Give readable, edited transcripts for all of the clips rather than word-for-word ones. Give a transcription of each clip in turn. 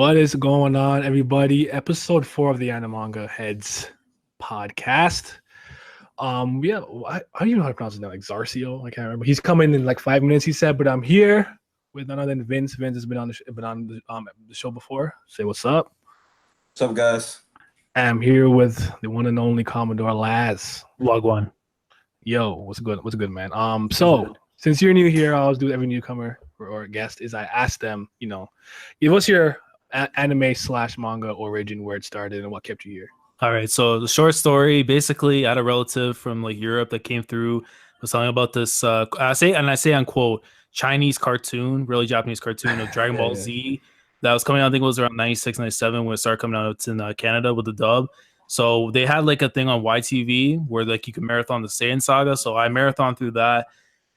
What is going on, everybody? Episode 4 of the AniMangaHEADZ podcast. Yeah, I don't even know how to pronounce his name, like Xarso. I can't remember. He's coming in like 5 minutes, he said, but I'm here with none other than Vince. Vince has been on the show before. Say what's up. What's up, guys? I'm here with the one and only Commodore Laz. Log one. Yo, what's good? What's good, man? So since you're new here, I always do every newcomer or guest is I ask them, give us your anime/manga origin, where it started, and what kept you here. All right. So the short story, basically, I had a relative from like Europe that came through, was talking about this. I say unquote Chinese cartoon, really Japanese cartoon of Dragon Ball Z that was coming out. I think it was around 96, 97 when it started coming out. It's in Canada with the dub. So they had like a thing on YTV where like you could marathon the Seinen saga. So I marathoned through that.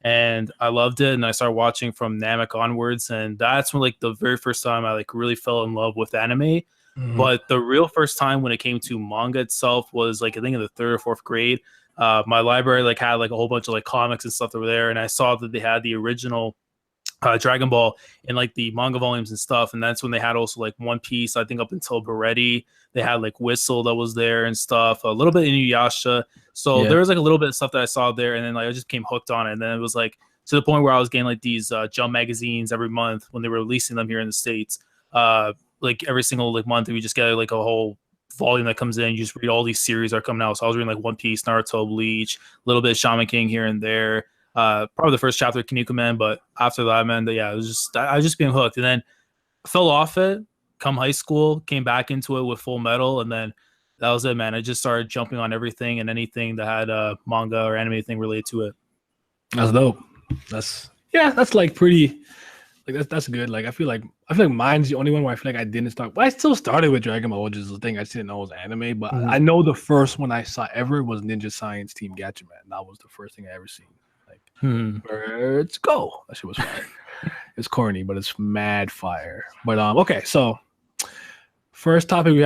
And I loved it, and I started watching from Namek onwards, and that's when like the very first time I like really fell in love with anime. Mm-hmm. But the real first time when it came to manga itself was like I think in the 3rd or 4th grade. My library like had like a whole bunch of like comics and stuff that were there, and I saw that they had the original Dragon Ball in like the manga volumes and stuff, and that's when they had also like One Piece. I think up until Beretti, they had like Whistle that was there and stuff. A little bit in Inuyasha. So there was like a little bit of stuff that I saw there, and then like I just became hooked on it. And then it was like to the point where I was getting like these Jump magazines every month when they were releasing them here in the States. Like every single like month, we just get like a whole volume that comes in. You just read all these series that are coming out. So I was reading like One Piece, Naruto, Bleach, a little bit of Shaman King here and there. Probably the first chapter of Kinnikuman, but after that, man, it was just I was just being hooked, and then fell off it. Come high school, came back into it with Full Metal, and then that was it, man. I just started jumping on everything and anything that had manga or anime thing related to it. That's dope. That's like pretty. Like that's good. Like I feel like mine's the only one where I feel like I didn't start. But I still started with Dragon Ball, which is the thing I just didn't know was anime. But I know the first one I saw ever was Ninja Science Team Gatchaman. That was the first thing I ever seen. Like Birds Go. That shit was fire. It's corny, but it's mad fire. But okay, so first topic we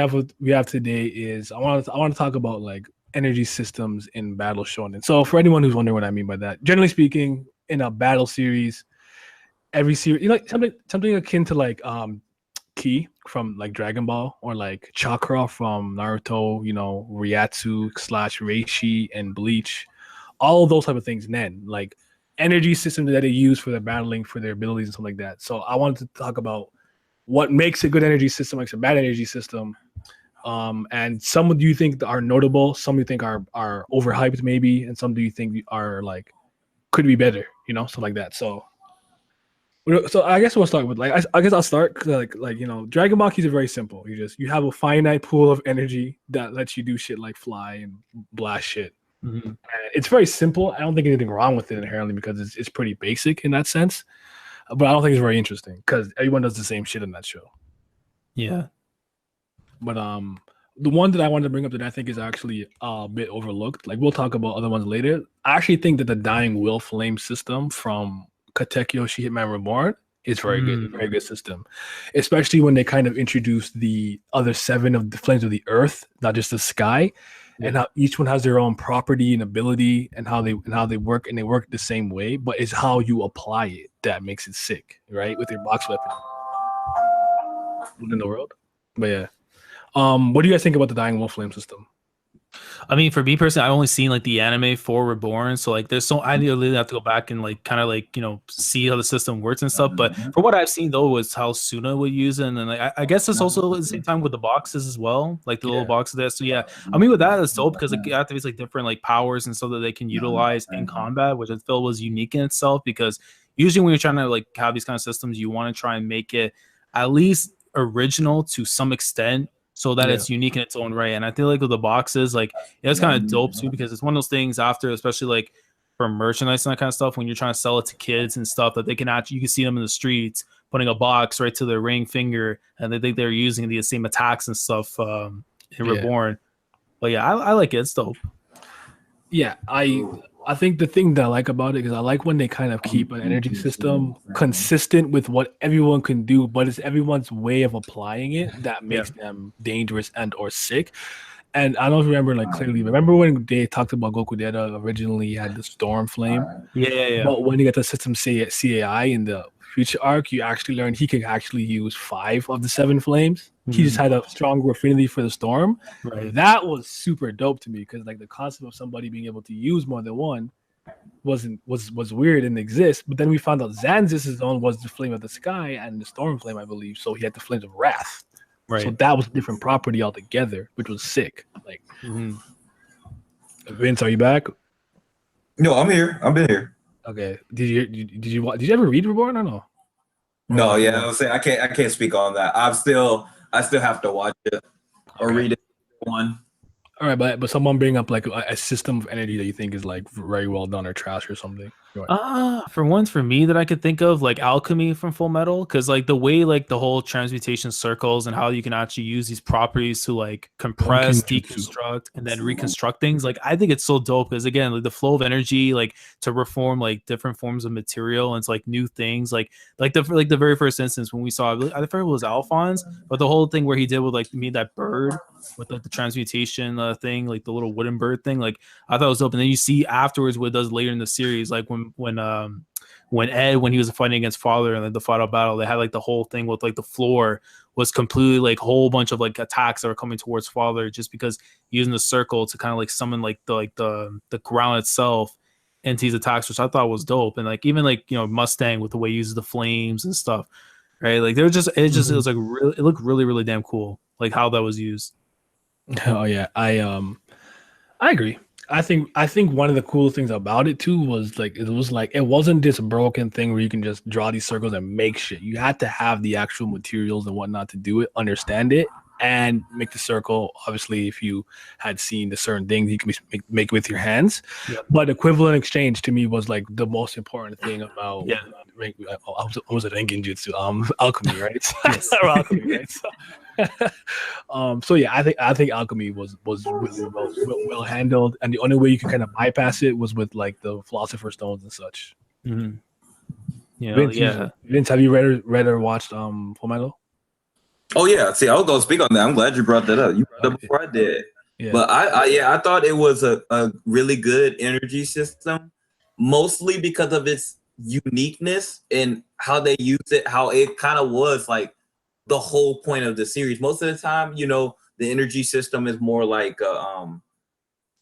have today is I want to talk about like energy systems in battle shonen. So for anyone who's wondering what I mean by that, generally speaking, in a battle series, every series, like something akin to like Ki from like Dragon Ball or like Chakra from Naruto, Ryatsu / Reishi and Bleach, all of those type of things. And then like energy systems that they use for their battling, for their abilities and stuff like that. So I wanted to talk about what makes a good energy system, makes a bad energy system. And some do you think are notable, some do you think are overhyped maybe, and some do you think are like could be better, stuff like that. So I guess we'll start with like I guess I'll start because like Dragon Ball keys are very simple. You have a finite pool of energy that lets you do shit like fly and blast shit. Mm-hmm. It's very simple. I don't think anything wrong with it inherently because it's pretty basic in that sense. But I don't think it's very interesting because everyone does the same shit in that show. Yeah. But the one that I wanted to bring up that I think is actually a bit overlooked, like we'll talk about other ones later. I actually think that the Dying Will Flame system from Katekyo Hitman Reborn is very good, very good system. Especially when they kind of introduce the other 7 of the flames of the earth, not just the sky. And how each one has their own property and ability and how they work, and they work the same way, but it's how you apply it that makes it sick, right? With your box weapon in the world. But yeah. What do you guys think about the Dying Wolf Flame system? I mean, for me personally, I've only seen like the anime for Reborn, so like there's I really have to go back and like kind of like see how the system works and stuff. But for what I've seen though was how Suna would use it, and then like I guess it's also at the same time with the boxes as well, like the little boxes there. So yeah, I mean with that it's dope because it activates like different like powers and stuff that they can utilize in combat, which I feel was unique in itself. Because usually when you're trying to like have these kind of systems, you want to try and make it at least original to some extent, so that it's unique in its own right. And I feel like with the boxes, like it's kind of dope too, because it's one of those things after, especially like for merchandise and that kind of stuff, when you're trying to sell it to kids and stuff, that they can actually, you can see them in the streets putting a box right to their ring finger, and they think they're using the same attacks and stuff in Reborn. But yeah, I like it. It's dope. Yeah, I think the thing that I like about it is I like when they kind of keep an energy system consistent with what everyone can do, but it's everyone's way of applying it that makes them dangerous and or sick. And I don't remember like clearly. Remember when they talked about Goku Data originally had the Storm Flame, Yeah. but when you get the system CAI in the future arc, you actually learn he can actually use 5 of the 7 flames. He just had a stronger affinity for the Storm. Right. That was super dope to me because like the concept of somebody being able to use more than one was weird and exist. But then we found out Zanzis' own was the Flame of the Sky and the Storm Flame, I believe. So he had the Flames of Wrath. Right. So that was a different property altogether, which was sick. Like, Vince, are you back? No, I'm here. I've been here. Okay. Did you ever read Reborn or no? No, yeah, I was saying I can't speak on that. I still have to watch it or read it. One. All right, but someone bring up like a system of energy that you think is like very well done or trash or something. For once, for me that I could think of, like alchemy from Full Metal, because like the way like the whole transmutation circles and how you can actually use these properties to like compress, deconstruct, and then reconstruct things. Like I think it's so dope because again, like the flow of energy, like to reform like different forms of material and it's like new things, like the very first instance when we saw, I think it was Alphonse, but the whole thing where he did with like me that bird with like the transmutation thing, like the little wooden bird thing, like I thought it was dope. And then you see afterwards what it does later in the series, like when Ed, when he was fighting against Father and then the final battle, they had like the whole thing with like the floor was completely like a whole bunch of like attacks that were coming towards Father just because using the circle to kind of like summon like the ground itself into these attacks, which I thought was dope. And like even like, you know, Mustang with the way he uses the flames and stuff, right? Like it was like really, it looked really, really damn cool, like how that was used. Oh yeah, I agree. I think one of the cool things about it too was like it wasn't this broken thing where you can just draw these circles and make shit. You had to have the actual materials and whatnot to do it, understand it, and make the circle. Obviously, if you had seen the certain things, you can make with your hands. Yeah. But equivalent exchange to me was like the most important thing about was it Rengenjutsu? Alchemy, right? Yes. Alchemy, right? So yeah, I think alchemy was really well handled, and the only way you could kind of bypass it was with like the Philosopher's Stones and such. Mm-hmm. Vince, have you read or watched Full Metal? Oh yeah, see, I was gonna speak on that. I'm glad you brought that up. You brought it up before I did. Yeah. But I thought it was a really good energy system, mostly because of its uniqueness and how they used it, how it kind of was like the whole point of the series. Most of the time, you know, the energy system is more like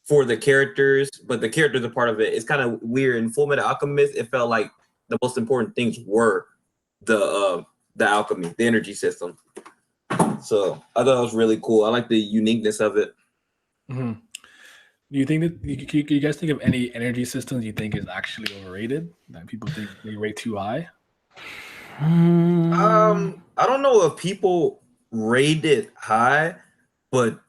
for the characters, but the characters are part of it. It's kind of weird. In Full Metal Alchemist, it felt like the most important things were the alchemy, the energy system. So I thought it was really cool. I like the uniqueness of it. Mm-hmm. Do you think that you guys think of any energy systems you think is actually overrated, that people think they rate too high? I don't know if people rate it high, but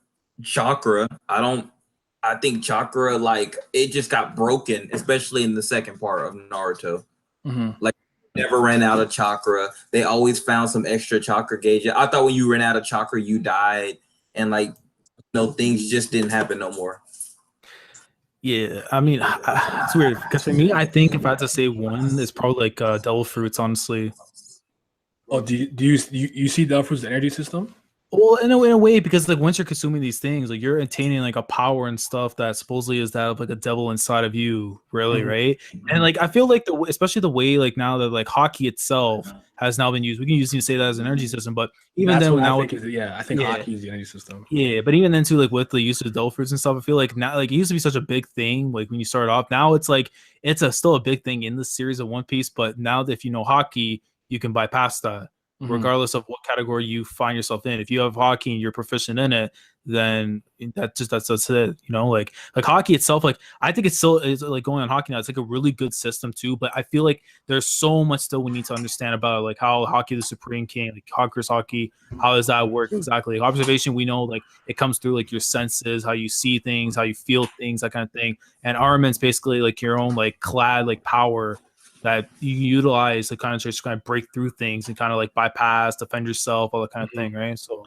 Chakra, I think Chakra, like it just got broken, especially in the second part of Naruto. Mm-hmm. Like never ran out of chakra. They always found some extra chakra gauge. I thought when you ran out of chakra, you died, and like things just didn't happen no more. Yeah, I mean, it's weird because for me, I think if I had to say one, it's probably like Devil Fruits, honestly. Oh, do you see Devil Fruits' energy system? Well, in a way, because like once you're consuming these things, like you're attaining like a power and stuff that supposedly is that of like a devil inside of you, really, right? And like I feel like especially the way like now that like hockey itself has now been used, we can use to say that as an energy system, but even then now I think hockey is the energy system. Yeah, but even then too, like with the use of Devil Fruits and stuff, I feel like now like it used to be such a big thing, like when you started off. Now it's like it's still a big thing in the series of One Piece, but now that if you know hockey, you can bypass that. Regardless of what category you find yourself in. If you have hockey and you're proficient in it, then that's it. You know, like hockey itself, like I think it's still is like going on hockey now. It's like a really good system too, but I feel like there's so much still we need to understand about like how hockey the Supreme King, like Conqueror's hockey, how does that work exactly? Like, observation, we know like it comes through like your senses, how you see things, how you feel things, that kind of thing. And armament's basically like your own like clad like power that you utilize to kind of break through things and kind of like bypass, defend yourself, all that kind of thing, right? So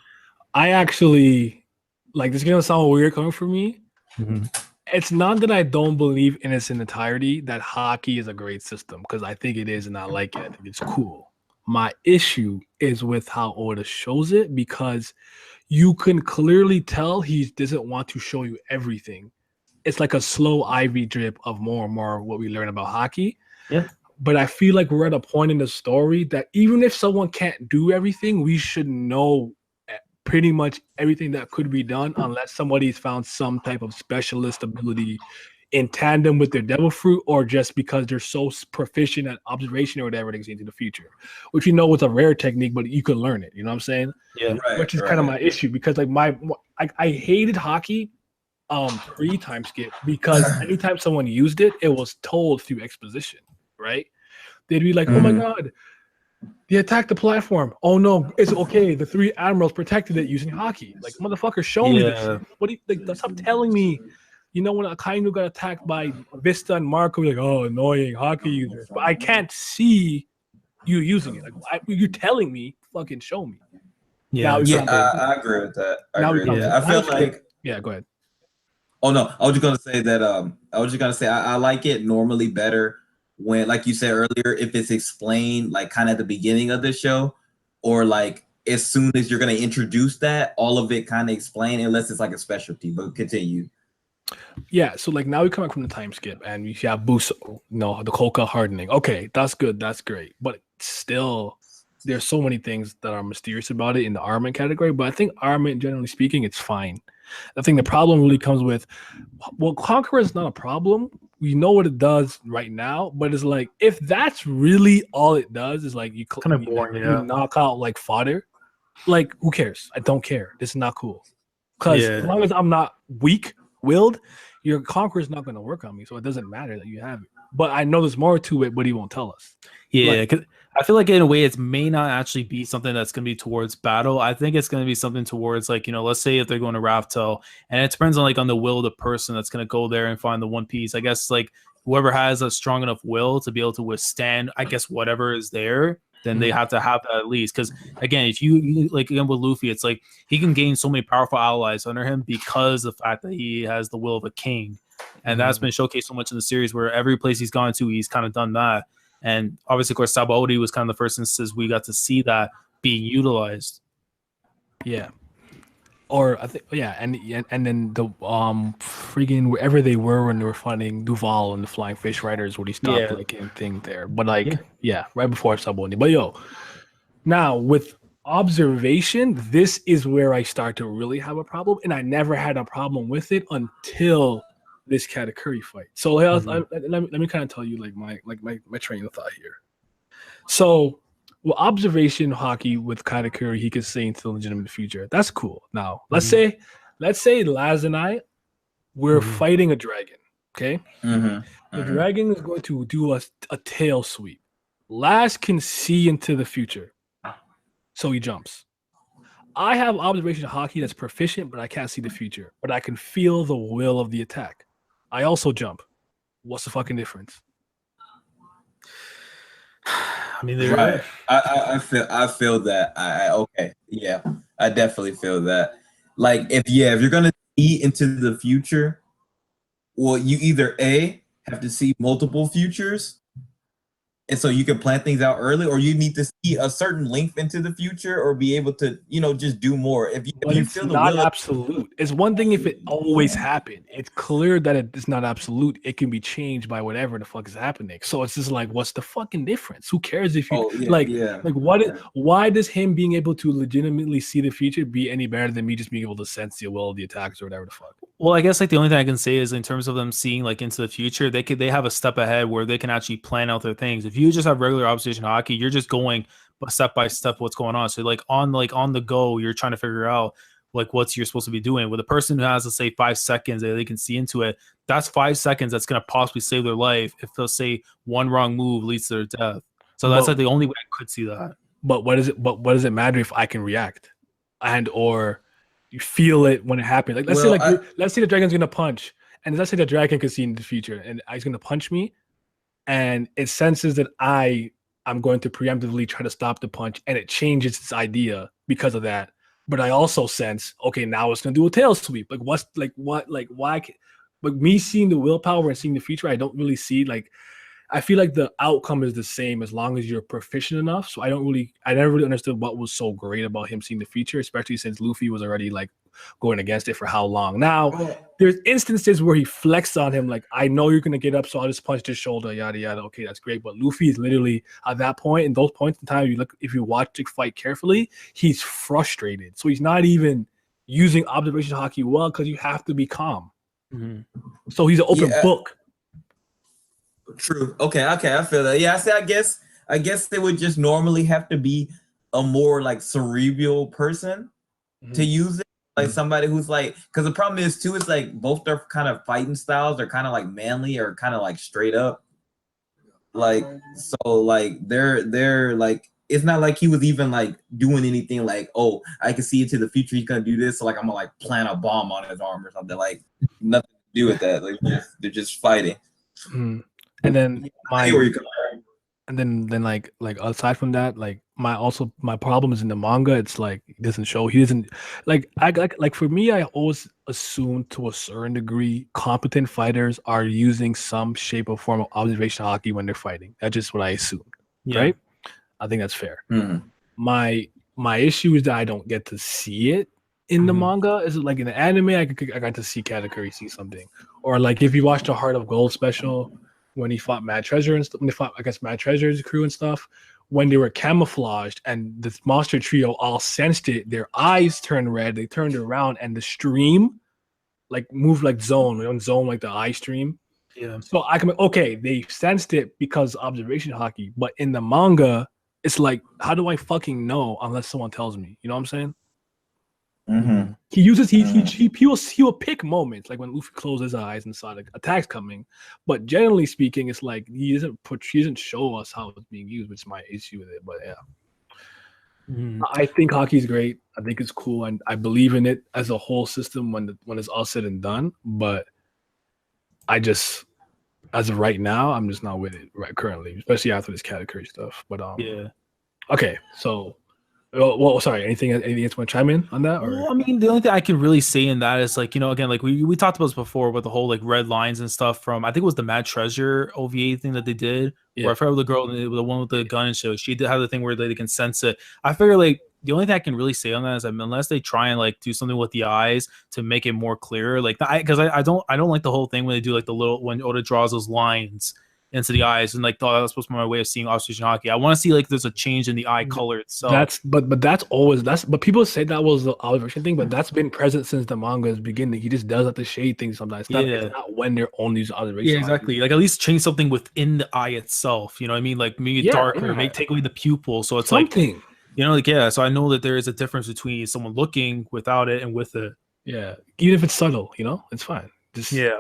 I actually like this is gonna sound weird coming from me. It's not that I don't believe in its entirety that hockey is a great system, because I think it is and I like it. I think it's cool. My issue is with how Oda shows it, because you can clearly tell he doesn't want to show you everything. It's like a slow IV drip of more and more what we learn about hockey. Yeah. But I feel like we're at a point in the story that even if someone can't do everything, we should know pretty much everything that could be done, unless somebody's found some type of specialist ability in tandem with their devil fruit, or just because they're so proficient at observation or whatever they see into the future, which is a rare technique, but you can learn it. You know what I'm saying? Yeah. Which is kind of my issue, because like I hated hockey pre-time skip, because anytime someone used it, it was told through exposition, right? They'd be like, oh my god, they attacked the platform. Oh no, it's okay. The 3 admirals protected it using hockey. Like, motherfucker, show me this. What do you like? Stop telling me. You know, when Akainu got attacked by Vista and Marco, like, oh, annoying hockey users. But I can't see you using it. Like, you're telling me, fucking show me. Yeah, I agree with that. I feel like. Yeah, go ahead. Oh no, I was just gonna say that. I like it normally better when, like you said earlier, if it's explained like kind of at the beginning of the show, or like as soon as you're gonna introduce that, all of it kind of explained, unless it's like a specialty. But continue. Yeah, so like now we come back from the time skip and we have Buso, the Koka hardening. Okay, that's good, that's great. But still, there's so many things that are mysterious about it in the armament category. But I think armament, generally speaking, it's fine. I think the problem really comes with, well, Conqueror is not a problem. We know what it does right now, but it's like, if that's really all it does, is like you kind of boring, you knock out like fodder. Like, who cares? I don't care. This is not cool. Because as long as I'm not weak-willed, your Conqueror is not going to work on me, so it doesn't matter that you have it. But I know there's more to it, but he won't tell us. Yeah, because I feel like in a way it may not actually be something that's going to be towards battle. I think it's going to be something towards, like, let's say if they're going to Raftel, and it depends on the will of the person that's going to go there and find the One Piece. I guess like whoever has a strong enough will to be able to withstand, I guess, whatever is there, then they have to have that at least. Because again, if you like again with Luffy, it's like he can gain so many powerful allies under him because of the fact that he has the will of a king, and that's been showcased so much in the series, where every place he's gone to, he's kind of done that. And obviously, of course, Sabaody was kind of the first instance we got to see that being utilized. Yeah. Or I think, and then the freaking wherever they were when they were finding Duval and the Flying Fish Riders, where he stopped like in thing there. But like, right before Sabaody. But now with observation, this is where I start to really have a problem, and I never had a problem with it until this Katakuri fight. So let me kind of tell you like my train of thought here. So, well, observation hockey with Katakuri, he could see into the legitimate future. That's cool. Now let's say Laz and I, we're fighting a dragon. Okay, the dragon is going to do a tail sweep. Laz can see into the future, so he jumps. I have observation hockey that's proficient, but I can't see the future, but I can feel the will of the attack. I also jump. What's the fucking difference? I mean, right. I feel that. I definitely feel that. Like if you're gonna see into the future, well, you either have to see multiple futures, and so you can plan things out early, or you need to see a certain length into the future, or be able to, just do more. If you feel the will, absolute. It's one thing if it always happened. It's clear that it's not absolute. It can be changed by whatever the fuck is happening. So it's just like, what's the fucking difference? Who cares if you why does him being able to legitimately see the future be any better than me just being able to sense the will of the attackers or whatever the fuck? Well, I guess like the only thing I can say is in terms of them seeing like into the future, they have a step ahead where they can actually plan out their things. If you just have regular observation hockey, you're just going step by step what's going on. So like on the go, you're trying to figure out like what you're supposed to be doing. With a person who has, let's say, 5 seconds that they can see into it, that's 5 seconds that's going to possibly save their life if they'll say one wrong move leads to their death. So that's like the only way I could see that. But what does it matter if I can react and or you feel it when it happens? Like let's say the dragon's gonna punch, and let's say the dragon can see in the future, and he's gonna punch me, and it senses that I'm going to preemptively try to stop the punch, and it changes its idea because of that. But I also sense, okay, now it's gonna do a tail sweep. Like why? Like me seeing the willpower and seeing the future, I don't really see like I feel like the outcome is the same as long as you're proficient enough. So I never really understood what was so great about him seeing the future, especially since Luffy was already like going against it for how long. Now, there's instances where he flexed on him, like, I know you're gonna get up, so I'll just punch his shoulder, yada yada. Okay, that's great. But Luffy is literally at that point, in those points in time, if you watch the fight carefully, he's frustrated. So he's not even using observation hockey well because you have to be calm. Mm-hmm. So he's an open book. True. Okay, I feel that. Yeah, I guess they would just normally have to be a more like cerebral person to use it. Like somebody who's like, because the problem is too, it's like both their kind of fighting styles are kind of like manly or kind of like straight up. Like, so like they're like, it's not like he was even like doing anything like, oh, I can see into the future he's gonna do this, so like I'm gonna like plant a bomb on his arm or something. Like nothing to do with that. Like they're just fighting. And then like aside from that, like my problem is in the manga. It's like he doesn't like for me, I always assume to a certain degree competent fighters are using some shape or form of observation hockey when they're fighting. That's just what I assumed. Right? I think that's fair. My issue is that I don't get to see it in the manga. Is it like in the anime? I got to see Katakuri see something, or like if you watch the Heart of Gold special when he fought Mad Treasure and stuff, when they fought against Mad Treasure's crew and stuff, when they were camouflaged and the monster trio all sensed it, their eyes turned red. They turned around and the stream like moved like zone like the eye stream. Yeah. So I can okay, they sensed it because observation hockey, but in the manga, it's like, how do I fucking know unless someone tells me? You know what I'm saying? He uses he will pick moments like when Luffy closed his eyes and saw the attacks coming, but generally speaking, it's like he doesn't show us how it's being used, which is my issue with it. But yeah, I think hockey's great. I think it's cool, and I believe in it as a whole system when it's all said and done. But I just, as of right now, I'm just not with it right currently, especially after this Katakuri stuff. But yeah, okay, so. Well, sorry. Anything else want to chime in on that? Or? Well, I mean, the only thing I can really say in that is like, you know, again, like we talked about this before with the whole like red lines and stuff from, I think it was the Mad Treasure OVA thing that they did. Yeah. Where I forgot the girl, the one with the gun and shit, she did have the thing where they can sense it. I figure like the only thing I can really say on that is, I mean, unless they try and like do something with the eyes to make it more clear, like because I don't like the whole thing when they do like the little when Oda draws those lines into the eyes and like thought that was supposed to be my way of seeing observation hockey. I want to see like there's a change in the eye color itself. But people say that was the observation thing, but that's been present since the manga's beginning. He just does have to shade things sometimes. It's not when they're only using observation. Yeah, exactly. Hockey. Like at least change something within the eye itself. You know what I mean? Like maybe darker, maybe take away the pupil. So it's something. Like, you know, like so I know that there is a difference between someone looking without it and with it. Yeah, even if it's subtle, you know, it's fine.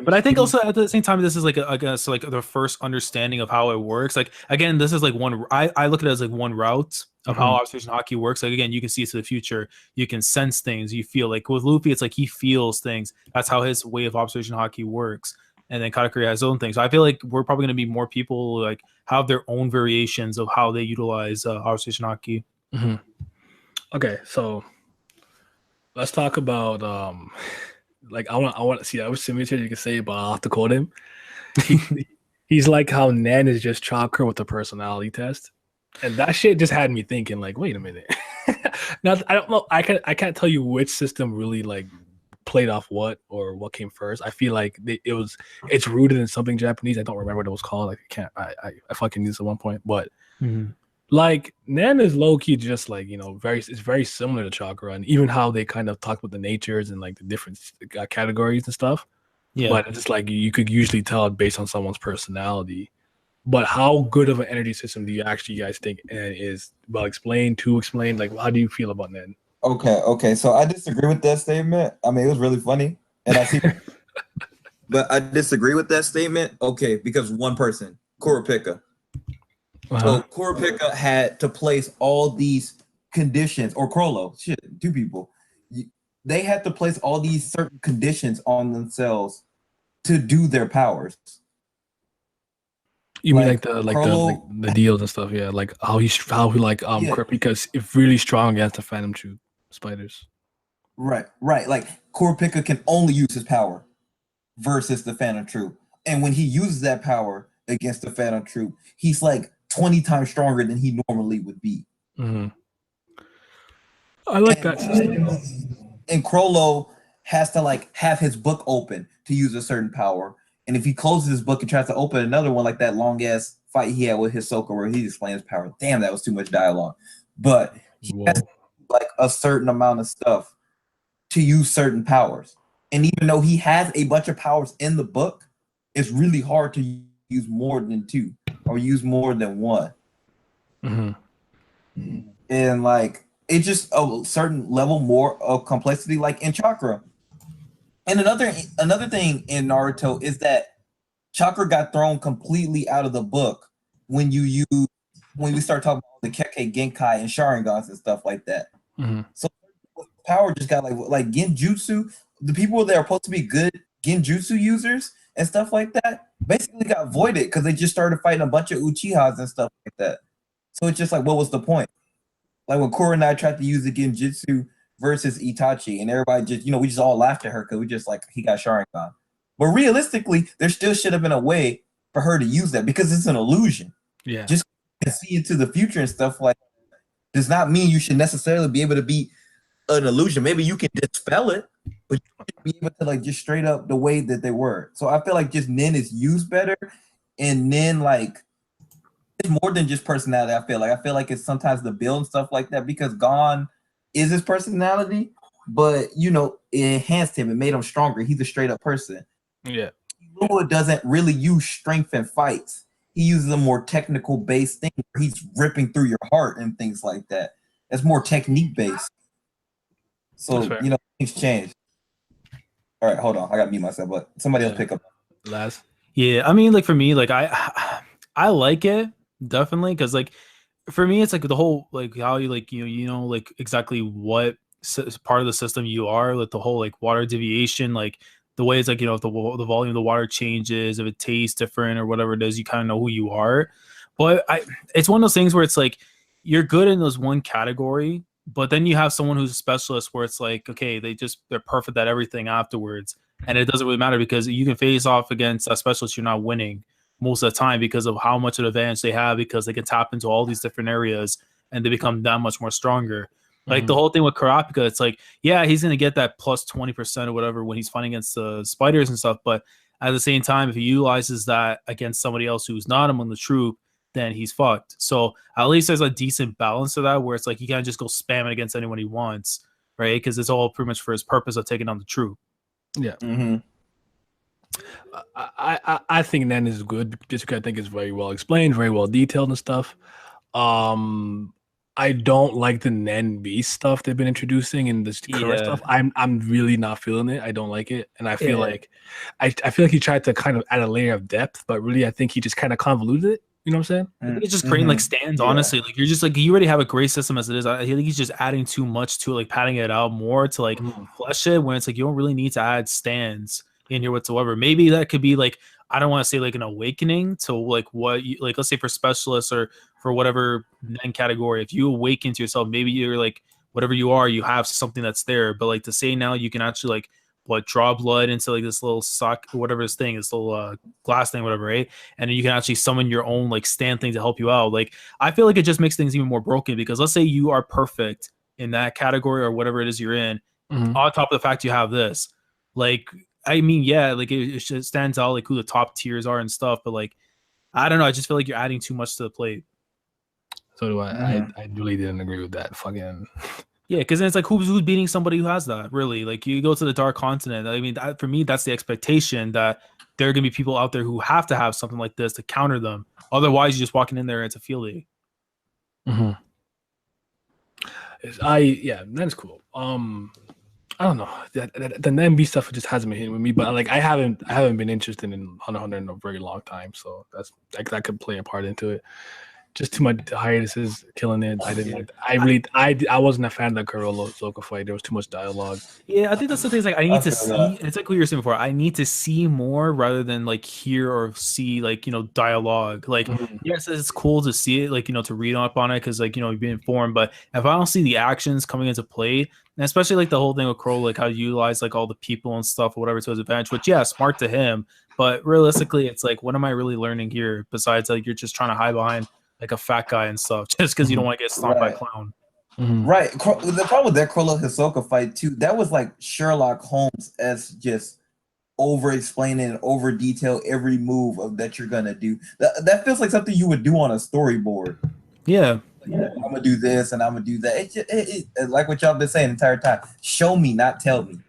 But I think also at the same time, this is like I guess like the first understanding of how it works. Like again, this is like one. I look at it as like one route of how observation hockey works. Like again, you can see into the future, you can sense things, you feel like with Luffy, it's like he feels things. That's how his way of observation hockey works. And then Katakuri has his own thing. So I feel like we're probably going to be more people like have their own variations of how they utilize observation hockey. Okay, so let's talk about like I want to see. I wish simulator you can say it, but I'll have to quote him. He's like how Nen is just Chakra with a personality test, and that shit just had me thinking like, wait a minute. Now I don't know. I can't tell you which system really like played off what or what came first. I feel like it's rooted in something Japanese. I don't remember what it was called. Like I fucking knew this at one point, but. Like Nen is low key just like, you know, it's very similar to Chakra, and even how they kind of talk about the natures and like the different categories and stuff. Yeah, but it's just like you could usually tell based on someone's personality. But how good of an energy system do you guys think Nen is? Well, explain. Like, how do you feel about Nen? Okay. So I disagree with that statement. I mean, it was really funny, and I see, but I disagree with that statement. Okay, because one person, Kurapika. So Kurapika had to place all these conditions, or Crollo, two people. They had to place all these certain conditions on themselves to do their powers. You mean like the deals and stuff? Yeah, like how Kurapika is really strong against the Phantom Troop spiders. Right. Like Kurapika can only use his power versus the Phantom Troop, and when he uses that power, against the Phantom Troop, he's like 20 times stronger than he normally would be. Mm-hmm. I like that system. And Crollo has to like have his book open to use a certain power. And if he closes his book and tries to open another one, like that long ass fight he had with Hisoka where he explains power. Damn, that was too much dialogue. But he has like a certain amount of stuff to use certain powers. And even though he has a bunch of powers in the book, it's really hard to use more than 2 or use more than 1. Mm-hmm. And like it's just a certain level more of complexity, like in Chakra. And another thing in Naruto is that Chakra got thrown completely out of the book when we start talking about the Kekkei Genkai and Sharingans and stuff like that. Mm-hmm. So power just got like Genjutsu. The people that are supposed to be good Genjutsu users and stuff like that basically got voided because they just started fighting a bunch of Uchihas and stuff like that. So it's just like, what was the point? Like when Kurenai tried to use the Genjutsu versus Itachi, and everybody just, we just all laughed at her because we just like, he got Sharingan. But realistically, there still should have been a way for her to use that because it's an illusion. Yeah. Just to see into the future and stuff like that does not mean you should necessarily be able to be an illusion. Maybe you can dispel it, but you should be able to like just straight up the way that they were. So I feel like just Nen is used better, and Nen like it's more than just personality. I feel like it's sometimes the build and stuff like that because Gon is his personality, but it enhanced him and made him stronger. He's a straight up person. Yeah. Lua doesn't really use strength in fights. He uses a more technical based thing where he's ripping through your heart and things like that. It's more technique based. So things change. All right, hold on. I gotta mute myself, but somebody else pick up. Laz. Yeah, I mean, like for me, like I like it definitely because like for me, it's like the whole like how you like like exactly what part of the system you are, like the whole like water deviation, like the way it's like if the volume of the water changes, if it tastes different or whatever it is, you kind of know who you are. But it's one of those things where it's like you're good in those one category, but then you have someone who's a specialist where it's like, okay, they're perfect at everything afterwards, and it doesn't really matter because you can face off against a specialist, you're not winning most of the time because of how much of an advantage they have because they can tap into all these different areas and they become that much more stronger. Like the whole thing with Karapika, it's like, yeah, he's going to get that plus 20% or whatever when he's fighting against the spiders and stuff. But at the same time, if he utilizes that against somebody else who's not among the troop, then he's fucked. So at least there's a decent balance to that where it's like he can't just go spam it against anyone he wants, right? Because it's all pretty much for his purpose of taking on the troop. Yeah. Mm-hmm. I think Nen is good just because I think it's very well explained, very well detailed and stuff. I don't like the Nen Beast stuff they've been introducing and this current stuff. I'm really not feeling it. I don't like it, and I feel like I feel like he tried to kind of add a layer of depth, but really I think he just kind of convoluted it. You know what I'm saying? It's just creating like stands. Honestly, like you're just like you already have a great system as it is. I think he's just adding too much to it, like padding it out more to like flesh it. When it's like you don't really need to add stands in here whatsoever. Maybe that could be like, I don't want to say like an awakening to like what you like, let's say for specialists or for whatever Nen category, if you awaken to yourself, maybe you're like whatever you are, you have something that's there. But like to say now you can actually like draw blood into like this little sock or whatever this thing, this little glass thing, whatever, right? And then you can actually summon your own like stand thing to help you out. Like I feel like it just makes things even more broken because let's say you are perfect in that category or whatever it is you're in, on top of the fact you have this, like I mean, yeah, like it just stands out like who the top tiers are and stuff, but like I don't know, I just feel like you're adding too much to the plate. So do I. I really didn't agree with that. Fucking yeah, because then it's like who's beating somebody who has that? Really, like you go to the Dark Continent. I mean, for me, that's the expectation that there are gonna be people out there who have to have something like this to counter them. Otherwise, you're just walking in there and it's a field day. That's cool. I don't know. The NB stuff just hasn't been hitting with me, but like I haven't been interested in Hunter x Hunter in a very long time, so that could play a part into it. just too much hiatuses killing it. I didn't like. I wasn't a fan of the Kurolo Hisoka fight. There was too much dialogue. Yeah, I think that's the thing. Is like I need to see. It's like what you were saying before. I need to see more rather than like hear or see like dialogue. Like yes, it's cool to see it, like to read up on it because like you've been informed. But if I don't see the actions coming into play, and especially like the whole thing with Crow, like how you utilize like all the people and stuff or whatever to his advantage, which smart to him. But realistically, it's like what am I really learning here besides like you're just trying to hide behind like a fat guy and stuff just because you don't want to get stomped by a clown. Right. The problem with that Kurolo Hisoka fight too, that was like Sherlock Holmes as just over explaining and over detail every move that you're gonna do. That feels like something you would do on a storyboard. Yeah. I'm gonna do this and I'm gonna do that. It like what y'all been saying the entire time. Show me, not tell me.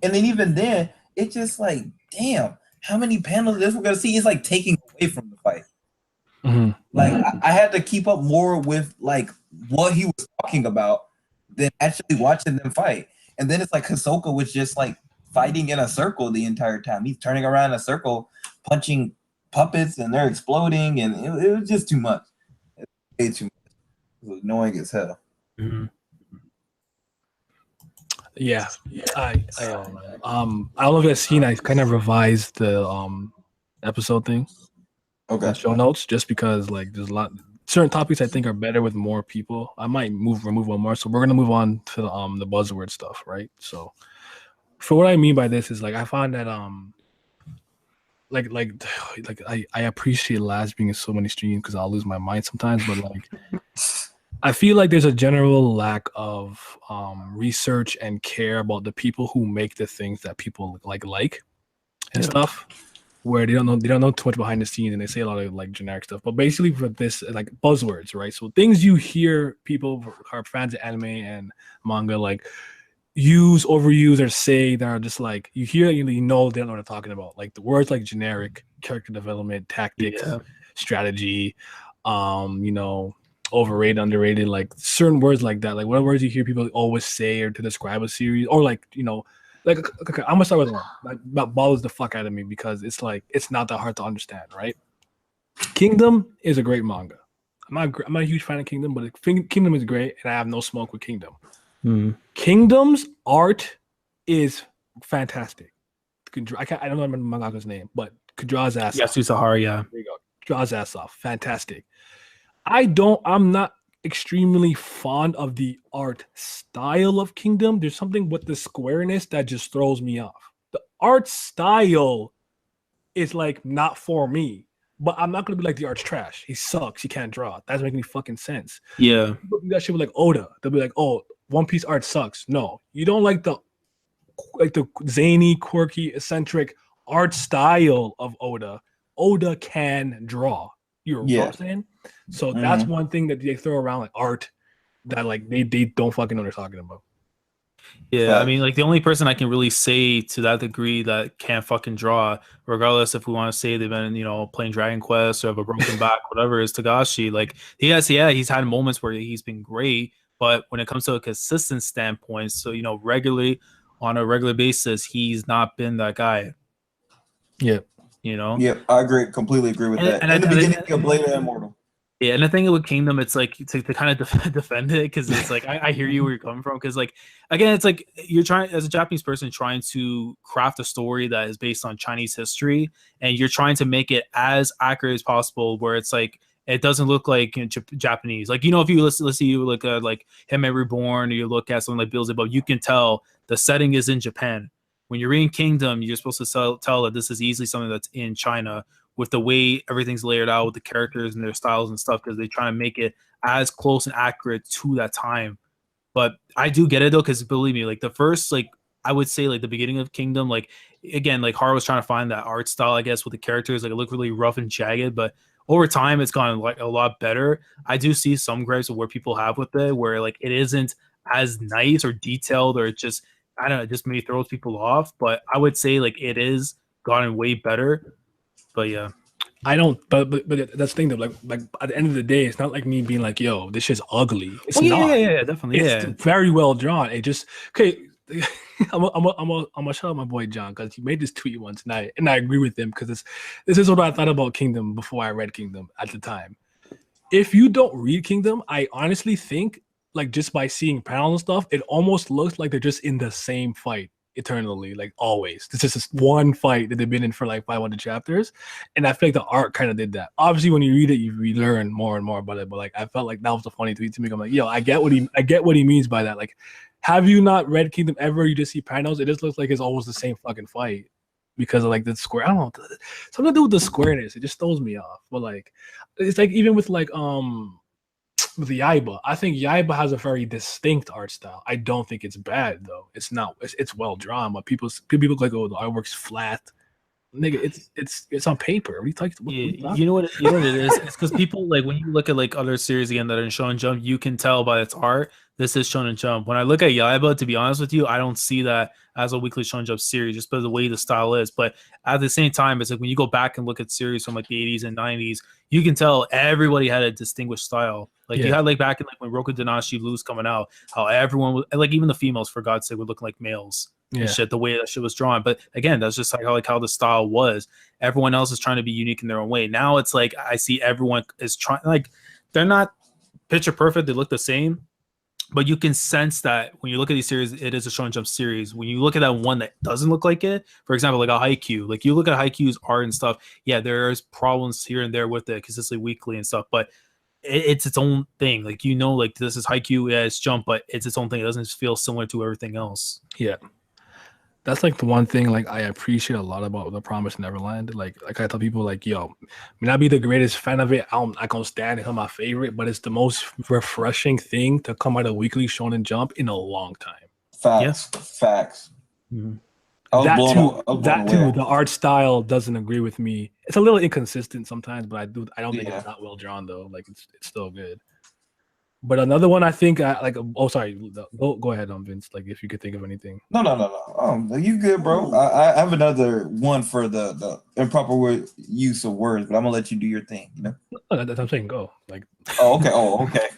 And then even then, it's just like, damn, how many panels this we're gonna see? It's like taking away from the fight. Like I had to keep up more with like what he was talking about than actually watching them fight. And then it's like Hisoka was just like fighting in a circle the entire time. He's turning around in a circle, punching puppets, and they're exploding, and it was just too much. It was way too much. It was annoying as hell. Yeah. I don't know if you've seen. I kind of revised the episode thing. Okay. Show notes just because like there's a lot certain topics I think are better with more people. I might remove one more. So we're gonna move on to the buzzword stuff, right? So for what I mean by this is like I find that I appreciate Laz being in so many streams because I'll lose my mind sometimes, but like I feel like there's a general lack of research and care about the people who make the things that people like and stuff. Where they don't know too much behind the scenes and they say a lot of like generic stuff. But basically for this like buzzwords, right? So things you hear people who are fans of anime and manga like use, overuse, or say that are just like you hear they don't know what they're talking about. Like the words like generic, character development, tactics, strategy, overrated, underrated, like certain words like that. Like what words you hear people always say or to describe a series or like like, okay, I'm gonna start with one. Like, that bothers the fuck out of me because it's like it's not that hard to understand, right? Kingdom is a great manga. I'm not a huge fan of Kingdom, but Kingdom is great, and I have no smoke with Kingdom. Kingdom's art is fantastic. I don't remember the mangaka's name, but could draw his ass off. Sahara, yeah. There you go. Draw his ass off. Fantastic. I'm not extremely fond of the art style of Kingdom. There's something with the squareness that just throws me off. The art style is like not for me, but I'm not gonna be like the art's trash. He sucks. He can't draw. That doesn't make any fucking sense. Yeah, people do that shit with like Oda. They'll be like, "Oh, One Piece art sucks." No, you don't like the zany, quirky, eccentric art style of Oda. Oda can draw. You know what I'm saying? So that's one thing that they throw around like art that like they don't fucking know what they're talking about. Yeah, I mean, like the only person I can really say to that degree that can't fucking draw, regardless if we want to say they've been, playing Dragon Quest or have a broken back, whatever, is Tagashi. Like he's had moments where he's been great, but when it comes to a consistent standpoint, so regularly on a regular basis, he's not been that guy. Yeah. Yeah, I completely agree with that. And in the beginning of Blade of Immortal. Yeah, and the thing with Kingdom, it's like to kind of defend it because it's like I hear you where you're coming from because like again, it's like you're trying as a Japanese person trying to craft a story that is based on Chinese history, and you're trying to make it as accurate as possible, where it's like it doesn't look like Japanese. Like if you listen to you look at like Hime Reborn, or you look at something like Beelzebub, you can tell the setting is in Japan. When you're reading Kingdom, you're supposed to tell that this is easily something that's in China with the way everything's layered out with the characters and their styles and stuff because they're trying to make it as close and accurate to that time. But I do get it though because believe me, like the first I would say like the beginning of Kingdom, like again, like Hara was trying to find that art style, I guess, with the characters. Like it looked really rough and jagged, but over time it's gone like a lot better. I do see some gripes of where people have with it, where like it isn't as nice or detailed, or it just I don't know, it just maybe throws people off. But I would say like it is gotten way better. But yeah, I don't. But that's the thing though. Like at the end of the day, it's not like me being like, "Yo, this shit's ugly." It's not. Yeah, definitely. It's very well drawn. It just okay. I'm gonna shout out my boy John because he made this tweet once, and I agree with him because this is what I thought about Kingdom before I read Kingdom at the time. if you don't read Kingdom, I honestly think like just by seeing panels and stuff, it almost looks like they're just in the same fight eternally, like always. It's just this one fight that they've been in for like 500 chapters, and I feel like the art kind of did that. Obviously, when you read it, you learn more and more about it. But like, I felt like that was the funny tweet to me. I'm like, yo, I get what he means by that. Like, have you not read Kingdom ever? You just see panels. It just looks like it's always the same fucking fight because of like the square. I don't know, something to do with the squareness. It just throws me off. But like, it's like even with like with Yaiba, I think Yaiba has a very distinct art style. I don't think it's bad though. It's not. It's well drawn, but people like, oh, the artwork's flat. Nigga, it's on paper. What are you talking? You know what it is? It's because people like when you look at like other series again that are in Shonen Jump, you can tell by its art this is Shonen Jump. When I look at Yaiba, to be honest with you, I don't see that as a weekly Shonen Jump series just because of the way the style is. But at the same time, it's like when you go back and look at series from like the 80s and 90s, you can tell everybody had a distinguished style. Like you had like back in like when Roku Danashi Blue's coming out, how everyone was like even the females for God's sake would look like males. And shit, the way that shit was drawn. But again, that's just like how the style was. Everyone else is trying to be unique in their own way. Now it's like I see everyone is trying, like they're not picture perfect, they look the same, but you can sense that when you look at these series, it is a Shonen Jump series. When you look at that one that doesn't look like it, for example, like a Haikyuu, like you look at Haikyuu's art and stuff, yeah, there's problems here and there with it because it's like weekly and stuff, but it's its own thing. Like, you know, like this is Haikyuu, yeah, it's Jump, but it's its own thing. It doesn't feel similar to everything else. Yeah. That's like the one thing like I appreciate a lot about The Promised Neverland. Like I tell people like, yo, may not be the greatest fan of it. I'm not gonna stand it. It's my favorite, but it's the most refreshing thing to come out of weekly Shonen Jump in a long time. Facts. Mm-hmm. That too. The art style doesn't agree with me. It's a little inconsistent sometimes, but I don't think it's not well drawn though. Like it's still good. But another one I think sorry, go ahead, Vince. Like if you could think of anything. No. You good, bro? I have another one for the improper use of words, but I'm gonna let you do your thing. You know. That's I'm saying go. Like. Okay.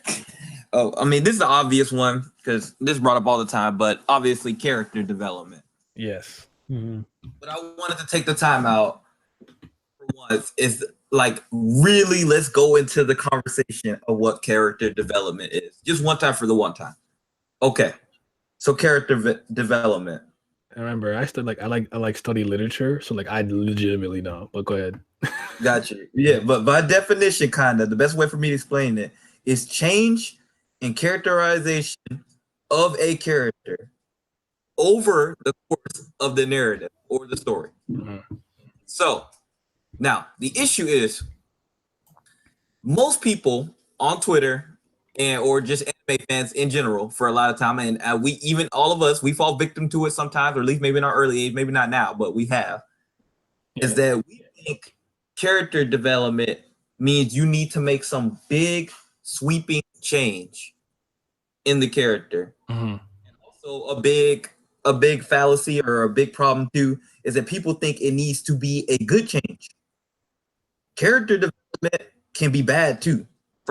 I mean, this is the obvious one because this is brought up all the time, but obviously character development. Yes. Mm-hmm. But I wanted to take the time out for once is like really let's go into the conversation of what character development is. Just one time for the one time. Okay. So character development. I remember I like study literature, so like I legitimately know. But go ahead. Got you. Yeah, but by definition, kind of the best way for me to explain it is change in characterization of a character over the course of the narrative or the story. Mm-hmm. So now the issue is most people on Twitter or just anime fans in general for a lot of time, and all of us, we fall victim to it sometimes, or at least maybe in our early age, maybe not now, but we have, is that we think character development means you need to make some big sweeping change in the character. Mm-hmm. And also a big fallacy or a big problem too is that people think it needs to be a good change. Character development can be bad too.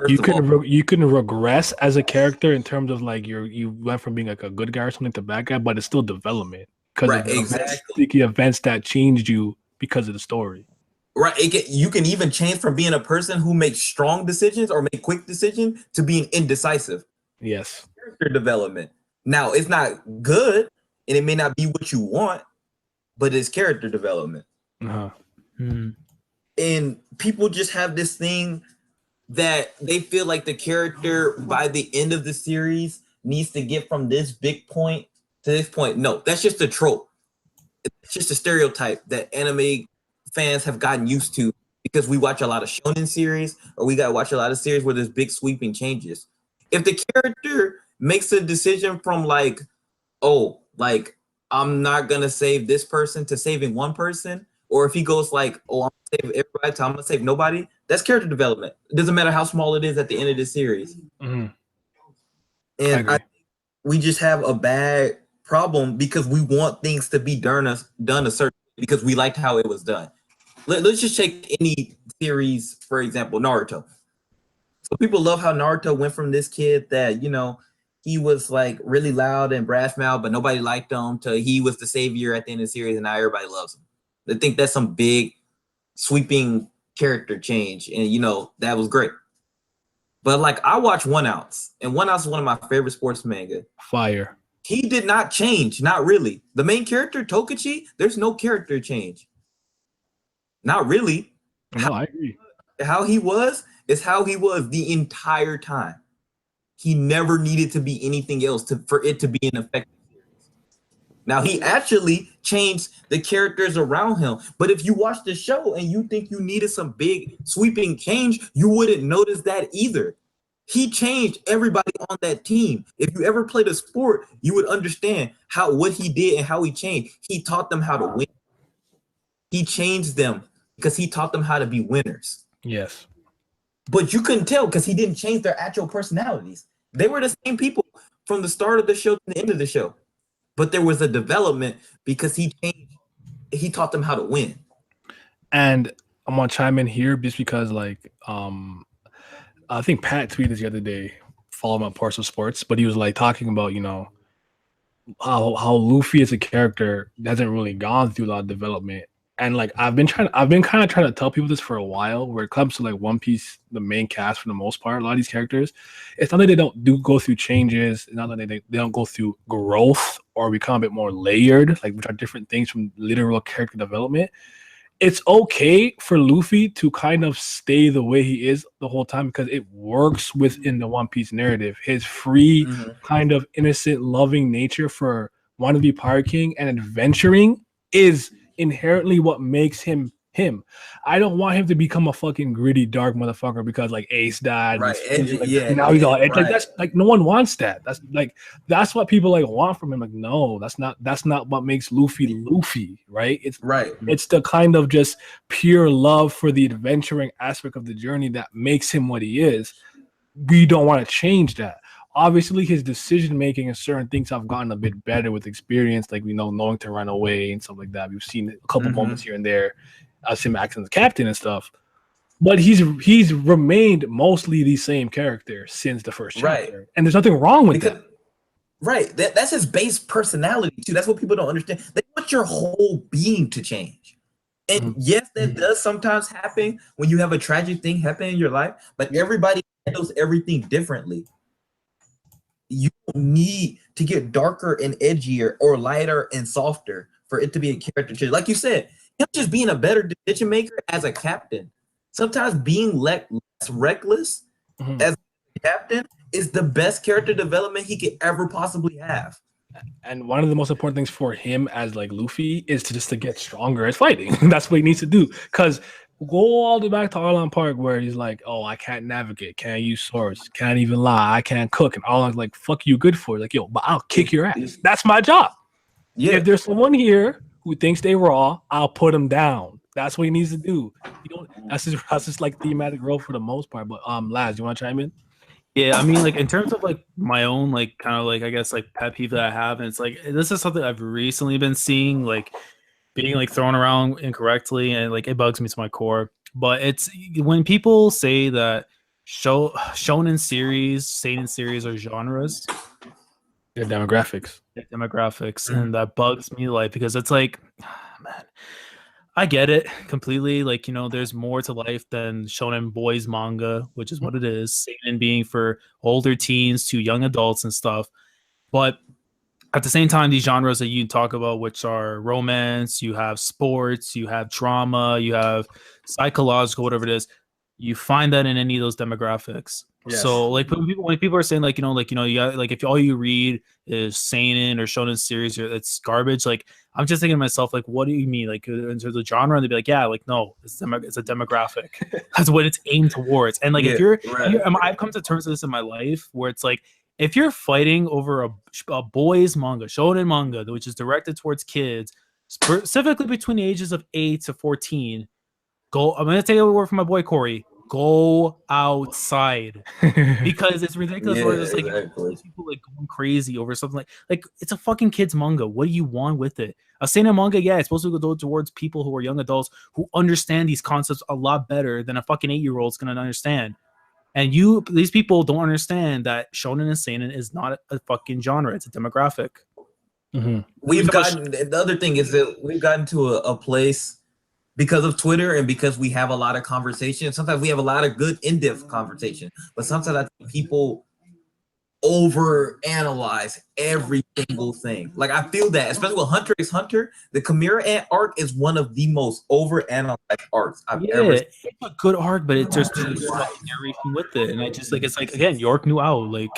You can regress as a character in terms of like you went from being like a good guy or something to bad guy, but it's still development because of the events that changed you because of the story. Right. You can even change from being a person who makes strong decisions or make quick decisions to being indecisive. Yes. Character development. Now, it's not good and it may not be what you want, but it's character development. Uh-huh. Mm-hmm. And people just have this thing that they feel like the character by the end of the series needs to get from this big point to this point. No, that's just a trope. It's just a stereotype that anime fans have gotten used to because we watch a lot of shonen series or we got to watch a lot of series where there's big sweeping changes. If the character makes a decision from like, oh, like I'm not going to save this person to saving one person, or if he goes like, oh, I'm going to save everybody to I'm going to save nobody, that's character development. It doesn't matter how small it is at the end of the series. Mm-hmm. And I think we just have a bad problem because we want things to be done a certain way because we liked how it was done. Let's just take any series, for example, Naruto. So people love how Naruto went from this kid that, you know, he was like really loud and brass mouth, but nobody liked him, to he was the savior at the end of the series and now everybody loves him. I think that's some big sweeping character change. And, you know, that was great. But like I watch 1 Ounce, and 1 Ounce is one of my favorite sports manga. Fire. He did not change, not really. The main character, Tokichi, there's no character change. Not really. No, I agree. How he was is how he was the entire time. He never needed to be anything else for it to be an effective series. Now, he actually changed the characters around him. But if you watch the show and you think you needed some big sweeping change, you wouldn't notice that either. He changed everybody on that team. If you ever played a sport, you would understand what he did and how he changed. He taught them how to win. He changed them because he taught them how to be winners. Yes. But you couldn't tell because he didn't change their actual personalities. They were the same people from the start of the show to the end of the show. But there was a development because he taught them how to win. And I'm gonna chime in here just because, like, I think Pat tweeted the other day, follow my Parcel Sports, but he was like talking about, you know, how Luffy as a character hasn't really gone through a lot of development. And like I've been kind of trying to tell people this for a while, where it comes to like One Piece, the main cast for the most part, a lot of these characters, it's not that they don't go through changes, it's not that they don't go through growth or become a bit more layered, like which are different things from literal character development. It's okay for Luffy to kind of stay the way he is the whole time because it works within the One Piece narrative. His free, kind of innocent, loving nature for wanting to be Pirate King and adventuring is inherently what makes him him. I don't want him to become a fucking gritty, dark motherfucker because like Ace died. Right. Now he's all edgy. Like that's like no one wants that. That's what people like want from him. Like, no, that's not what makes Luffy, right? It's the kind of just pure love for the adventuring aspect of the journey that makes him what he is. We don't want to change that. Obviously, his decision making and certain things have gotten a bit better with experience, like knowing to run away and stuff like that. We've seen a couple moments here and there as him acting as captain and stuff. But he's remained mostly the same character since the first chapter, and there's nothing wrong with that. Right, that's his base personality too. That's what people don't understand. They want your whole being to change. And yes, that does sometimes happen when you have a tragic thing happen in your life. But everybody handles everything differently. You don't need to get darker and edgier or lighter and softer for it to be a character change. Like you said, him just being a better decision maker as a captain. Sometimes being less reckless as a captain is the best character development he could ever possibly have. And one of the most important things for him as like Luffy is to get stronger at fighting. That's what he needs to do. Because go all the way back to Arlong Park where he's like, oh, I can't navigate, can't use swords, can't even lie, I can't cook. And Arlong's like, fuck you good for it. Like, yo, but I'll kick your ass. That's my job. Yeah. If there's someone here who thinks they raw, I'll put them down. That's what he needs to do. That's just like thematic role for the most part. But Laz, you want to chime in? Yeah, I mean, like in terms of like my own like kind of like I guess like pet peeve that I have, and it's like this is something I've recently been seeing like being like thrown around incorrectly, and like it bugs me to my core. But it's when people say that shonen series, seinen series are genres. They're demographics. And that bugs me like because it's like, man, I get it completely. Like, there's more to life than shonen boys manga, which is what it is. Seinen being for older teens to young adults and stuff. But at the same time, these genres that you talk about, which are romance, you have sports, you have drama, you have psychological, whatever it is, you find that in any of those demographics. Yes. So like when people are saying like, you got, like if all you read is seinen or shonen series, it's garbage. Like I'm just thinking to myself, like, what do you mean? Like in terms of genre, and they'd be like, yeah, like no, it's a demographic. That's what it's aimed towards. And like I've come to terms with this in my life where it's like if you're fighting over a boys manga, shonen manga, which is directed towards kids, specifically between the ages of 8 to 14, I'm gonna take a word from my boy Corey. Go outside because it's ridiculous. Where it's like people like going crazy over something like it's a fucking kids manga. What do you want with it? A seinen manga, yeah, it's supposed to go towards people who are young adults who understand these concepts a lot better than a fucking 8-year-old's gonna understand. And these people don't understand that shonen and seinen is not a fucking genre; it's a demographic. The other thing is that we've gotten to a place because of Twitter and because we have a lot of conversation. Sometimes we have a lot of good in-depth conversation, but sometimes I think people over analyze every single thing. Like I feel that, especially with Hunter x Hunter, the Chimera Ant arc is one of the most over analyzed arcs I've ever seen. It's a good arc, but it's just too fucking narration with it. And I just like, it's like, again, York knew out. Like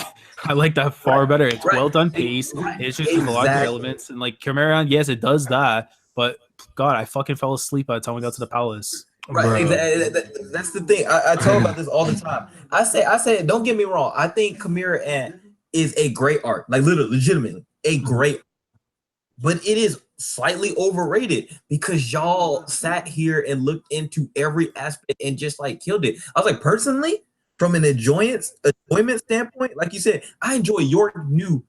I like that far better. It's well done pace. It's just a lot of elements. And like Chimera Ant, yes, it does that, but God, I fucking fell asleep by the time we got to the palace. Right, that's the thing. I talk about this all the time. I say, don't get me wrong. I think Chimera Ant is a great art, like literally, legitimately a great art. But it is slightly overrated because y'all sat here and looked into every aspect and just like killed it. I was like, personally, from an enjoyment standpoint, like you said, I enjoy York New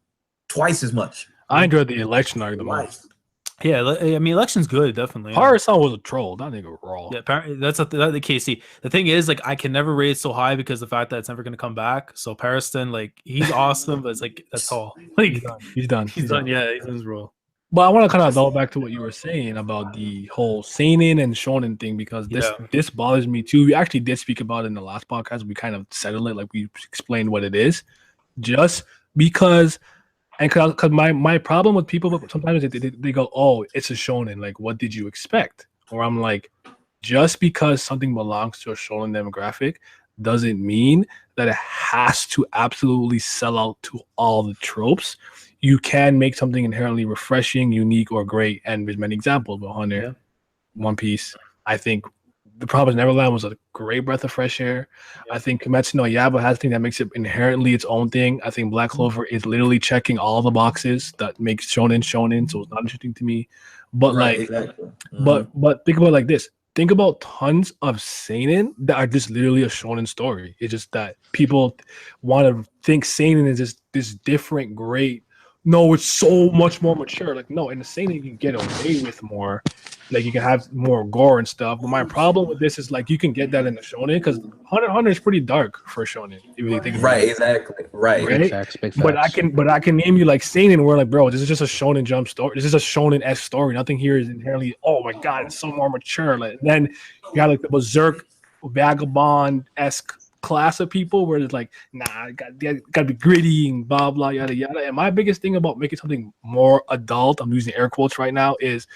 twice as much. I enjoyed the election arc the most. Yeah, I mean, election's good, definitely. Parasol was a troll. That nigga raw. Yeah, that's the case. See, the thing is, like, I can never rate it so high because of the fact that it's never going to come back. So Pariston, like, he's awesome, but it's like that's all. Like, he's done. Yeah, he's done his role. But I want to kind of go back to what you were saying about the whole Seinen and Shonen thing because this bothers me too. We actually did speak about it in the last podcast. We kind of settled it, like we explained what it is, just because. And because my problem with people, sometimes they go, oh, it's a shonen. Like, what did you expect? Or I'm like, just because something belongs to a shonen demographic doesn't mean that it has to absolutely sell out to all the tropes. You can make something inherently refreshing, unique, or great. And there's many examples. But Hunter, One Piece, I think The Promised Neverland was a great breath of fresh air. I think Kimetsu no Yaiba has a thing that makes it inherently its own thing. I think Black Clover is literally checking all the boxes that makes shonen, so it's not interesting to me. But but think about it like this. Think about tons of seinen that are just literally a shonen story. It's just that people want to think seinen is just this different, great. No, it's so much more mature. Like, no, in the seinen you can get away with more. Like, you can have more gore and stuff. But my problem with this is, like, you can get that in the shonen because Hunter x Hunter is pretty dark for shonen. If you really think about it. Exactly. Right. Big facts. But I can name you like seinen where like, bro, this is just a shonen jump story. This is a shonen-esque story. Nothing here is inherently, oh my god, it's so more mature. Like, and then you got like the berserk vagabond-esque class of people where it's like, nah, it gotta be gritty and blah blah yada yada. And my biggest thing about making something more adult, I'm using air quotes right now, is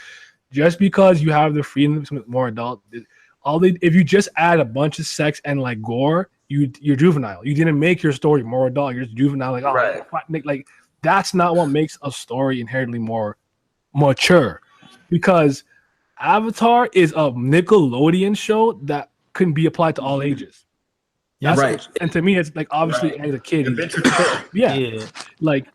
just because you have the freedom to make more adult, if you just add a bunch of sex and like gore, you're juvenile. You didn't make your story more adult. You're just juvenile. Like, oh, like that's not what makes a story inherently more mature. Because Avatar is a Nickelodeon show that can be applied to all ages. That's and to me, it's like obviously as a kid, like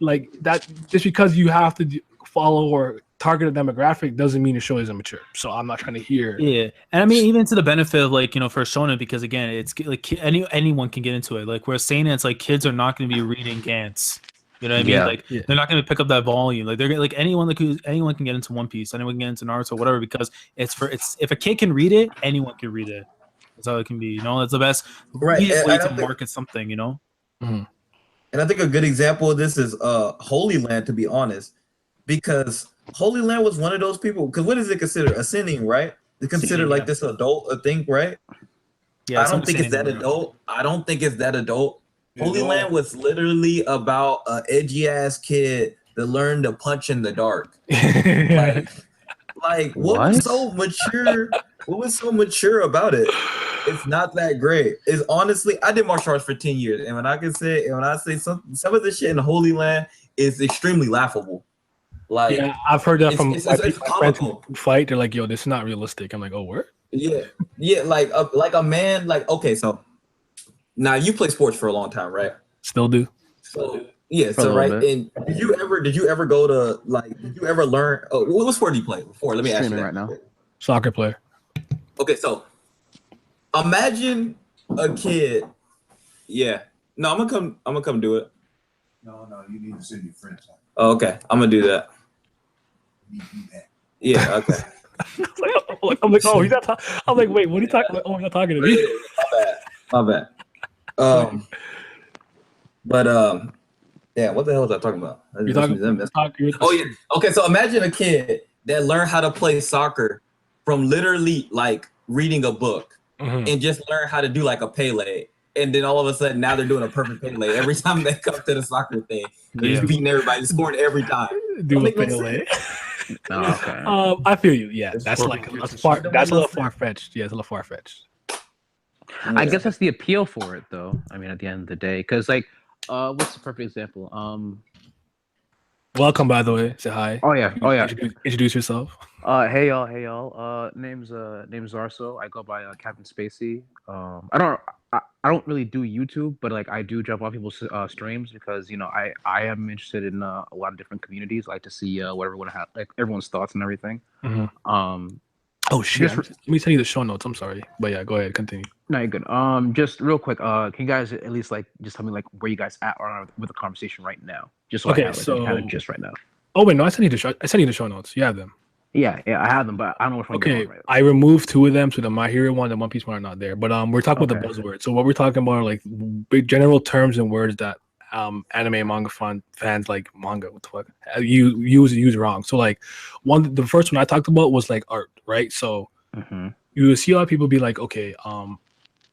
that. Just because you have to follow or target a demographic doesn't mean the show isn't mature. So I'm not trying to hear. Yeah, and I mean even to the benefit of like for shonen, because again, it's like anyone can get into it. Like where seinen, it's like kids are not going to be reading Gantz. You know what I mean? Like they're not going to pick up that volume. Like they're like anyone can get into One Piece, anyone can get into Naruto, whatever. Because it's if a kid can read it, anyone can read it. That's how it can be. That's the best way to market something. And I think a good example of this is Holy Land, to be honest, because Holy Land was one of those people. Because what is it considered? A sinning, right? It's considered like this adult thing, right? Yeah, I don't think it's that adult. Holy Land was literally about an edgy ass kid that learned to punch in the dark. Like what was so mature? What was so mature about it? It's not that great. It's honestly, I did martial arts for 10 years, and when I say some of this shit in the Holy Land is extremely laughable. Like, yeah, I've heard that from my friends who fight. They're like, "Yo, this is not realistic." I'm like, "Oh, where?" Yeah, like a man. Like, okay, so now you play sports for a long time, right? Still do. So yeah, so right. And did you ever go to did you ever learn? Oh, what sport do you play before? Let me ask you that. Right now. Soccer player. Okay, so imagine a kid. Yeah. No, I'm gonna come do it. No, you need to send your friends. Oh, okay, I'm gonna do that. Yeah. Okay. I'm like, oh, he's not. I'm like, wait, what are you talking about? Oh, he's not talking to me. My bad. Yeah. What the hell was I talking about? You're talking. Oh yeah. Okay, so imagine a kid that learned how to play soccer from literally like reading a book and just learn how to do like a Pele. And then all of a sudden now they're doing a perfect Pele every time they come to the soccer thing. They're just beating everybody, scoring every time. Do a Pele. Okay. I feel you. Yeah, that's like that's a little far fetched. Yeah, it's a little far fetched. I guess that's the appeal for it, though. I mean, at the end of the day, because like, what's the perfect example? Welcome, by the way. Say hi. Oh yeah. Introduce yourself. Hey y'all. Name's Xarso. I go by Captain Spacey. I don't really do YouTube, but like I do jump on people's streams because I am interested in a lot of different communities. I like to see what everyone has, like everyone's thoughts and everything. Oh shit! Let me tell you the show notes. I'm sorry, but yeah, go ahead, continue. No, you're good. Just real quick, can you guys at least like just tell me like where you guys are with the conversation right now? Just so I have like, kind of just right now. Oh wait, no, I sent you the show notes. You have them. Yeah, I have them, but I don't know which one. Okay, right. I removed 2 of them, so the My Hero one and One Piece one are not there. But we're talking about the buzzwords. So what we're talking about are like big general terms and words that anime and manga fans like manga. What the fuck? You use wrong. So like the first one I talked about was like art, right? So you see a lot of people be like, okay,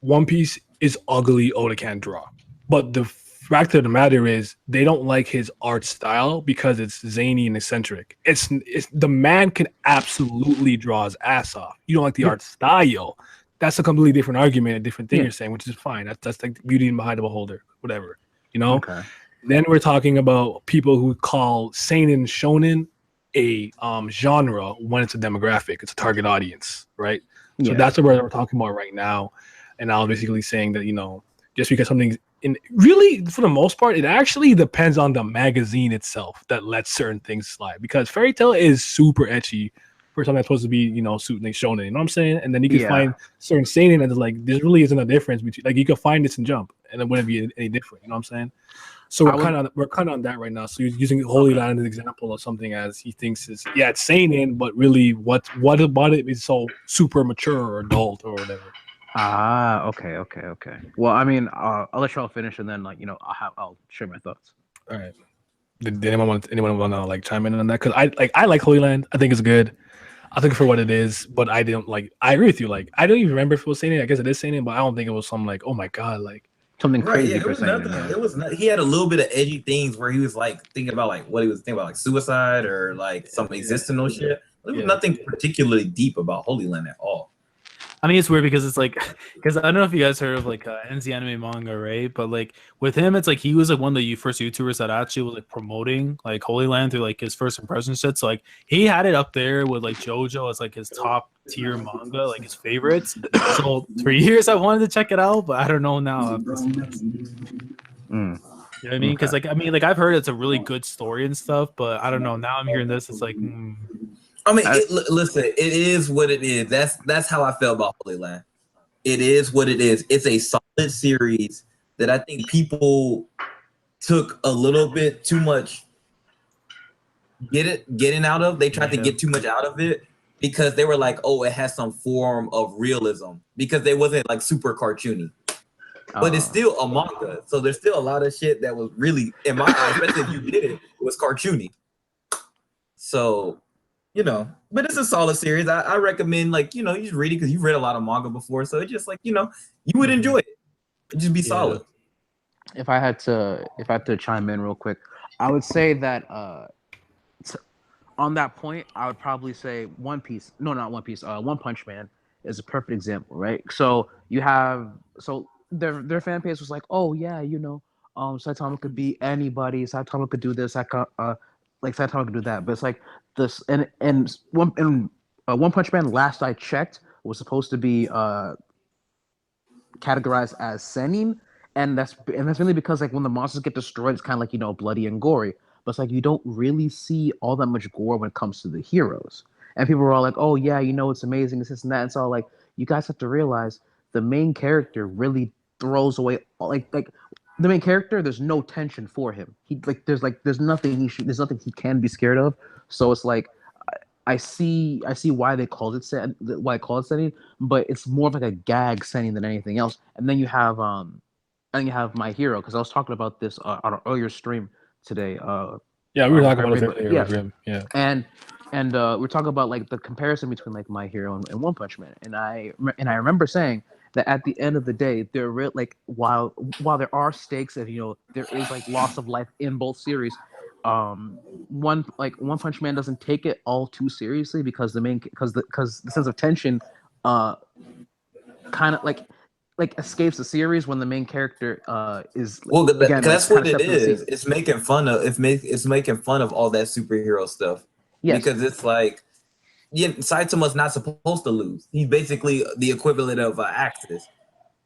One Piece is ugly. Oda can't draw, but the fact of the matter is they don't like his art style because it's zany and eccentric. It's the man can absolutely draw his ass off. You don't like the art style. That's a completely different argument, a different thing you're saying, which is fine. That's like the beauty behind the beholder, whatever. Okay. Then we're talking about people who call Seinen Shonen a genre when it's a demographic, it's a target audience, right? So that's what we're talking about right now. And I was basically saying that just because something's really, for the most part, it actually depends on the magazine itself that lets certain things slide. Because Fairy Tail is super ecchi for something that's supposed to be, suiting shonen. You know what I'm saying? And then you can find certain seinen and it's like there really isn't a difference between. Like you can find this and Jump, and it wouldn't be any different. You know what I'm saying? So we're kind of on that right now. So he's using Holy Land as an example of something as he thinks is it's seinen, but really what about it is so super mature or adult or whatever. Okay. Well, I mean, I'll let y'all finish, and then I'll share my thoughts. All right. Did anyone want to like chime in on that? Because I like Holy Land. I think it's good. I think for what it is, but I didn't like. I agree with you. Like I don't even remember if it was seinen. I guess it is seinen, but I don't think it was some like, oh my god, like something crazy. Yeah, it was nothing. It was not, he had a little bit of edgy things where he was like thinking about like what he was thinking about, like suicide or like some existential shit. There was nothing particularly deep about Holy Land at all. I mean, it's weird because it's like, because I don't know if you guys heard of like NZ Anime Manga, right? But like with him, it's like he was like one of the first YouTubers that actually was like promoting like Holy Land through like his first impression shit. So like he had it up there with like JoJo as like his top tier manga, like his favorites. So for years I wanted to check it out, but I don't know now. You know what I mean? Because like I've heard it's a really good story and stuff, but I don't know. Now I'm hearing this, it's like. I mean, listen, it is what it is. That's how I feel about Holy Land. It is what it is. It's a solid series that I think people took a little bit too much getting out of. They tried to get too much out of it because they were like, oh, it has some form of realism because they wasn't like super cartoony. But it's still a manga. So there's still a lot of shit that was really, in my eyes, especially if you did it was cartoony. So... but it's a solid series. I recommend, like, you just read it because you've read a lot of manga before. So it's just like, you would enjoy it. It'd just be solid. If I had to chime in real quick, I would say that on that point, I would probably say One Piece. No, not One Piece. One Punch Man is a perfect example, right? So you have their fan base was like, oh yeah, Saitama could be anybody. Saitama could do this. Like Saitama could do that, but it's like this and One Punch Man. Last I checked, was supposed to be categorized as seinen, and that's really because like when the monsters get destroyed, it's kind of like bloody and gory. But it's like you don't really see all that much gore when it comes to the heroes, and people are all like, "Oh yeah, it's amazing, this and that." And so like you guys have to realize the main character really throws away like. The main character, there's no tension for him. There's nothing he can be scared of. So it's like, I see why they called it seinen, but it's more of like a gag seinen than anything else. And then you have My Hero, because I was talking about this on an earlier stream today. We were talking about it earlier. Yeah. And And we're talking about like the comparison between like My Hero and One Punch Man, and I remember saying that at the end of the day, there real like while there are stakes and there is like loss of life in both series, One Punch Man doesn't take it all too seriously because the sense of tension, kind of like escapes the series when the main character is again, that's what it is. It's making fun of it's making fun of all that superhero stuff. Yes. Because it's like, Saitama's not supposed to lose. He's basically the equivalent of Axis.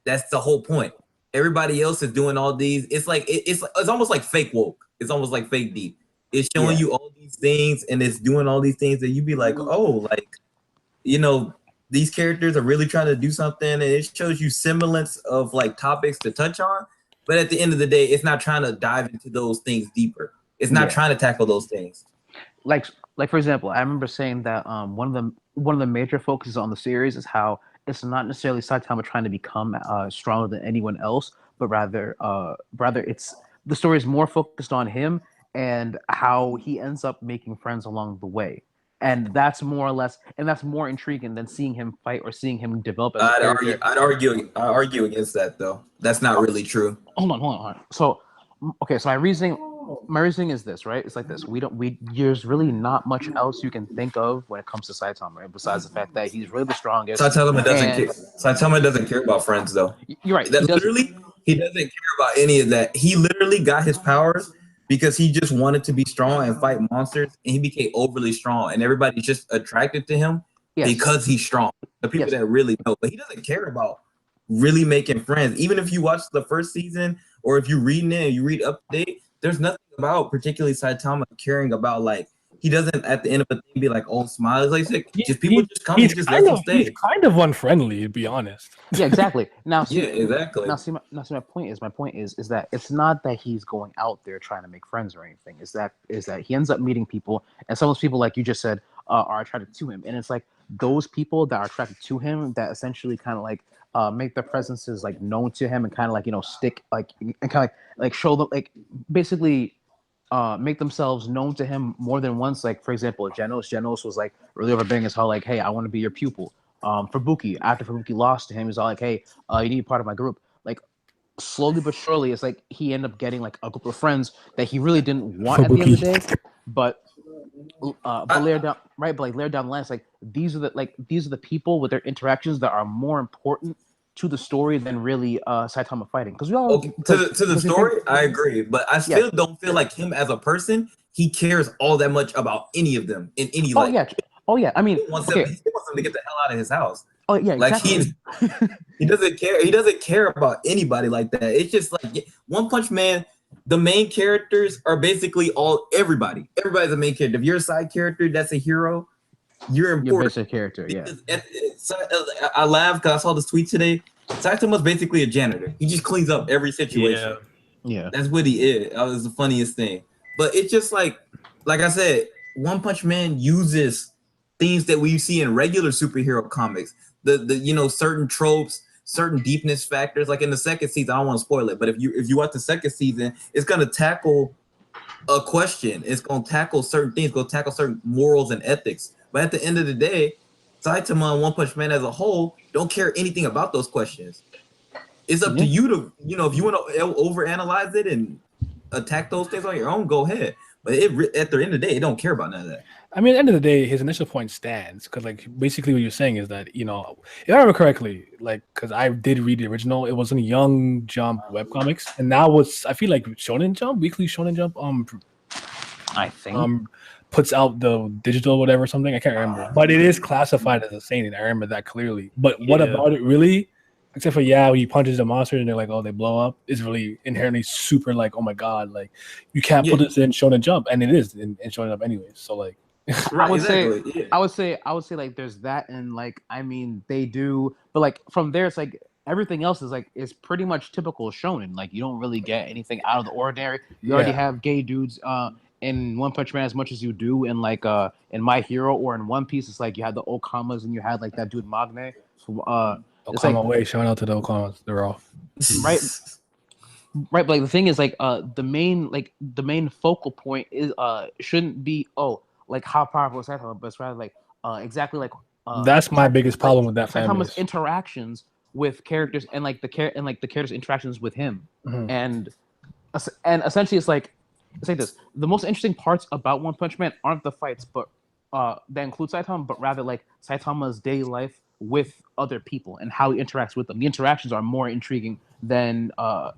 That's the whole point. Everybody else is doing all these. It's like it's almost like fake woke. It's almost like fake deep. It's showing you all these things and it's doing all these things that you be like, oh, like these characters are really trying to do something, and it shows you semblance of like topics to touch on. But at the end of the day, it's not trying to dive into those things deeper. It's not trying to tackle those things. Like for example, I remember saying that one of the major focuses on the series is how it's not necessarily Saitama trying to become stronger than anyone else, but rather it's the story is more focused on him and how he ends up making friends along the way. And that's more or less, and that's more intriguing than seeing him fight or seeing him develop as a character. I'd argue against that though. That's not really true. Hold on. So my reasoning is this, right? It's like this. There's really not much else you can think of when it comes to Saitama, right? Besides the fact that he's really the strongest. Saitama doesn't care about friends though. You're right. He doesn't care about any of that. He literally got his powers because he just wanted to be strong and fight monsters, and he became overly strong, and everybody's just attracted to him because he's strong. The people that really know, but he doesn't care about really making friends. Even if you watch the first season, or if you're reading it and you read update, there's nothing about particularly Saitama caring about, like, he doesn't at the end of the thing be like, oh, smile. It's like just people just come and just let him stay. He's kind of unfriendly, to be honest. Yeah, exactly. Now, exactly. Now, my point is that it's not that he's going out there trying to make friends or anything. Is that he ends up meeting people, and some of those people, like you just said, are attracted to him, and it's like those people that are attracted to him that essentially kind of like make their presences like known to him and kind of like stick like and kind of like show them like basically make themselves known to him more than once. Like for example, Genos was like really overbearing as how like, hey, I want to be your pupil. Fubuki, after Fubuki lost to him, he's all like, hey, you need to be part of my group. Like slowly but surely, it's like he ended up getting like a group of friends that he really didn't want Fubuki. At the end of the day, but later down the line, it's like these are the people with their interactions that are more important to the story than really Saitama fighting. Because we all to the story, I agree, but I still don't feel like him as a person. He cares all that much about any of them in any life. Oh yeah. I mean, he wants them to get the hell out of his house. Oh yeah, exactly. Like he doesn't care. He doesn't care about anybody like that. It's just like One Punch Man. The main characters are basically everybody. Everybody's a main character. If you're a side character, that's a hero. You're important. You're basic character, yeah. I laughed because I saw this tweet today. Saitama's basically a janitor. He just cleans up every situation. Yeah. That's what he is. That was the funniest thing. But it's just like I said, One Punch Man uses things that we see in regular superhero comics. The certain tropes, certain deepness factors. Like in the second season, I don't want to spoil it, but if you watch the second season, it's gonna tackle a question. It's gonna tackle certain things. It's gonna tackle certain morals and ethics. But at the end of the day, Saitama and One Punch Man as a whole don't care anything about those questions. It's up to you to, if you want to overanalyze it and attack those things on your own, go ahead. But at the end of the day, it don't care about none of that. I mean, at the end of the day, his initial point stands because, like, basically what you're saying is that, if I remember correctly, like, because I did read the original, it was in Young Jump webcomics, and now I feel like Shonen Jump, Weekly Shonen Jump, I think puts out the digital whatever something. I can't remember, but it is classified as a seinen. I remember that clearly. But what about it really? Except for when he punches the monster and they're like, oh, they blow up. Is really inherently super like, oh my god, like you can't put this in Shonen Jump, and it is in Shonen Jump anyways. So like, I would say like there's that, and like I mean they do, but like from there it's like everything else is pretty much typical shonen. Like you don't really get anything out of the ordinary. You already have gay dudes in One Punch Man as much as you do in like in My Hero or in One Piece. It's like you had the Okamas and you had like that dude Magne. So, Okama shout out to the Okamas. They're off. Right. Right, but like the thing is like the main focal point is shouldn't be like how powerful is Saitama, but it's rather like exactly like that's my biggest problem with that fan Saitama's base. interactions with characters and like the characters' interactions with him, Mhm. and essentially it's like this: the most interesting parts about One Punch Man aren't the fights, but that include Saitama, but rather like Saitama's daily life with other people and how he interacts with them. The interactions are more intriguing than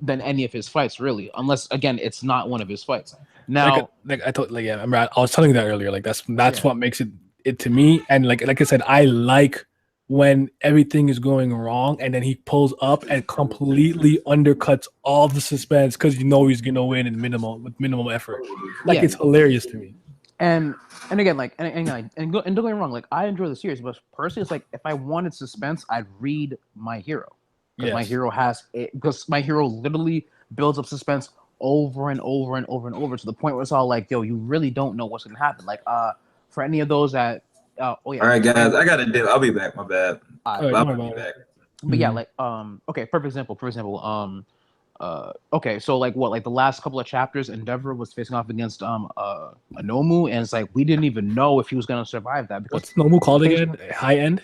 any of his fights, really, unless again it's not one of his fights. Now, like I thought, like yeah, I was telling you that earlier. Like that's what makes it to me. And like I said, I like when everything is going wrong and then he pulls up and completely undercuts all the suspense because you know he's gonna win with minimal effort. Like it's hilarious to me. And again, like and don't get me wrong, like I enjoy the series, but personally, it's like if I wanted suspense, I'd read My Hero because My Hero because My Hero literally builds up suspense over and over and over and over to the point where it's all like, yo, you really don't know what's gonna happen. Like for any of those that all right, guys, I gotta do. I'll be back. My bad. I'll be back. But yeah, like okay, for example, okay, so like the last couple of chapters, Endeavor was facing off against Anomu, and it's like we didn't even know if he was gonna survive that. Because what's Nomu called again? High end?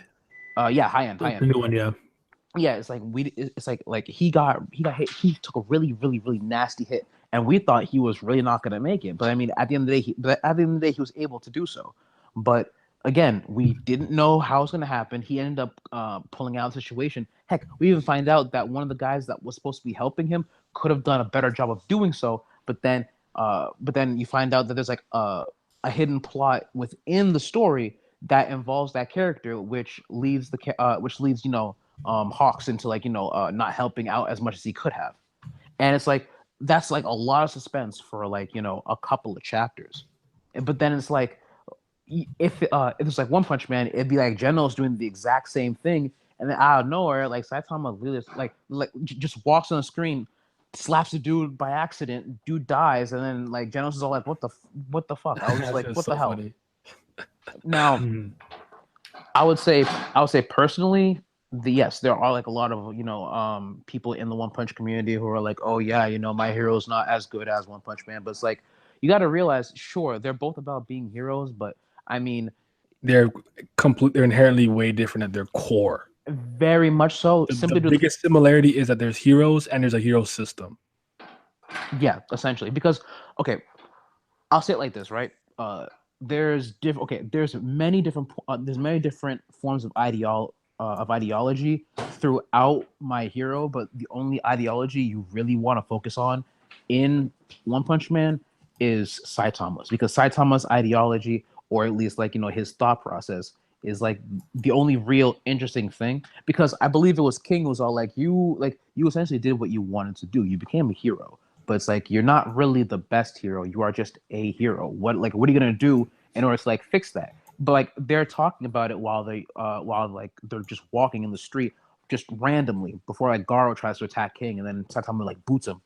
Yeah, high end. The new one, yeah. Yeah, it's like he got hit. He took a really nasty hit, and we thought he was really not gonna make it. But I mean, at the end of the day, he was able to do so. But again, we didn't know how it was going to happen. He ended up pulling out of the situation. Heck, we even find out that one of the guys that was supposed to be helping him could have done a better job of doing so. But then you find out that there's like a hidden plot within the story that involves that character, which leaves Hawks into like not helping out as much as he could have. And it's like that's like a lot of suspense for like a couple of chapters. But then it's like, if it's like One Punch Man, it'd be like Genos doing the exact same thing, and then out of nowhere, like Saitama really just walks on the screen, slaps a dude by accident, dude dies, and then like Genos is all like, "What the fuck?" I was just like, "What the hell?" Funny. Now, I would say personally, yes, there are like a lot of people in the One Punch community who are like, "Oh yeah, My Hero's not as good as One Punch Man," but it's like you got to realize, sure, they're both about being heroes, but I mean, they're inherently way different at their core. Very much so. The biggest similarity is that there's heroes and there's a hero system. Yeah, essentially. Because I'll say it like this, right? There's many different forms of ideology throughout My Hero, but the only ideology you really want to focus on in One Punch Man is Saitama's, because Saitama's ideology, or at least like his thought process, is like the only real interesting thing. Because I believe it was King who was all like, you essentially did what you wanted to do. You became a hero, but it's like you're not really the best hero. You are just a hero. What are you gonna do in order to like fix that? But like they're talking about it while they're just walking in the street just randomly before like Garo tries to attack King, and then Saitama like boots him.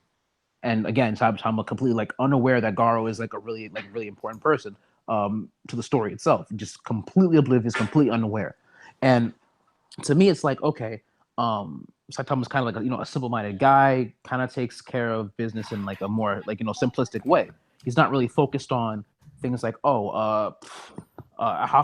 And again, Saitama completely like unaware that Garo is like a really important person to the story itself, just completely oblivious, completely unaware. And to me, it's like, okay, Saitama's kind of like a simple-minded guy, kind of takes care of business in like a more like simplistic way. He's not really focused on things like, how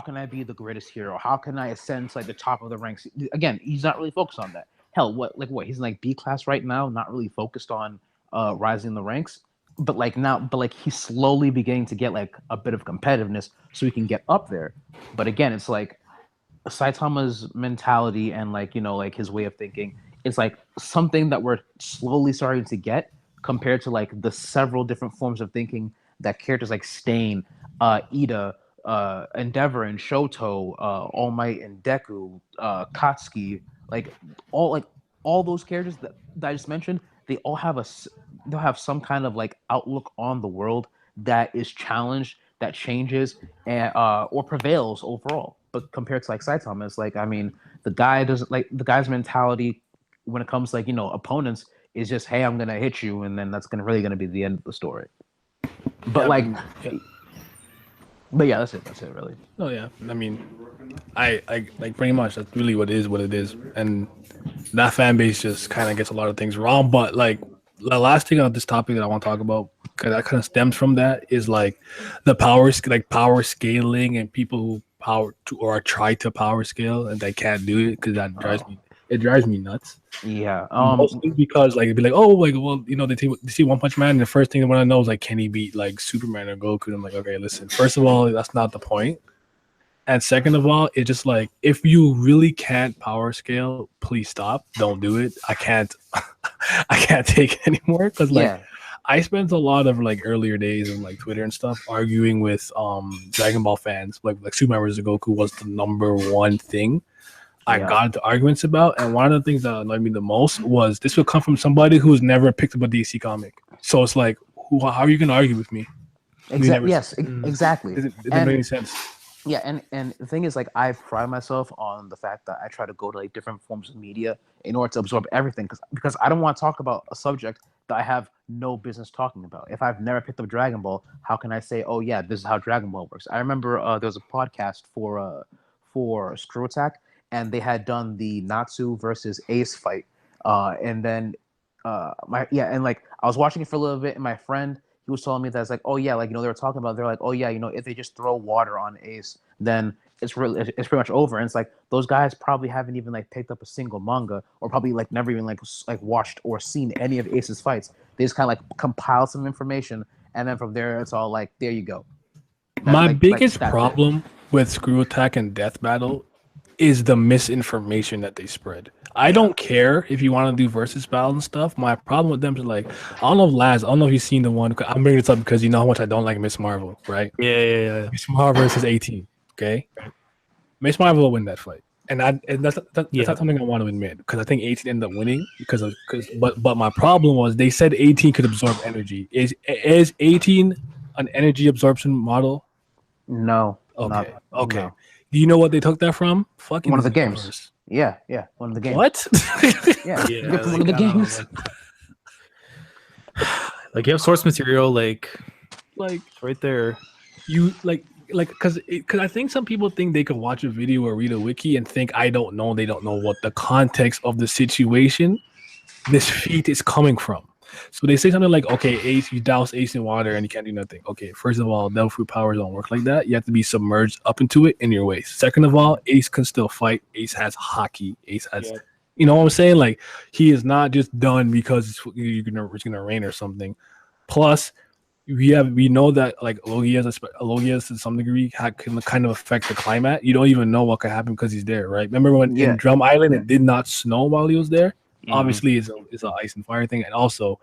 can I be the greatest hero? How can I ascend to like the top of the ranks? Again, he's not really focused on that. Hell, what he's in like B class right now, not really focused on rising the ranks, but he's slowly beginning to get like a bit of competitiveness so he can get up there. But again, it's like Saitama's mentality and like his way of thinking is like something that we're slowly starting to get compared to like the several different forms of thinking that characters like Stain, Ida, Endeavor and Shoto, All Might and Deku, Katsuki, all those characters that I just mentioned, they'll have some kind of like outlook on the world that is challenged, that changes, and or prevails overall. But compared to like Saitama, it's like, I mean, the guy's mentality when it comes to like opponents is just, hey, I'm gonna hit you, and then that's really gonna be the end of the story. But but yeah, that's it really. Oh yeah, I mean, I like pretty much that's really what it is, and that fan base just kind of gets a lot of things wrong. But like the last thing on this topic that I want to talk about, because that kind of stems from that, is like the power scaling and people who power to or try to power scale and they can't do it because that drives me nuts. Yeah. Mostly because like it'd be like, oh, like, well, you know, they see One Punch Man and the first thing they want to know is like, can he beat like Superman or Goku? And I'm like, okay, listen, first of all, that's not the point. And second of all, it's just like, if you really can't power scale, please stop. Don't do it. I can't take it anymore because like I spent a lot of like earlier days of like Twitter and stuff arguing with Dragon Ball fans. Like Superman vs. Goku was the number one thing I got into arguments about. And one of the things that annoyed me the most was this would come from somebody who's never picked up a DC comic. So it's like, how are you going to argue with me? Exactly. Yes, exactly. It doesn't make any sense. Yeah, and the thing is, like, I pride myself on the fact that I try to go to like different forms of media in order to absorb everything, because I don't want to talk about a subject that I have no business talking about. If I've never picked up Dragon Ball, how can I say, oh yeah, this is how Dragon Ball works? I remember there was a podcast for Screw Attack, and they had done the Natsu versus Ace fight, and then like I was watching it for a little bit, and my friend, he was telling me that it's like, oh yeah, like, you know, they were talking about, they're like, oh yeah, you know, if they just throw water on Ace, then it's pretty much over. And it's like, those guys probably haven't even like picked up a single manga, or probably like never even like watched or seen any of Ace's fights. They just kind of like compile some information, and then from there it's all like, there you go. My biggest problem with Screw Attack and Death Battle is the misinformation that they spread. I don't care if you want to do versus battle and stuff. My problem with them is like, I don't know if Laz, I don't know if you've seen the one. I'm bringing this up because you know how much I don't like Miss Marvel, right? Yeah. Miss Marvel versus 18. Okay, Miss Marvel will win that fight, and that's not something I want to admit, because I think 18 ended up winning but my problem was they said 18 could absorb energy. Is 18 an energy absorption model? No. Okay. No. Do you know what they took that from? Fucking one of the games. Yeah, one of the games. What? Yeah, like, one of the games. Like you have source material, like right there. You like because I think some people think they could watch a video or read a wiki and think they don't know what the context of the situation this feat is coming from. So they say something like, okay, Ace, you douse Ace in water and you can't do nothing. Okay, first of all, Devil Fruit powers don't work like that. You have to be submerged up into it in your waist. Second of all, Ace can still fight. Ace has hockey. Ace has, you know what I'm saying? Like, he is not just done because it's gonna rain or something. Plus, we know that like Logias to some degree can kind of affect the climate. You don't even know what could happen because he's there, right? Remember when in Drum Island it did not snow while he was there? Obviously, it's an ice and fire thing, and also,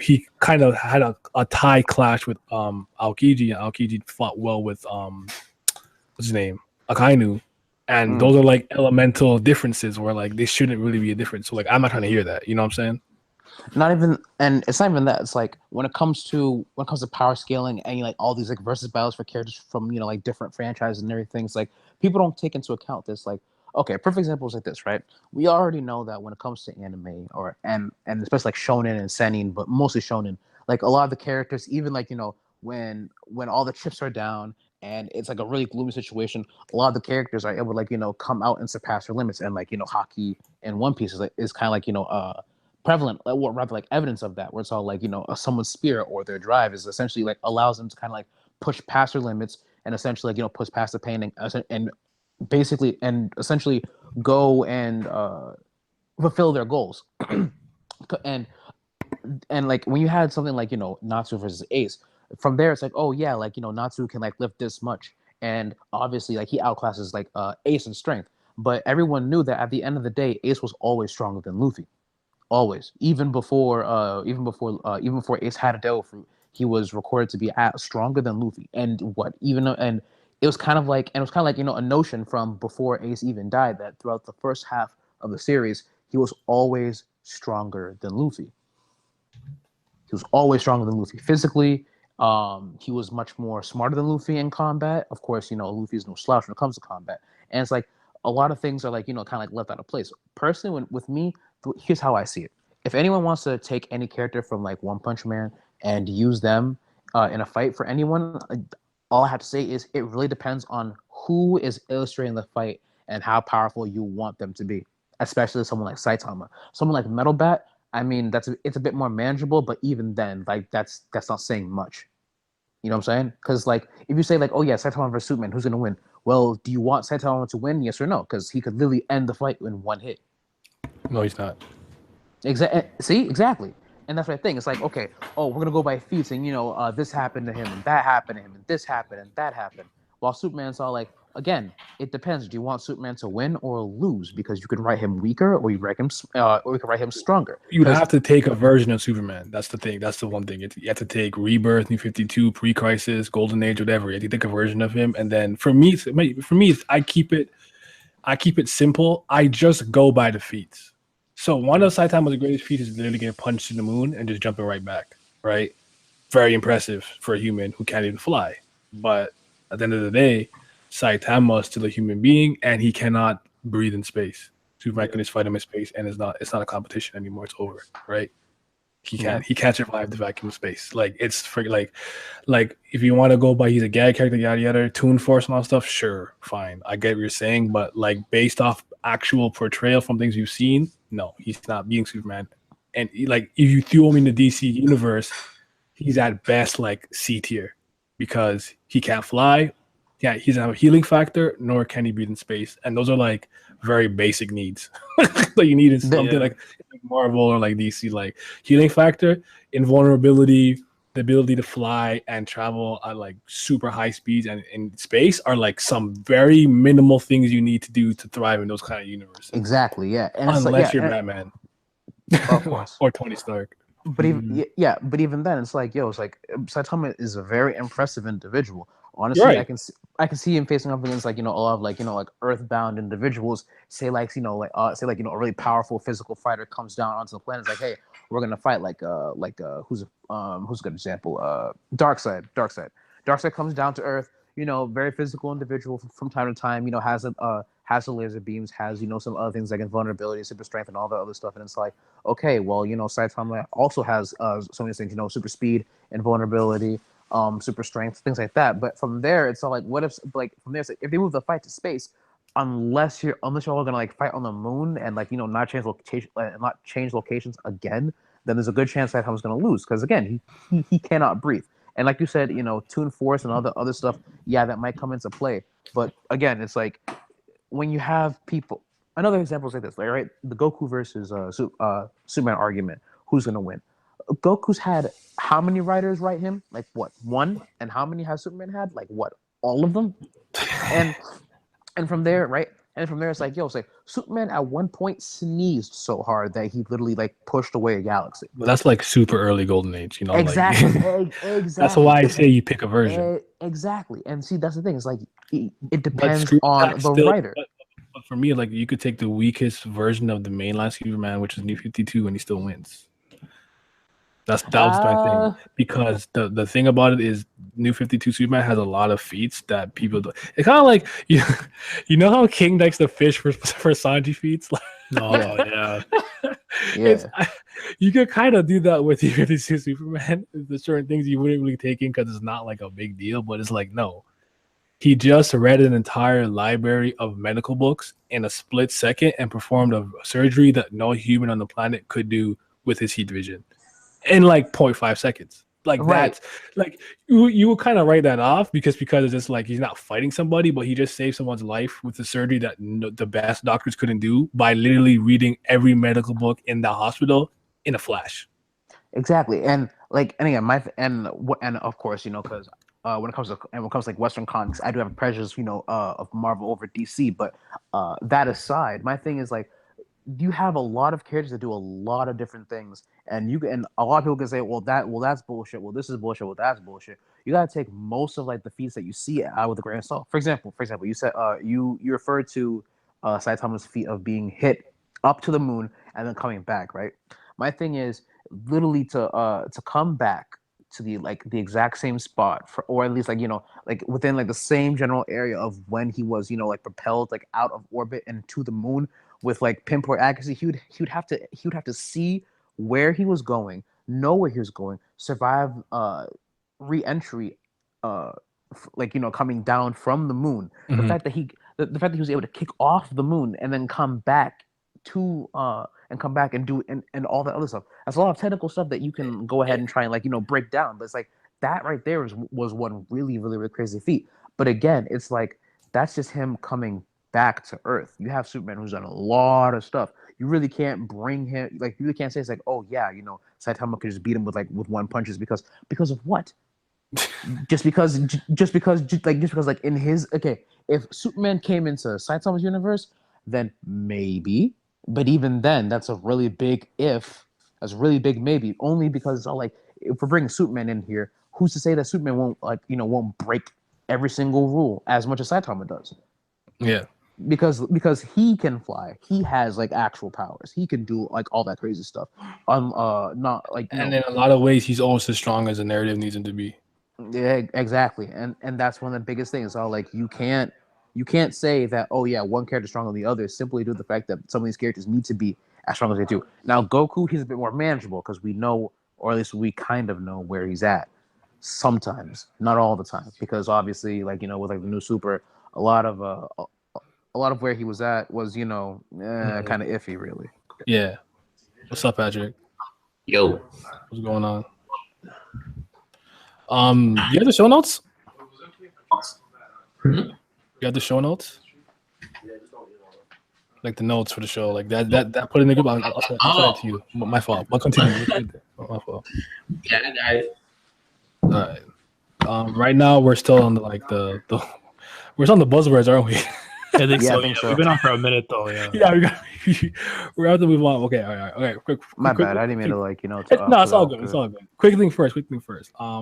he kind of had a tie clash with Aokiji, and Aokiji fought well with what's his name, Akainu, and those are like elemental differences where like they shouldn't really be a difference. So like I'm not trying to hear that, you know what I'm saying? Not even, and it's not even that. It's like when it comes to power scaling and like all these like versus battles for characters from, you know, like different franchises and everything. It's like people don't take into account this. Like, okay, perfect example is like this, right? We already know that when it comes to anime and especially like shonen and seinen, but mostly shonen, like a lot of the characters, even like, you know, when all the chips are down and it's like a really gloomy situation, a lot of the characters are able to like, you know, come out and surpass their limits. And like, you know, Haki in One Piece is kind of like, you know, prevalent, or rather like evidence of that, where it's all like, you know, someone's spirit or their drive is essentially like allows them to kind of like push past their limits and essentially like, you know, push past the pain and basically and essentially go and fulfill their goals. and like when you had something like, you know, Natsu versus Ace, from there it's like, oh yeah, like, you know, Natsu can like lift this much, and obviously like he outclasses like Ace in strength, but everyone knew that at the end of the day Ace was always stronger than Luffy. Always, even before Ace had a Devil Fruit, he was recorded to be stronger than Luffy. And it was kind of like, you know, a notion from before Ace even died that throughout the first half of the series, he was always stronger than Luffy. He was always stronger than Luffy physically. He was much more smarter than Luffy in combat. Of course, you know, Luffy's no slouch when it comes to combat, and it's like a lot of things are like, you know, kind of like left out of place. Personally, with me, here's how I see it. If anyone wants to take any character from like One Punch Man and use them in a fight for anyone, all I have to say is it really depends on who is illustrating the fight and how powerful you want them to be. Especially someone like Saitama. Someone like Metal Bat, I mean, it's a bit more manageable, but even then, like that's not saying much. You know what I'm saying? Because like if you say like, oh yeah, Saitama versus Superman, who's gonna win? Well, do you want Saitama to win? Yes or no? Because he could literally end the fight in one hit. No, he's not. See, exactly. And that's my thing. It's like, okay, oh, we're gonna go by feats, and this happened to him, and that happened to him, and this happened, and that happened. While Superman's all like, again, it depends. Do you want Superman to win or lose? Because you can write him weaker, or you can write him stronger. You'd have to take a version of Superman. That's the thing. That's the one thing. You have to take Rebirth, New 52, Pre-Crisis, Golden Age, whatever. You have to take a version of him, and then for me, I keep it simple. I just go by the feats. So one of Saitama's greatest feats is literally getting punched in the moon and just jumping right back, right? Very impressive for a human who can't even fly. But at the end of the day, Saitama is still a human being, and he cannot breathe in space. Superman can just fight him in space, and it's not a competition anymore. It's over, right? He can't survive the vacuum of space. Like it's for like if you want to go by he's a gag character, yada yada, Toon Force and all that stuff, sure, fine. I get what you're saying, but like based off actual portrayal from things you've seen, no, he's not being Superman. And like if you threw him in the DC universe, he's at best like C tier because he can't fly. Yeah, he doesn't have a healing factor, nor can he breathe in space. And those are like very basic needs that you need in something like Marvel or like DC, like healing factor, invulnerability, the ability to fly and travel at like super high speeds and in space are like some very minimal things you need to do to thrive in those kind of universes. Exactly, yeah. And unless you're Batman. Of course. Or Tony Stark. But even then, it's like, Saitama is a very impressive individual. Honestly, right. I can see him facing up against like a lot of like earthbound individuals. Say a really powerful physical fighter comes down onto the planet. It's like, hey, we're gonna fight who's a good example? Darkseid. Darkseid comes down to Earth. Very physical individual from time to time. Has the laser beams, has some other things like invulnerability, super strength, and all that other stuff. And it's like, okay, well, Saitama also has some of these things. Super speed, invulnerability, super strength, things like that. But from there, it's all like, what if from there, it's like, if they move the fight to space, unless you're all gonna like fight on the moon and not change locations again, then there's a good chance Saitama's gonna lose because again, he cannot breathe. And like you said, Toon Force and other stuff, yeah, that might come into play. But again, it's like when you have people. Another example is like this, right? The Goku versus Superman argument. Who's gonna win? Goku's had how many writers write him? Like what? One? And how many has Superman had? Like what? All of them? And from there, right? And from there, it's like, Superman at one point sneezed so hard that he literally like pushed away a galaxy. Well, that's like super early Golden Age, Exactly. Exactly. That's why I say you pick a version. Exactly. And see, that's the thing. It's like it depends on the writer. But for me, like you could take the weakest version of the mainline Superman, which is New 52, and he still wins. That was my thing, because the thing about it is New 52 Superman has a lot of feats that people do. It's kind of like you know how King likes to fish for Sanji feats. You could kind of do that with New 52 Superman. There's certain things you wouldn't really take in because it's not like a big deal, but it's like no, he just read an entire library of medical books in a split second and performed a surgery that no human on the planet could do with his heat vision. In like 0.5 seconds. Like right. That's like you would kind of write that off because it's just like he's not fighting somebody, but he just saved someone's life with the surgery that the best doctors couldn't do by literally reading every medical book in the hospital in a flash. Exactly. And like, and again, and of course, because when it comes to like Western comics, I do have a prejudice, of Marvel over DC. But that aside, my thing is like, you have a lot of characters that do a lot of different things, and a lot of people can say, well, that's bullshit. Well, this is bullshit. Well, that's bullshit. You gotta take most of like the feats that you see out with a grain of salt. For example, you said you referred to Saitama's feat of being hit up to the moon and then coming back, right? My thing is literally to come back to the exact same spot or at least like within like the same general area of when he was like propelled like out of orbit and to the moon with like pinpoint accuracy. He would have to see where he was going, know where he was going, survive re-entry coming down from the moon. Mm-hmm. The fact that he was able to kick off the moon and then come back to and come back and do and all that other stuff. That's a lot of technical stuff that you can go ahead and try and like break down. But it's like that right there was one really really really crazy feat. But again, it's like that's just him coming back to Earth. You have Superman who's done a lot of stuff. You really can't bring him like you really can't say it's like, oh yeah, Saitama could just beat him with one punches because of what? just because like in his if Superman came into Saitama's universe, then maybe, but even then that's a really big if, that's a really big maybe, only because it's all like if we're bringing Superman in here, who's to say that Superman won't won't break every single rule as much as Saitama does? Yeah, because he can fly, he has like actual powers, he can do like all that crazy stuff. Not like and in a lot of ways he's almost as strong as the narrative needs him to be. Yeah, exactly, and that's one of the biggest things. So like you can't say that, oh yeah, one character stronger than the other simply due to the fact that some of these characters need to be as strong as they do. Now Goku, he's a bit more manageable because we know, or at least we kind of know where he's at. Sometimes, not all the time, because obviously, like with like the new Super, a lot of where he was at was kind of iffy, really. Yeah. What's up, Patrick? Yo, What's going on? You have the show notes? You have the show notes? Like the notes for the show, like that put in the group. I'll send it to you. My fault. I'll continue. My fault. Yeah, I got it. All right. Right now we're still on we're still on the buzzwords, aren't we? I think so. I think so. We've been on for a minute though. Yeah. Yeah, we're out to move on. Okay, all right. Okay, quick. My quick, bad. I didn't mean to no, it's all good. It's all good. Quick thing first.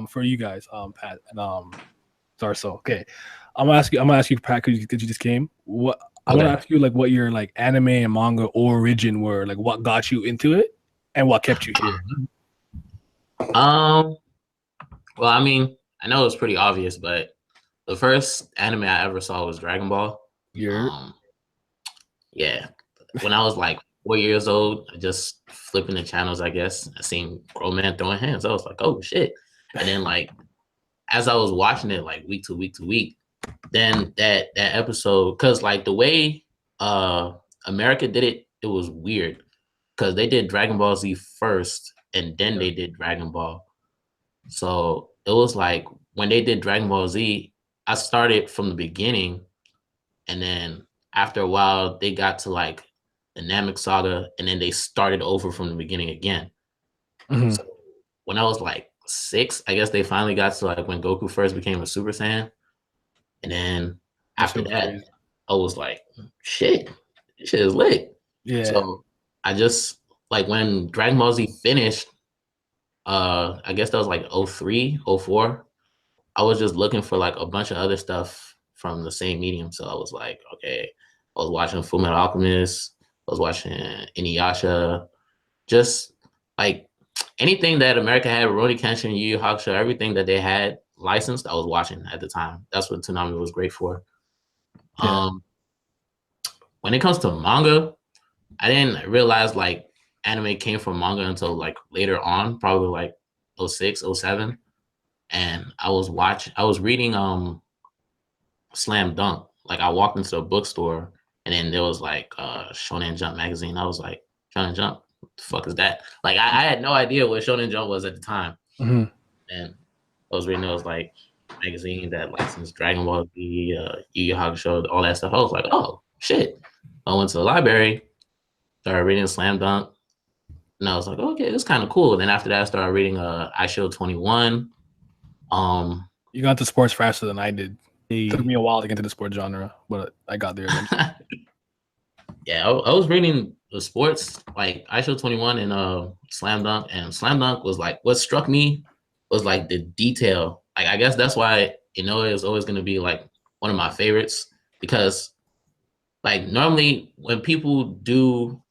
For you guys, Pat and Xarso. Okay, I'm gonna ask you, Pat, because you just came. I'm gonna ask you like what your like anime and manga origin were, like what got you into it, and what kept you here. Well, I mean, I know it's pretty obvious, but the first anime I ever saw was Dragon Ball. Yeah. When I was like 4 years old, I just flipping the channels, I guess. I seen grown man throwing hands. I was like, oh shit. And then like as I was watching it like week to week, then that episode, because like the way America did it, it was weird. Because they did Dragon Ball Z first and then they did Dragon Ball. So it was like when they did Dragon Ball Z, I started from the beginning, and then after a while they got to like the Namek Saga, and then they started over from the beginning again. Mm-hmm. So when I was like 6, I guess they finally got to like when Goku first became a Super Saiyan, and then after that, crazy. I was like, shit, this shit is lit. Yeah. So I just like when Dragon Ball Z finished, I guess that was like 03, 04. I was just looking for like a bunch of other stuff from the same medium. So I was like, okay, I was watching Fullmetal Alchemist, I was watching Inuyasha, just like anything that America had, Rurouni Kenshin, Yu Yu Hakusho, everything that they had licensed, I was watching at the time. That's what Toonami was great for. Yeah. When it comes to manga, I didn't realize like anime came from manga until like later on, probably like 06, 07. And I was reading Slam Dunk. Like I walked into a bookstore and then there was like Shonen Jump magazine. I was like, Shonen Jump, what the fuck is that? Like I had no idea what Shonen Jump was at the time. Mm-hmm. And I was reading those like magazine that licensed Dragon Ball Z, Yu Yu Hakusho, all that stuff. I was like, oh shit. I went to the library, started reading Slam Dunk, and I was like, okay, this is kind of cool. Then after that, I started reading iShield 21. You got to sports faster than I did. It took me a while to get into the sports genre, but I got there eventually. Yeah, I was reading the sports, like iShield 21 and Slam Dunk. And Slam Dunk was like, what struck me was like the detail. Like, I guess that's why, it was always going to be like one of my favorites, because like normally when people do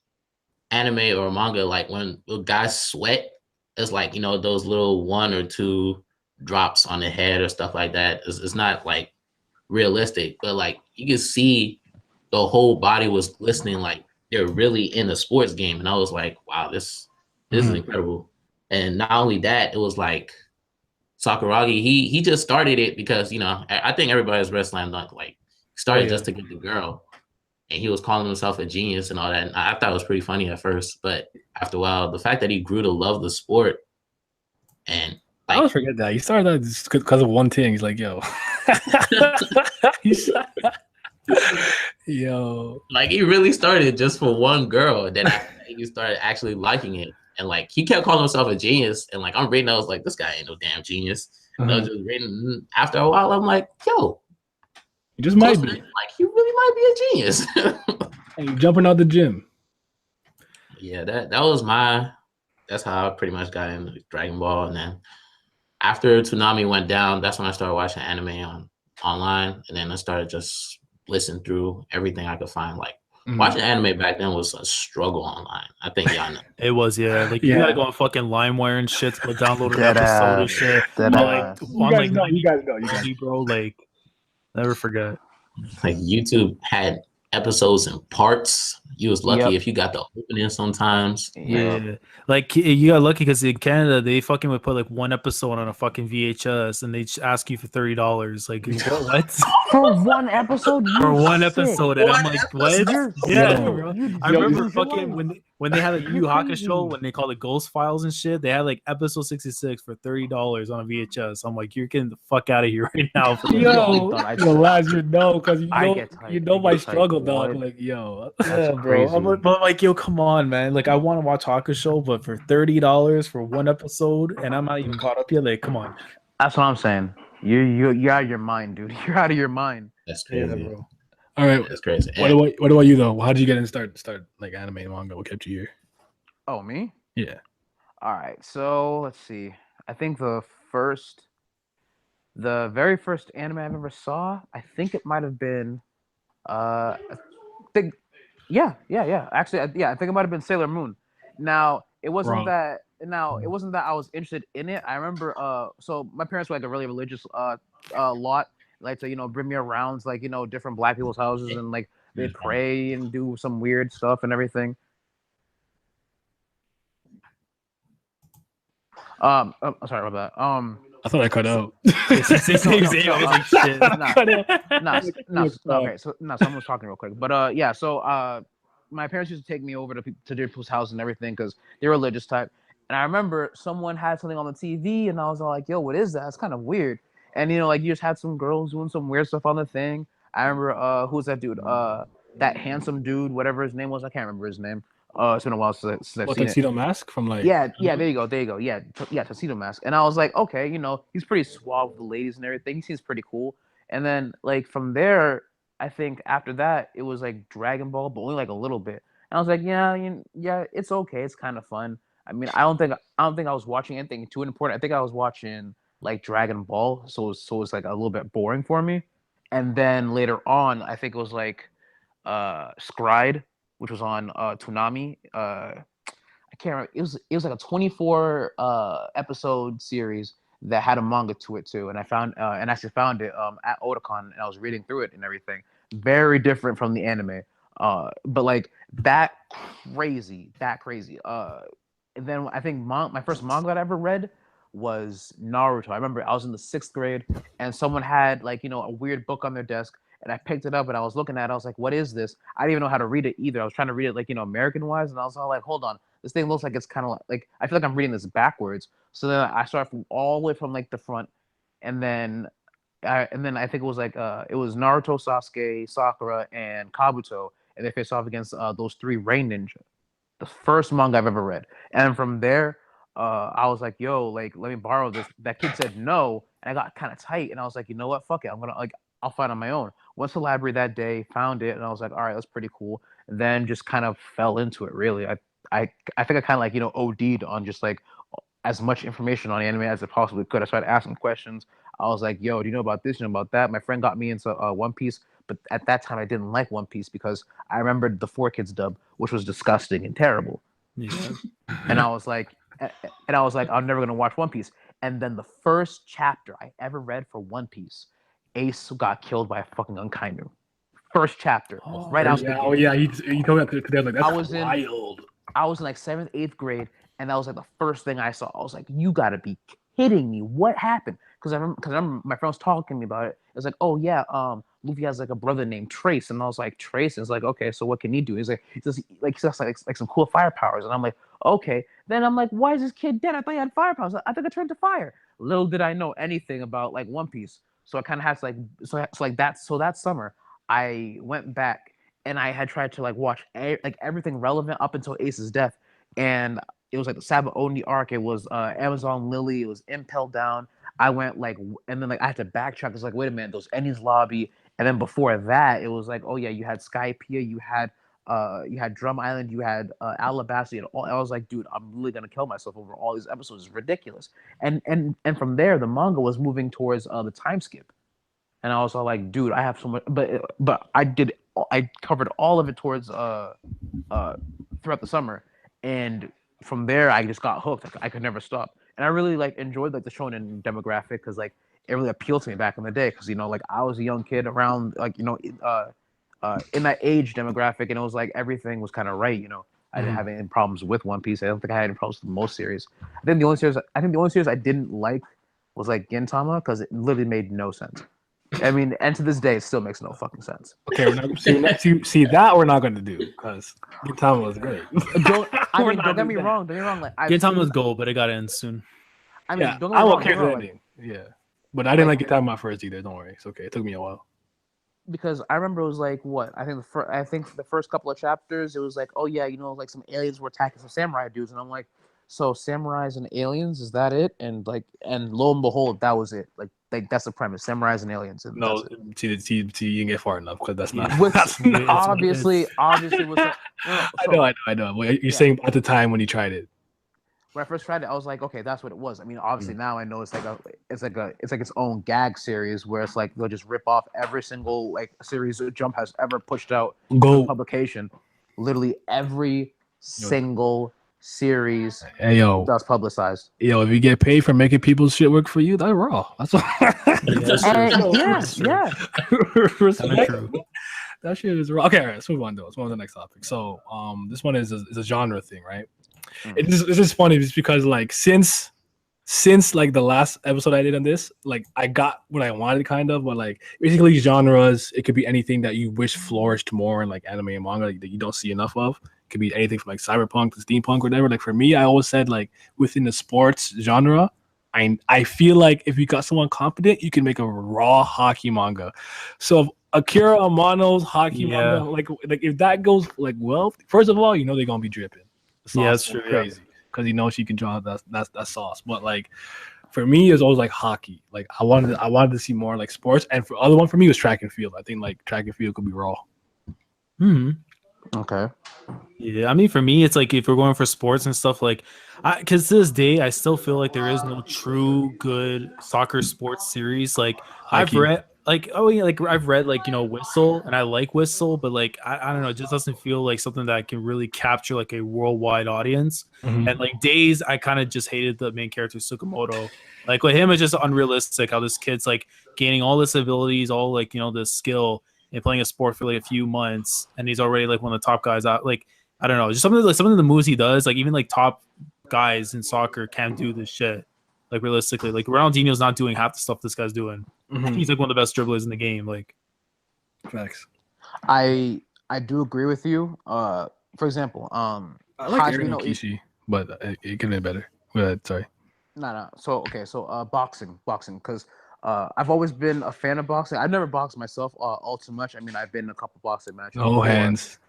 anime or manga, like when guys sweat, it's like, those little 1 or 2 drops on the head or stuff like that. It's not like realistic, but like you can see the whole body was glistening, like they're really in a sports game. And I was like, wow, this is incredible. And not only that, it was like Sakuragi, he just started it because, I think everybody's read Slam Dunk, like started just to get the girl. and he was calling himself a genius and all that. And I thought it was pretty funny at first, but after a while, the fact that he grew to love the sport and I always forget that he started that just because of one thing. He's like, yo, yo, like he really started just for one girl, and then he started actually liking it. And like he kept calling himself a genius, and like I'm reading, I was like, this guy ain't no damn genius. And I was just reading. After a while, I'm like, yo, he just might be. Like he really might be a genius. And you jumping out the gym. Yeah, that was that's how I pretty much got into Dragon Ball. And then after Toonami went down, that's when I started watching anime online, and then I started just listening through everything I could find. Like watching anime back then was a struggle online. I think y'all know. It was, yeah. Like you gotta go on fucking LimeWire and shit to download an episode and shit. You guys know, bro. Like, never forget. Like YouTube had episodes in parts. You was lucky if you got the opening sometimes. Yeah. Like you got lucky because in Canada they fucking would put like one episode on a fucking VHS and they ask you for $30. Like what? For one episode? For one episode. And I'm like, what? Yeah, bro. I remember fucking when they had a Yu Hakusho, when they called it Ghost Files and shit, they had like episode 66 for $30 on a VHS. I'm like, you're getting the fuck out of here right now. Yo, Laz, you know, because you know my struggle, dog. Like, yo, yeah, bro. But like, yo, come on, man. Like, I want to watch Hakusho, but for $30 for one episode, and I'm not even caught up yet. Like, come on. That's what I'm saying. You're out of your mind, dude. You're out of your mind. That's crazy, bro. All right, that's crazy. What about you though? How did you get in? Start like anime and manga? What kept you here? Oh, me? Yeah. All right. So let's see. I think the very first anime I ever saw, I think it might have been, I think, yeah. Actually, I think it might have been Sailor Moon. Now it wasn't that. Now it wasn't that I was interested in it. I remember. So my parents were like a really religious lot. Like to bring me around like different black people's houses and like they pray and do some weird stuff and everything. Sorry about that. I thought I cut out. Okay, so someone was talking real quick, but yeah. So my parents used to take me over to their people's house and everything because they're religious type. And I remember someone had something on the TV, and I was all like, "Yo, what is that? It's kind of weird." And like you just had some girls doing some weird stuff on the thing. I remember who's that dude? That handsome dude, whatever his name was, I can't remember his name. It's been a while since I've seen Tuxedo Mask from like there you go. Yeah, Tuxedo Mask. And I was like, okay, he's pretty suave with the ladies and everything. He seems pretty cool. And then like from there, I think after that it was like Dragon Ball, but only like a little bit. And I was like, yeah, it's okay. It's kind of fun. I mean, I don't think I was watching anything too important. I think I was watching like Dragon Ball, so it's like a little bit boring for me. And then later on, I think it was like Scried, which was on Toonami. I can't remember. It was like a 24 episode series that had a manga to it too. And I actually found it at Otakon, and I was reading through it and everything. Very different from the anime, but like that crazy. And then I think my first manga that I ever read was Naruto. I remember I was in the 6th grade and someone had like a weird book on their desk, and I picked it up and I was looking at it. I was like, what is this? I didn't even know how to read it either. I was trying to read it like American wise, and I was all like, hold on, this thing looks like it's kind of like I feel like I'm reading this backwards. So then I started from all the way from like the front, and then I think it was like it was Naruto, Sasuke, Sakura, and Kabuto, and they faced off against those 3 Rain Ninja. The first manga I've ever read. And from there, I was like, yo, like, let me borrow this. That kid said no, and I got kind of tight, and I was like, you know what, fuck it, I'll find it on my own. Went to the library that day, found it, and I was like, all right, that's pretty cool. And then just kind of fell into it, really. I think I kind of like OD'd on just like as much information on anime as I possibly could. I started asking questions. I was like, yo, do you know about this? You know about that? My friend got me into One Piece, but at that time I didn't like One Piece because I remembered the 4Kids dub, which was disgusting and terrible. Yeah. And I was like, I'm never gonna watch One Piece. And then the first chapter I ever read for One Piece, Ace got killed by a fucking Unkainu. First chapter, right out. Oh yeah, he told me today. Like that's wild. I was in like 7th, 8th grade, and that was like the first thing I saw. I was like, you gotta be kidding me! What happened? Because I remember my friend was talking to me about it. It was like, oh yeah, Luffy has like a brother named Trace, and I was like, Trace, and it's like, okay, so what can he do? He's just like some cool fire powers, and I'm like, okay. Then I'm like, why is this kid dead? I thought he had fire powers. I think I turned to fire. Little did I know anything about like One Piece, so I kind of had to like, so that summer I went back and I had tried to like watch like everything relevant up until Ace's death, and it was like the Saba Oni arc. It was Amazon Lily. It was Impel Down. I went like, and then like I had to backtrack. It's like, wait a minute, those Ennie's Lobby, and then before that, it was like, oh yeah, you had Skypiea, you had Drum Island, you had Alabasta. You had all, I was like, dude, I'm really gonna kill myself over all these episodes. It's ridiculous. And from there, the manga was moving towards the time skip, and I was all like, dude, I have so much, but I covered all of it towards throughout the summer, and from there I just got hooked. I could never stop, and I really like enjoyed like the shonen demographic because like it really appealed to me back in the day because like I was a young kid around like in that age demographic, and it was like everything was kind of right. I didn't have any problems with One Piece. I don't think I had any problems with most series. I think the only series I didn't like was like Gintama because it literally made no sense. I mean, and to this day, it still makes no fucking sense. Okay, we're not, see that we're not going to do because Gintama was great. Don't get me wrong. Don't get me wrong. Like Gintama was gold, but it got to end soon. I mean, yeah, don't get me I'm wrong. okay with the ending. Yeah, but I didn't like Gintama first either. Don't worry, it's okay. It took me a while. Because I remember it was like what I think the first couple of chapters it was like, oh yeah, like some aliens were attacking some samurai dudes, and I'm like, so samurais and aliens, is that it? And lo and behold, that was it. Like that's the premise: samurais and aliens. And no, see, you didn't get far enough because that's not. Which that's not obviously was. Like, I know. Well, you're saying at the time when you tried it. When I first tried it, I was like, okay, that's what it was. I mean, obviously now I know it's like its own gag series where it's like they'll just rip off every single like series that Jump has ever pushed out to publication. Literally every single series that's publicized. Yo, if you get paid for making people's shit work for you, that's raw. That's all. Yeah. That shit is raw. Okay, all right, let's move on though. Let's move on to the next topic. So, this one is a genre thing, right? It's just funny just because like since like the last episode I did on this, like I got what I wanted kind of, but like basically genres, it could be anything that you wish flourished more in like anime and manga like, that you don't see enough of. It could be anything from like cyberpunk to steampunk or whatever. Like for me, I always said like within the sports genre, I feel like if you got someone competent, you can make a raw hockey manga. So Akira Amano's hockey manga, like if that goes like well, first of all, they're gonna be dripping. Yeah, that's true. Crazy because she can draw that sauce. But like for me, it's always like hockey. Like I wanted to see more like sports, and for other one for me was track and field. I think like track and field could be raw. Okay. Yeah, I mean for me, it's like if we're going for sports and stuff, like because to this day, I still feel like there is no true good soccer sports series. Like I've read. I've read Whistle, and I like Whistle, but like I don't know, it just doesn't feel like something that can really capture like a worldwide audience. And like Days, I kind of just hated the main character Tsukamoto. Like with him, it's just unrealistic how this kid's like gaining all this abilities, all like this skill, and playing a sport for like a few months, and he's already like one of the top guys out. Like I don't know, just some of the moves he does, like even like top guys in soccer can't do this shit. Like realistically, like Ronaldinho's not doing half the stuff this guy's doing. He's like one of the best dribblers in the game. Like, facts. I do agree with you. For example, I like Aaron Kishi, but it could be better. Go ahead, sorry. No. So boxing, because I've always been a fan of boxing. I've never boxed myself all too much. I mean, I've been in a couple boxing matches. No hands.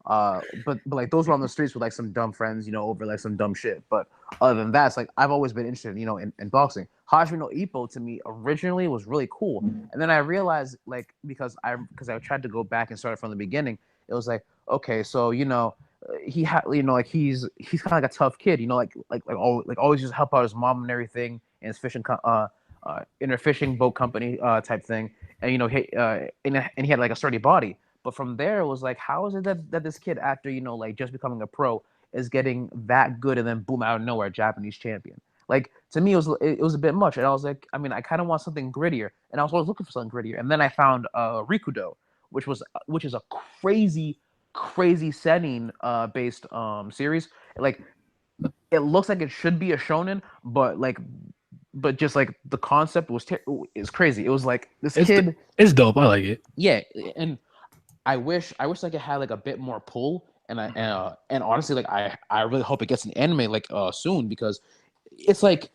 But like those were on the streets with like some dumb friends, over like some dumb shit. But other than that, it's like I've always been interested, in boxing. Hajime no Ippo to me originally was really cool, and then I realized like because I tried to go back and start from the beginning. It was like okay, so he had like he's kind of like a tough kid, like always just help out his mom and everything, and his fishing in a fishing boat company type thing, and and he had like a sturdy body. But from there, it was like, how is it that this kid, after like just becoming a pro, is getting that good, and then boom, out of nowhere, Japanese champion? Like to me, it was a bit much, and I was like, I mean, I kind of want something grittier, and I was always looking for something grittier, and then I found Rikudo, which is a crazy Seinen based series. Like it looks like it should be a shonen, but but just like the concept was is crazy. It was like this kid. It's dope. I like it. Yeah, and I wish like it had like a bit more pull, and honestly, like I really hope it gets an anime like soon, because it's like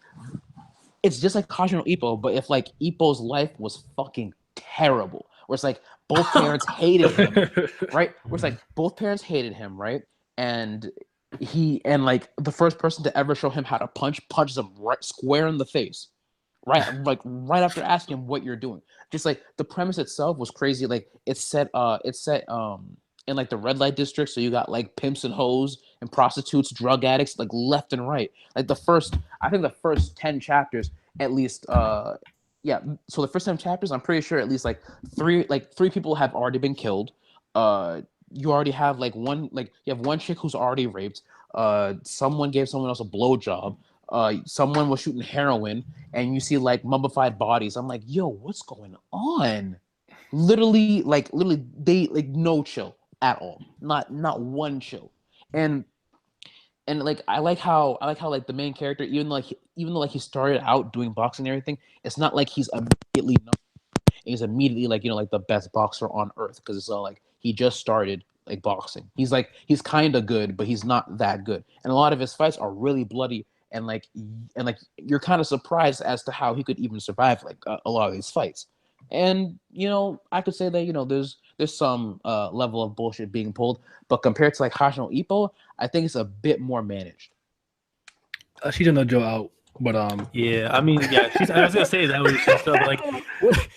it's just like Hajime no Ippo, but if like Ippo's life was fucking terrible, where it's like both parents hated him, right? Where it's like both parents hated him, right? And like the first person to ever show him how to punches him right square in the face. Right, like right after asking him what you're doing. Just like the premise itself was crazy. Like it's set in like the red light district, so you got like pimps and hoes and prostitutes, drug addicts, like left and right. Like the first 10 chapters at least. Yeah. So the first 10 chapters, I'm pretty sure at least like three people have already been killed. You already have you have one chick who's already raped. Someone gave someone else a blowjob. Someone was shooting heroin, and you see like mummified bodies. I'm like, yo, what's going on? Literally, they like no chill at all. Not one chill. And like I like how like the main character, even though he started out doing boxing and everything, it's not like he's immediately like, you know, like the best boxer on earth, because it's all like he just started like boxing. He's kind of good, but he's not that good. And a lot of his fights are really bloody. And like you're kind of surprised as to how he could even survive like a lot of these fights. And you know, I could say that, you know, there's some level of bullshit being pulled, but compared to like Hajime no Ippo, I think it's a bit more managed. She's no Joe out, but yeah, I mean, yeah, I was gonna say that was stuff, but like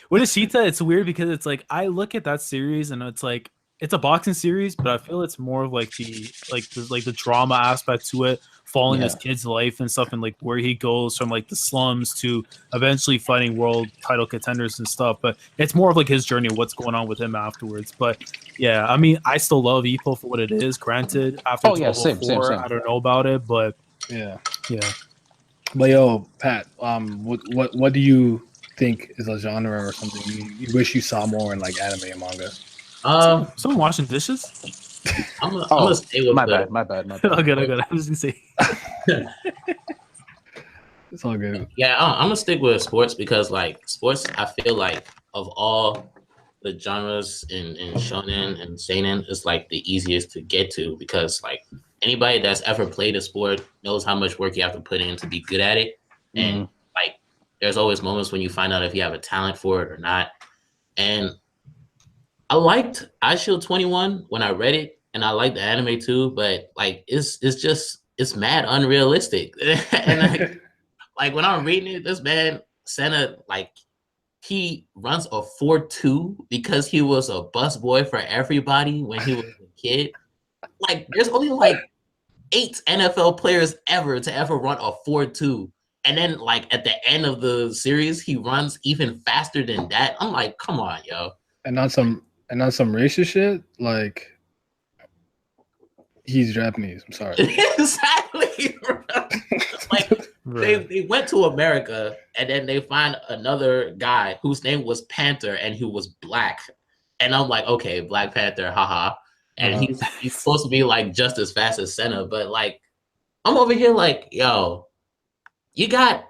what is Shita? It's weird because it's like I look at that series and it's like it's a boxing series, but I feel it's more of like the drama aspect to it, following this kid's life and stuff, and like where he goes from like the slums to eventually fighting world title contenders and stuff. But it's more of like his journey, what's going on with him afterwards. But yeah, I mean, I still love Ippo for what it is. Granted, after same. I don't know about it, but yeah. But yo, Pat, what do you think is a genre or something you wish you saw more in like anime and manga? Someone washing dishes? I'm gonna stay with my bad. Oh, good. I was gonna say. It's all good. Yeah, I'm gonna stick with sports, because like sports, I feel like of all the genres in Shonen and Seinen, it's like the easiest to get to, because like anybody that's ever played a sport knows how much work you have to put in to be good at it. And like there's always moments when you find out if you have a talent for it or not. And I liked iShield 21 when I read it, and I liked the anime too, but like it's mad unrealistic. And like when I'm reading it, this man Senna, like he runs a 4.2 because he was a busboy for everybody when he was a kid. Like there's only like 8 NFL players ever to ever run a 4.2. And then like at the end of the series, he runs even faster than that. I'm like, come on, yo. And not some racist shit. Like he's Japanese. I'm sorry. Exactly. Like they went to America, and then they find another guy whose name was Panther and who was black. And I'm like, okay, Black Panther, haha. And he's supposed to be like just as fast as Senna, but like I'm over here like, yo, you got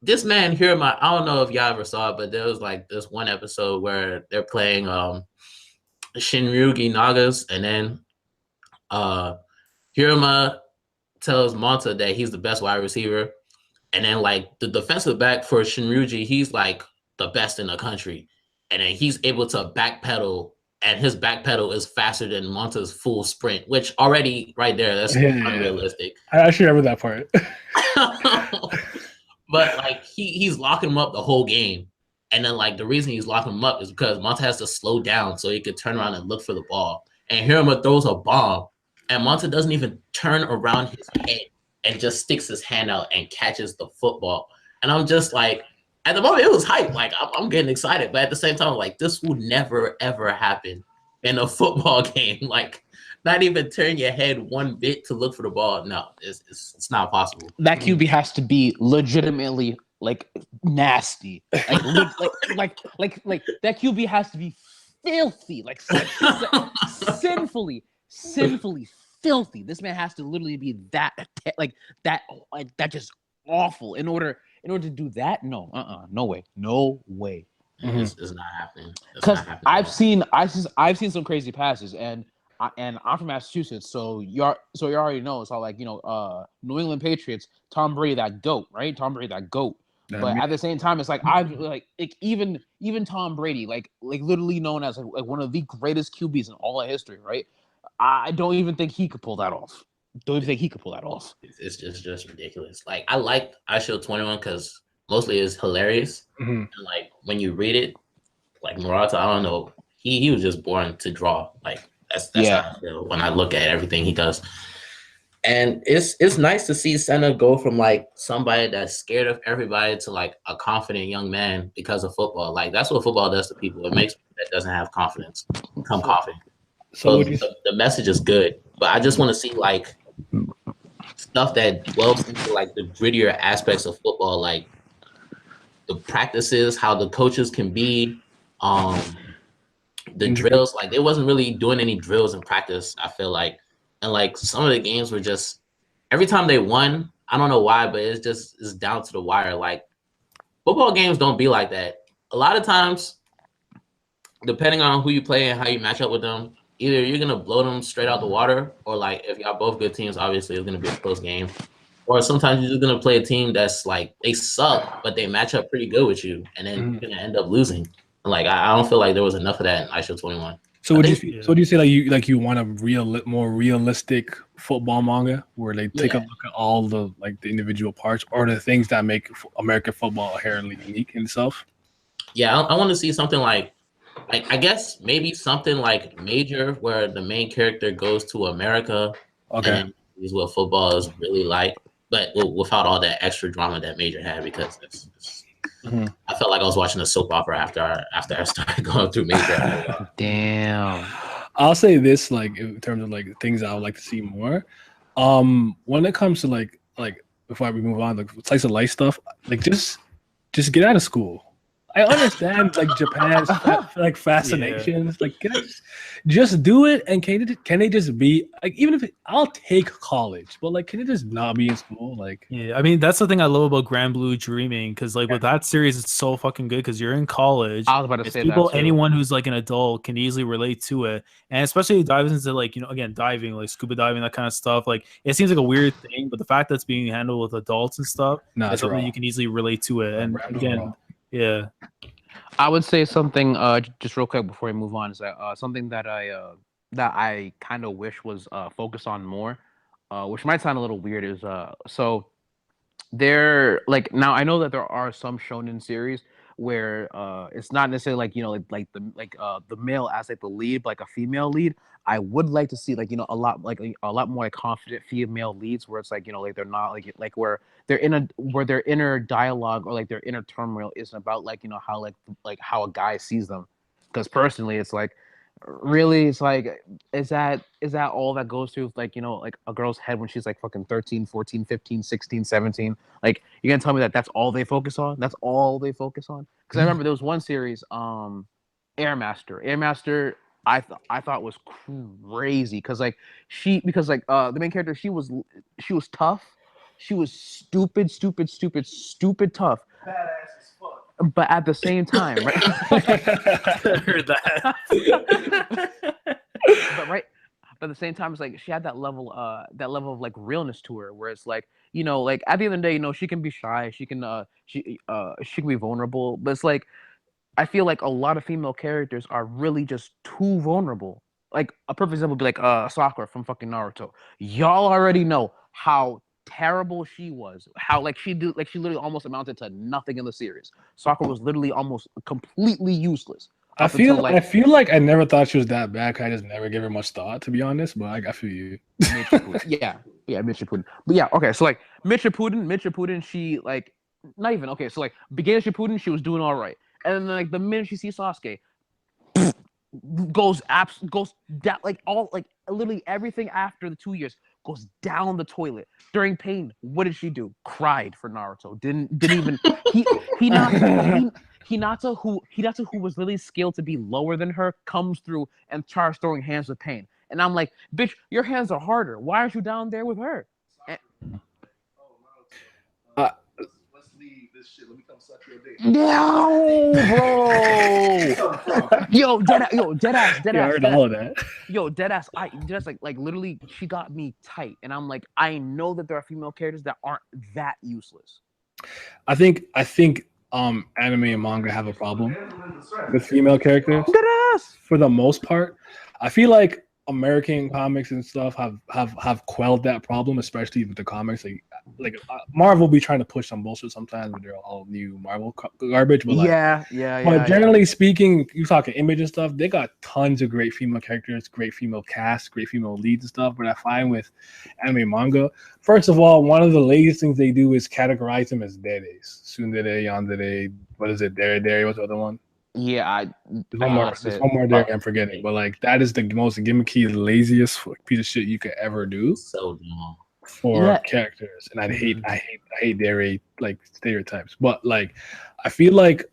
this man here. I don't know if y'all ever saw it, but there was like this one episode where they're playing Shinryugi Nagas, and then Hiruma tells Monta that he's the best wide receiver, and then like the defensive back for Shinryugi, he's like the best in the country, and then he's able to backpedal, and his backpedal is faster than Monta's full sprint, which already right there, that's unrealistic. I actually remember that part. But like he's locking him up the whole game. And then like the reason he's locking him up is because Monta has to slow down so he could turn around and look for the ball. And Hiruma throws a bomb, and Monta doesn't even turn around his head and just sticks his hand out and catches the football. And I'm just like, at the moment it was hype. Like I'm getting excited, but at the same time, like this will never ever happen in a football game. Like not even turn your head one bit to look for the ball. No, it's not possible. That QB has to be legitimately like nasty. Like that QB has to be filthy, like sinfully filthy. This man has to literally be that just awful in order in order to do that, no, no way. It's not happening. Because I've seen some crazy passes, and I'm from Massachusetts, so you already know. It's all like, New England Patriots, Tom Brady, that goat, right? Tom Brady, that goat. But at the same time, it's like even Tom Brady, like literally known as like one of the greatest QBs in all of history, right? I don't even think he could pull that off. It's just ridiculous. Like, I liked I Show 21 because mostly it's hilarious. And like when you read it, like Murata, I don't know, he was just born to draw. Like that's how I feel when I look at everything he does. And it's nice to see Senna go from like somebody that's scared of everybody to like a confident young man because of football. Like that's what football does to people. It makes people that doesn't have confidence become confident. So the message is good, but I just want to see like stuff that dwells into like the grittier aspects of football, like the practices, how the coaches can be, the drills. Like they wasn't really doing any drills in practice, I feel like. And like some of the games were just every time they won, I don't know why, but it's down to the wire. Like football games don't be like that. A lot of times, depending on who you play and how you match up with them, either you're gonna blow them straight out the water, or like if y'all both good teams, obviously it's gonna be a close game. Or sometimes you're just gonna play a team that's like they suck, but they match up pretty good with you, and then you're gonna end up losing. And like I don't feel like there was enough of that in ISO 21. So would you say you want a more realistic football manga where they take a look at all the the individual parts or the things that make American football inherently unique in itself? Yeah, I want to see something like I guess maybe something like Major where the main character goes to America and is what football is really like, but without all that extra drama that Major had, because I felt like I was watching a soap opera after I started going through Major. Damn. I'll say this, like in terms of like things I would like to see more. When it comes to like before we move on, like slice of life stuff, like just get out of school. I understand like Japan's like fascinations. Like can I just do it, and can they just be like, even if I'll take college, but like can it just not be in school? Like I mean that's the thing I love about Grand Blue Dreaming, because like with that series it's so fucking good because you're in college. I was about to say people, that too. anyone who's like an adult can easily relate to it, and especially dives into like again diving, like scuba diving, that kind of stuff. Like it seems like a weird thing, but the fact that it's being handled with adults and stuff, it's something you can easily relate to it. And again, I would say something just real quick before we move on is that something that I kind of wish was focused on more, which might sound a little weird, is so there, like, now I know that there are some shonen series where it's not necessarily like the male as like the lead, but like a female lead. I would like to see a lot more like confident female leads where it's like like they're not like where their inner dialogue or like their inner turmoil isn't about how how a guy sees them. Because personally, it's like really it's like is that all that goes through like a girl's head when she's like fucking 13, 14, 15, 16, 17? Like you're gonna tell me that that's all they focus on? Because I remember there was one series, Air Master. I thought was crazy because the main character, she was tough, she was stupid tough, Badass as fuck. but at the same time, right? heard that. But at the same time, it's like she had that level of like realness to her, where it's like like at the end of the day, she can be shy, she can be vulnerable, but it's like I feel like a lot of female characters are really just too vulnerable. Like a perfect example would be like Sakura from fucking Naruto. Y'all already know how terrible she was. How she literally almost amounted to nothing in the series. Sakura was literally almost completely useless. I feel like I never thought she was that bad. I just never gave her much thought, to be honest. But I feel you. yeah, Mitch Shippuden. But yeah, okay. So like Mitch Shippuden, she like not even okay. So like beginning of Shippuden, she was doing all right. And then like the minute she sees Sasuke, goes down, like all like literally everything after the 2 years goes down the toilet. During pain, what did she do? Cried for Naruto. Didn't even Hinata, who was literally skilled to be lower than her, comes through and starts throwing hands with pain. And I'm like, bitch, your hands are harder. Why aren't you down there with her? Let's leave this this shit. Let me come suck your dick. No, bro. Yo, dead ass. You heard all of that. Yo, dead ass. Like literally, she got me tight, and I'm like, I know that there are female characters that aren't that useless. I think anime and manga have a problem with female characters. Dead ass. For the most part, I feel like American comics and stuff have quelled that problem, especially with the comics. Like Marvel be trying to push some bullshit sometimes with their all new Marvel garbage. But like, generally speaking, you talking Image and stuff, they got tons of great female characters, great female cast, great female leads and stuff. But I find with anime manga, first of all, one of the laziest things they do is categorize them as deres, tsundere, yandere. What is it? Dere. What's the other one? Yeah, there's one more there I'm forgetting, but like that is the most gimmicky, laziest piece of shit you could ever do. So dumb. For characters, and I hate their like stereotypes, but like I feel like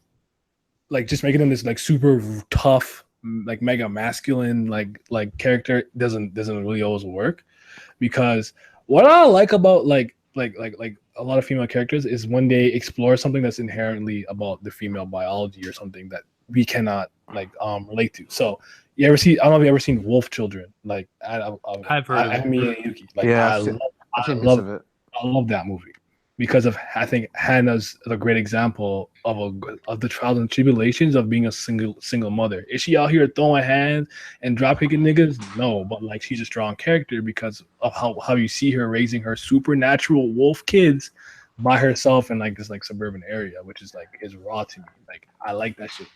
just making them this like super tough, like mega masculine like character doesn't really always work, because what I like about like a lot of female characters is when they explore something that's inherently about the female biology or something that we cannot relate to. So I don't know if you ever seen Wolf Children, like I've heard of Ami and Yuki. Like, I love that movie because of, I think Hannah's a great example of the trials and tribulations of being a single mother. Is she out here throwing hands and drop kicking niggas? No, but like she's a strong character because of how you see her raising her supernatural wolf kids by herself in like this like suburban area, which is raw to me. Like I like that shit.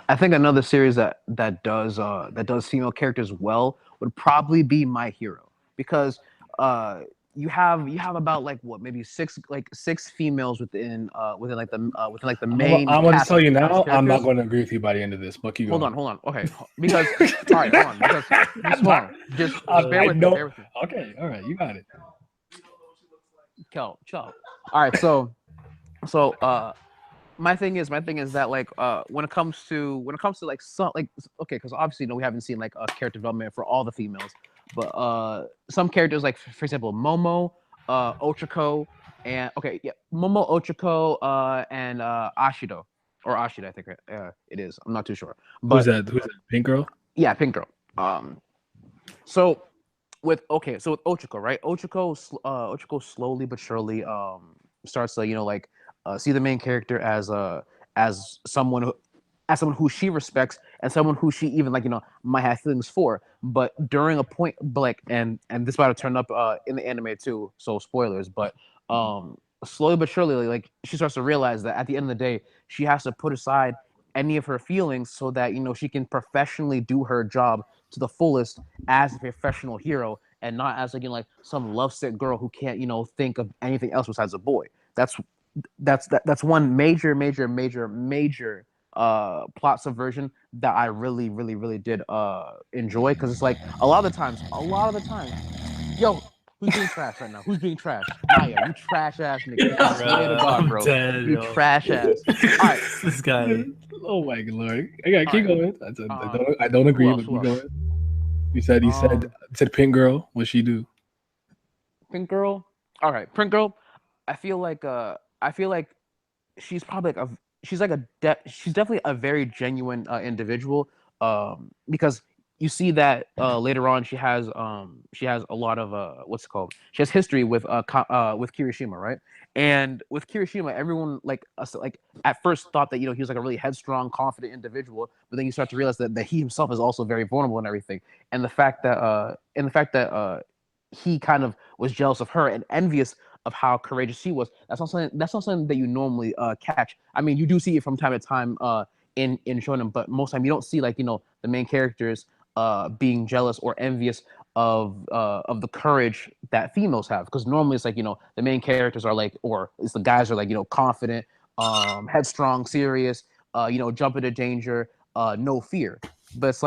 I think another series that does female characters well would probably be My Hero, because you have about like what, maybe six females within the main. I'm gonna tell you now, I'm not going to agree with you by the end of this. But keep hold going. on. Okay, because all right, hold on. Because just bear with me. Okay, all right, you got it. Chill. All right, so my thing is that like when it comes to like some like, okay, because obviously we haven't seen like a character development for all the females, but some characters, like for example Momo, Ochako, and Momo, Ochako, and Ashido or Ashida, I think it is. I'm not too sure. But Who's that? Pink Girl? Yeah, Pink Girl. So with Ochako, right? Ochako slowly but surely starts to see the main character as someone who she respects and someone who she even might have feelings for. But during a point, and this about to turn up in the anime too, so spoilers. But slowly but surely, like she starts to realize that at the end of the day, she has to put aside any of her feelings so that she can professionally do her job to the fullest as a professional hero, and not as some lovesick girl who can't think of anything else besides a boy. That's one major plot subversion that I really did enjoy, because it's like a lot of the times, yo, who's being trash right now? Who's being trash? Maya, you trash ass nigga. I swear to God, bro. You trash ass. All right, this guy. Oh my lord! I gotta keep going. I don't agree, but keep going. You said Pink Girl. What'd she do? Pink Girl. All right, Pink Girl. I feel like she's probably she's definitely a very genuine individual, because you see that later on she has a lot of what's it called? She has history with Kirishima, right? And with Kirishima, everyone at first thought that he was like a really headstrong, confident individual, but then you start to realize that he himself is also very vulnerable and everything. And the fact that he kind of was jealous of her and envious of how courageous she was. That's not something that you normally catch. I mean, you do see it from time to time in Shonen, but most time you don't see the main characters being jealous or envious of the courage that females have, because normally it's the main characters are or it's the guys are confident, headstrong, serious, jump into danger, no fear. But it's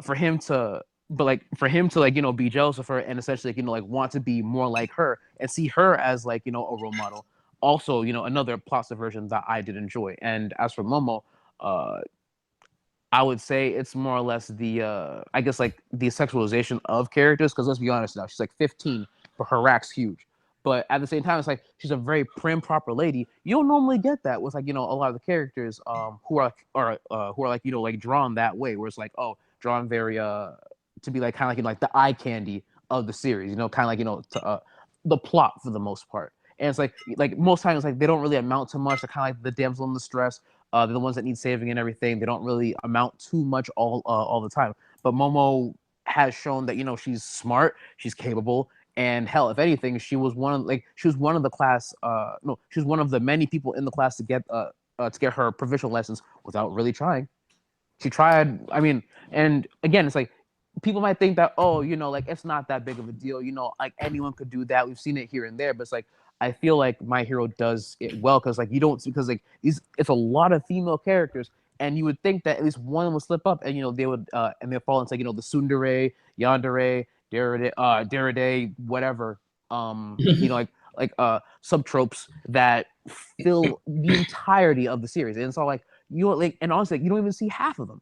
for him to be jealous of her and essentially want to be more like her and see her as a role model. Also, another plot subversion that I did enjoy. And as for Momo, I would say it's more or less the the sexualization of characters, because let's be honest now, she's 15, but her rack's huge. But at the same time, it's like she's a very prim, proper lady. You don't normally get that with like a lot of the characters who are like like drawn that way, where it's like drawn very to be like kind of like the eye candy of the series, kind of like the plot for the most part. And it's like most times like they don't really amount to much. They're kind of like the damsel in distress. They're the ones that need saving and everything. They don't really amount too much all the time. But Momo has shown that she's smart, she's capable, and hell, if anything, she was one of the class. No, she was one of the many people in the class to get her provincial lessons without really trying. She tried. I mean, and again, it's like people might think that like it's not that big of a deal. Like anyone could do that. We've seen it here and there, but it's like I feel like My Hero does it well because like it's a lot of female characters. And you would think that at least one would slip up, and they would and they'd fall into the tsundere, yandere, deride, whatever, like subtropes that fill the entirety of the series. And it's all like and honestly, you don't even see half of them.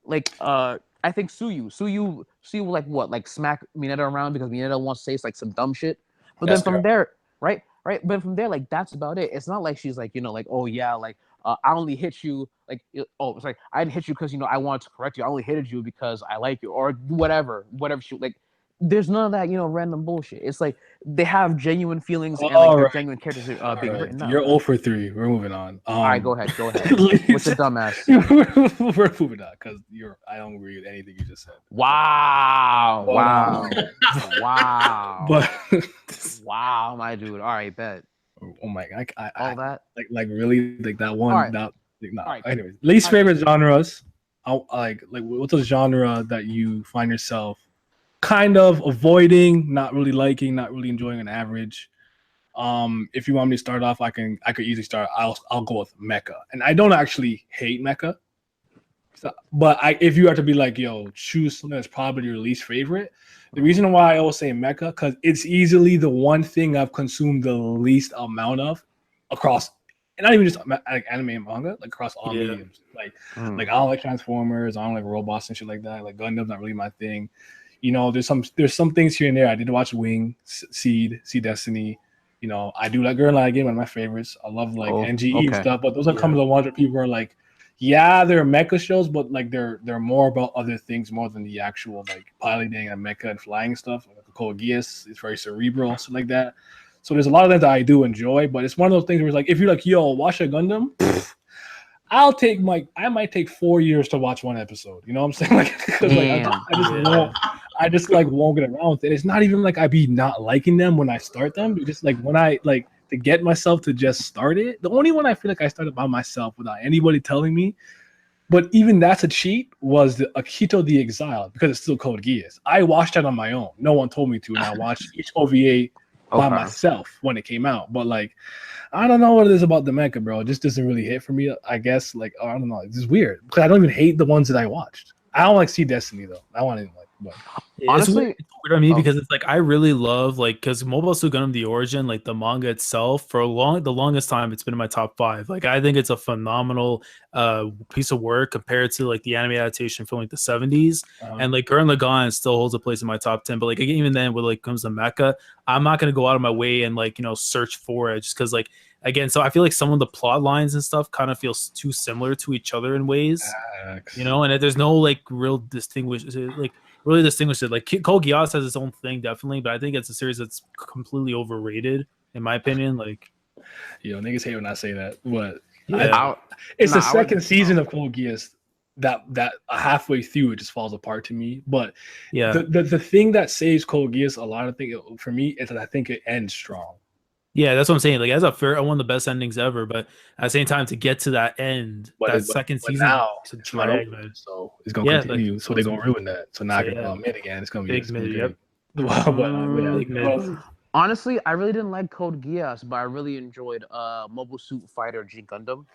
Like I think Suyu will like smack Mineta around because Mineta wants to say like some dumb shit, but then from there, right, but from there, like that's about it. It's not like she's like like, oh yeah, like I only hit you like it's like I didn't hit you because I wanted to correct you. I only hit you because I like you or whatever she like. There's none of that random bullshit. It's like they have genuine feelings and like their genuine characters being written up. You're 0 for 3. We're moving on. All right, go ahead. What's the dumbass? We're moving on because I don't agree with anything you just said. Wow. But wow, my dude. All right, bet. Oh my god! All that like really like that one. Right. That no. Right. Anyways, least favorite genres. Like what's a genre that you find yourself kind of avoiding, not really liking, not really enjoying an average? If you want me to start off, I could easily start. I'll go with mecha, and I don't actually hate mecha. But if you have to be like, choose something that's probably your least favorite, the reason why I always say mecha, because it's easily the one thing I've consumed the least amount of across, and not even just like anime and manga, like across all mediums. Like I don't like Transformers, I don't like robots and shit like that. Like Gundam's not really my thing. There's some things here and there. I did watch Wing, Seed Destiny. I do like Gurren Lagann, one of my favorites. I love like NGE and stuff, but those are some of the ones where people are like, yeah, they're mecha shows, but like they're more about other things more than the actual like piloting and mecha and flying stuff. Like Code Geass, it's very cerebral, stuff like that. So there's a lot of them that I do enjoy, but it's one of those things where it's like if you're like, watch a Gundam, I might take 4 years to watch one episode. You know what I'm saying? Like, because I just won't get around with it. It's not even like I be not liking them when I start them. It's just like when I like to get myself to just start it. The only one I feel like I started by myself without anybody telling me, but even that's a cheat, was the Akito the Exile, because it's still Code Geass. I watched that on my own. No one told me to, and I watched each OVA by myself when it came out. But like, I don't know what it is about the mecha, bro. It just doesn't really hit for me. I guess I don't know. It's just weird because I don't even hate the ones that I watched. I don't like Seed Destiny though. I want to like. But honestly, it's weird on me because it's like I really love because Mobile Suit Gundam: The Origin, like the manga itself, for the longest time it's been in my top 5. Like I think it's a phenomenal piece of work compared to like the anime adaptation from like the 70s, and like Gurren Lagann still holds a place in my top 10. But like even then, when like comes to mecha, I'm not gonna go out of my way and like search for it just because like. Again, so I feel like some of the plot lines and stuff kind of feels too similar to each other in ways, and there's no like really distinguished it. Like Code Geass has its own thing, definitely, but I think it's a series that's completely overrated, in my opinion. Like, niggas hate when I say that, but it's the second season of Code Geass that halfway through it just falls apart to me. But the thing that saves Code Geass a lot of things for me is that I think it ends strong. Yeah, that's what I'm saying. Like, as one of the best endings ever, but at the same time, to get to that end, second season, now it's a drag, so it's gonna continue. So they're gonna ruin that. So now mid again. It's gonna be big mid. Honestly, I really didn't like Code Geass, but I really enjoyed Mobile Suit Fighter G Gundam.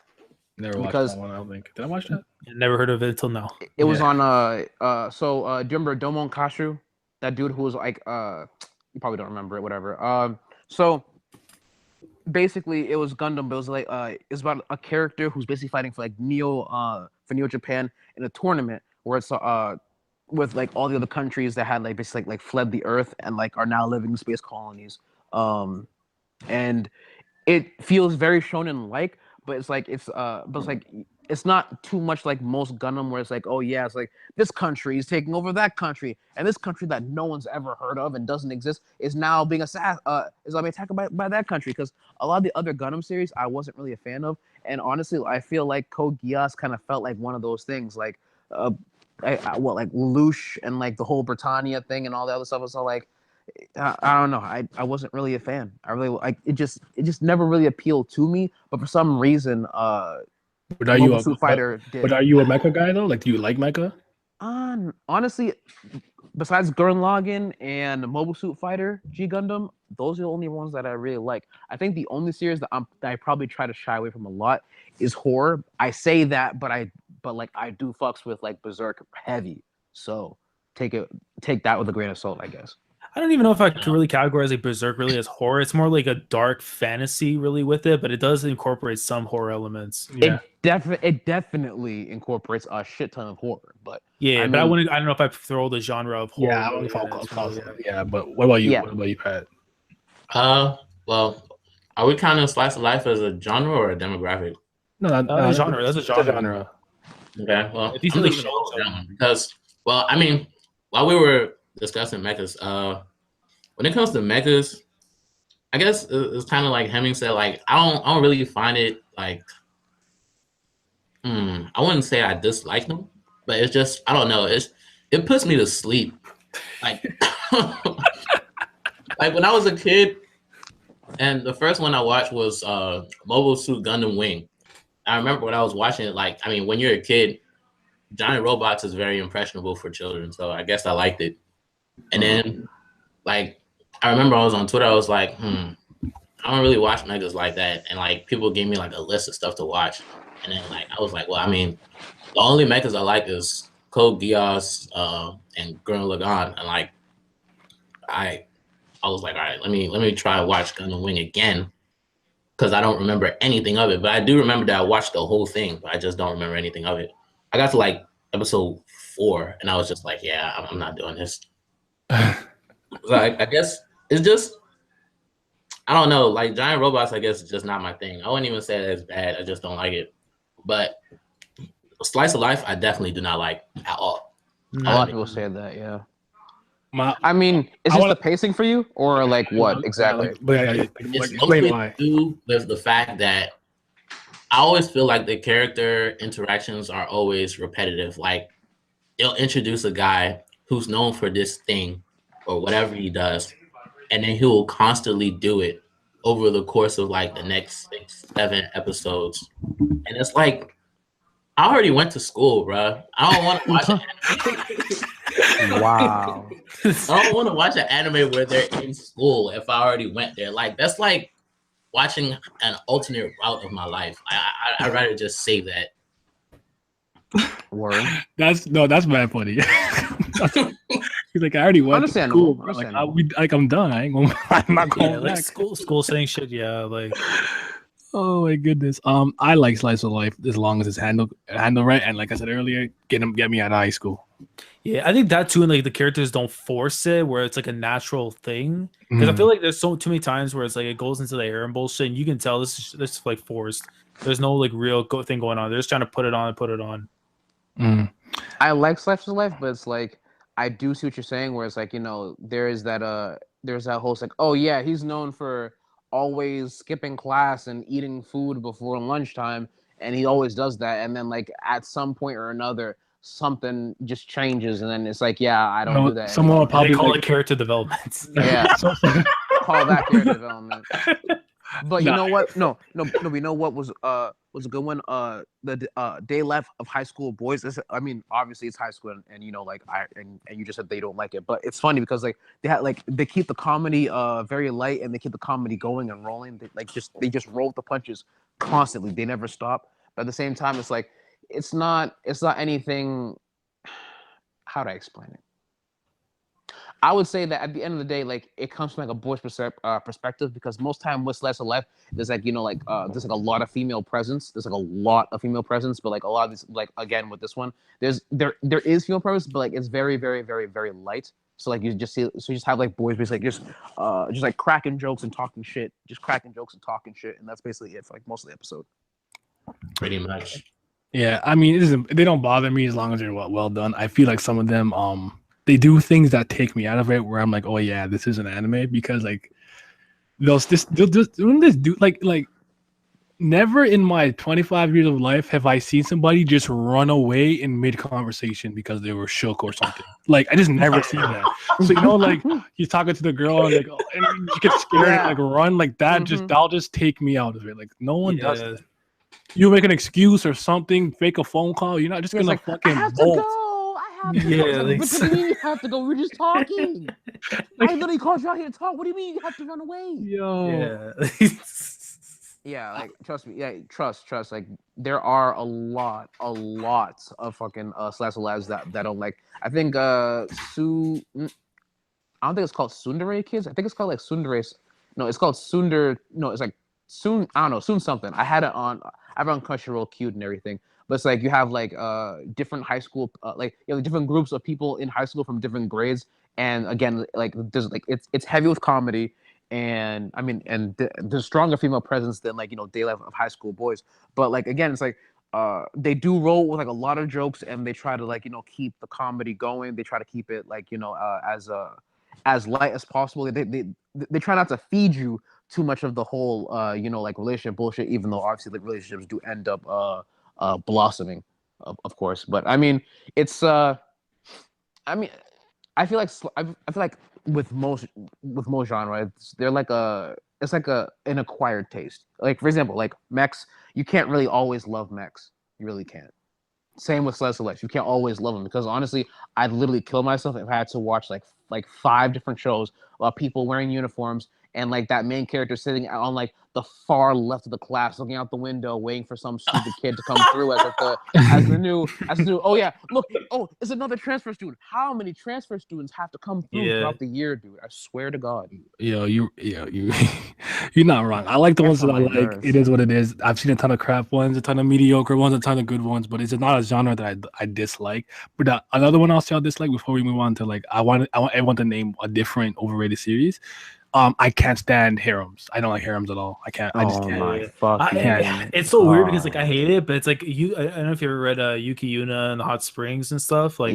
Never watched that one. I don't think. Did I watch that? Never heard of it until now. It was on. So do you remember Domon Kashu? That dude who was like you probably don't remember it. Whatever. So. Basically, it was Gundam, but it was like it's about a character who's basically fighting for like Neo Japan in a tournament where it's with like all the other countries that had like basically like fled the Earth and like are now living in space colonies. and it feels very shonen-like, but it's not too much like most Gundam, where it's like, oh yeah, it's like this country is taking over that country, and this country that no one's ever heard of and doesn't exist is now being is being attacked by that country. Because a lot of the other Gundam series I wasn't really a fan of, and honestly, I feel like Code Geass kind of felt like one of those things, like like Lelouch and like the whole Britannia thing and all the other stuff. Was all like, I don't know. I wasn't really a fan. I really like it. Just never really appealed to me. But for some reason, But are you a Suit Fighter did. But are you a mecha guy though? Like, do you like mecha? Honestly, besides Gurren Lagann and Mobile Suit Fighter G Gundam, those are the only ones that I really like. I think the only series that I probably try to shy away from a lot is horror. I say that, but I do fucks with like Berserk heavy. So take that with a grain of salt, I guess. I don't even know if I could really categorize like Berserk really as horror. It's more like a dark fantasy really with it, but it does incorporate some horror elements. Yeah. It definitely incorporates a shit ton of horror, but yeah, but I don't know if I throw the genre of horror. Yeah, I don't know. Yeah, but what about you? Yeah. What about you, Pat? Well, are we counting slice of life as a genre or a demographic? No, genre. That's a genre. It's a genre. Okay, well, If these I'm are thinking shows, genre because, well, I mean, while we were discussing mechas, when it comes to mechas, I guess it's kind of like Hemming said. Like, I don't really find it like, I wouldn't say I dislike them, but it's just I don't know. It puts me to sleep. Like, like when I was a kid, and the first one I watched was Mobile Suit Gundam Wing. I remember when I was watching it. Like, I mean, when you're a kid, giant robots is very impressionable for children, so I guess I liked it. And then, like, I remember I was on Twitter. I was like, I don't really watch megas like that. And like, people gave me like a list of stuff to watch. And then like, I was like, well, I mean, the only megas I like is Code Geass and Gurren Lagann. And like, I was like, all right, let me try to watch Gundam Wing again, because I don't remember anything of it. But I do remember that I watched the whole thing, but I just don't remember anything of it. I got to like episode 4, and I was just like, yeah, I'm not doing this. So I guess it's just, I don't know, like giant robots, I guess, is just not my thing. I wouldn't even say that it's bad. I just don't like it. But slice of life, I definitely do not like at all. A lot of people say that, yeah. I mean, is this the pacing for you, or like what exactly? It's mostly to do with the fact that I always feel like the character interactions are always repetitive. Like, they'll introduce a guy who's known for this thing or whatever he does, and then he will constantly do it over the course of like the next 6-7 episodes. And it's like, I already went to school, bro. I don't want to watch an Wow. I don't want to watch an anime where they're in school if I already went there. Like, that's like watching an alternate route of my life. I'd rather just save that. Word. That's mad funny. He's like, I already went to school. Bro. Like, I'm done. I'm not going back. Like school saying shit. Yeah, like. Oh my goodness. I like slice of life as long as it's handled right, and like I said earlier, get me out of high school. Yeah, I think that too, and like the characters don't force it, where it's like a natural thing. Because I feel like there's too many times where it's like it goes into the harem bullshit, and you can tell this is like forced. There's no like real thing going on. They're just trying to put it on. I like slice of life, but it's like I do see what you're saying, where it's like, you know, there's that whole like, oh yeah, he's known for always skipping class and eating food before lunchtime, and he always does that, and then like at some point or another something just changes, and then it's like, yeah, I don't do that. Someone will probably call it character development. Yeah. Call that character development. But you know what? No. We know what was a good one. The Day Left of High School Boys. I mean, obviously it's high school, and you know, like and you just said they don't like it, but it's funny because like they keep the comedy very light, and they keep the comedy going and rolling. They just roll the punches constantly. They never stop. But at the same time, it's like it's not anything. How do I explain it? I would say that at the end of the day, like it comes from like a boy's perspective, because most time with slice of life, there's like, you know, like there's like a lot of female presence. There's like a lot of female presence, but like a lot of these, like again with this one, there is female presence, but like it's very, very, very, very light. So like you just have like boys basically just like cracking jokes and talking shit, and that's basically it for like most of the episode. Pretty much. Yeah, I mean, they don't bother me as long as they're well done. I feel like some of them, they do things that take me out of it, where I'm like, oh yeah, this is an anime, because like they'll just do like never in my 25 years of life have I seen somebody just run away in mid conversation because they were shook or something. Like I just never seen that. So like he's talking to the girl and like and you get scared and like run like that. That'll just take me out of it. Like no one does that. You make an excuse or something, fake a phone call. You're not just gonna like, fucking. I have to go. What do you mean you have to go? We're just talking. I literally called you out here to talk. What do you mean you have to run away? Yo. Yeah. Yeah, like trust me. Yeah, trust. Like there are a lot of fucking slice of lives that don't like. I think I don't think it's called Tsundere Kids. I think it's called like Tsundere. No, it's called Tsundere. No, it's like Soon. I don't know. Soon something. I have it on Crunchyroll queued and everything. But it's like you have like different high school like different groups of people in high school from different grades. And again, like there's like it's heavy with comedy. And I mean, and there's stronger female presence than like day life of high school boys. But like again, it's like they do roll with like a lot of jokes, and they try to like keep the comedy going. They try to keep it like as light as possible. They try not to feed you too much of the whole like relationship bullshit. Even though obviously like relationships do end up blossoming, of course. But I mean, it's I feel like with most genre, they're like it's like an acquired taste. Like for example, like mechs, you can't really always love mechs. You really can't. Same with Slice of Life. You can't always love them, because honestly, I'd literally kill myself if I had to watch like 5 different shows about people wearing uniforms and like that main character sitting on like the far left of the class, looking out the window, waiting for some stupid kid to come through as the new. Oh yeah, look, it's another transfer student. How many transfer students have to come through throughout the year, dude? I swear to God. You're not wrong. I like the ones that I like. Nerves. It is what it is. I've seen a ton of crap ones, a ton of mediocre ones, a ton of good ones, but it's not a genre that I dislike. But another one I'll say I dislike before we move on to like I want everyone to name a different overrated series. I can't stand harems. I don't like harems at all. I can't. I just can't. It's so weird because like I hate it, but it's like I don't know if you ever read Yuki Yuna and the Hot Springs and stuff. Like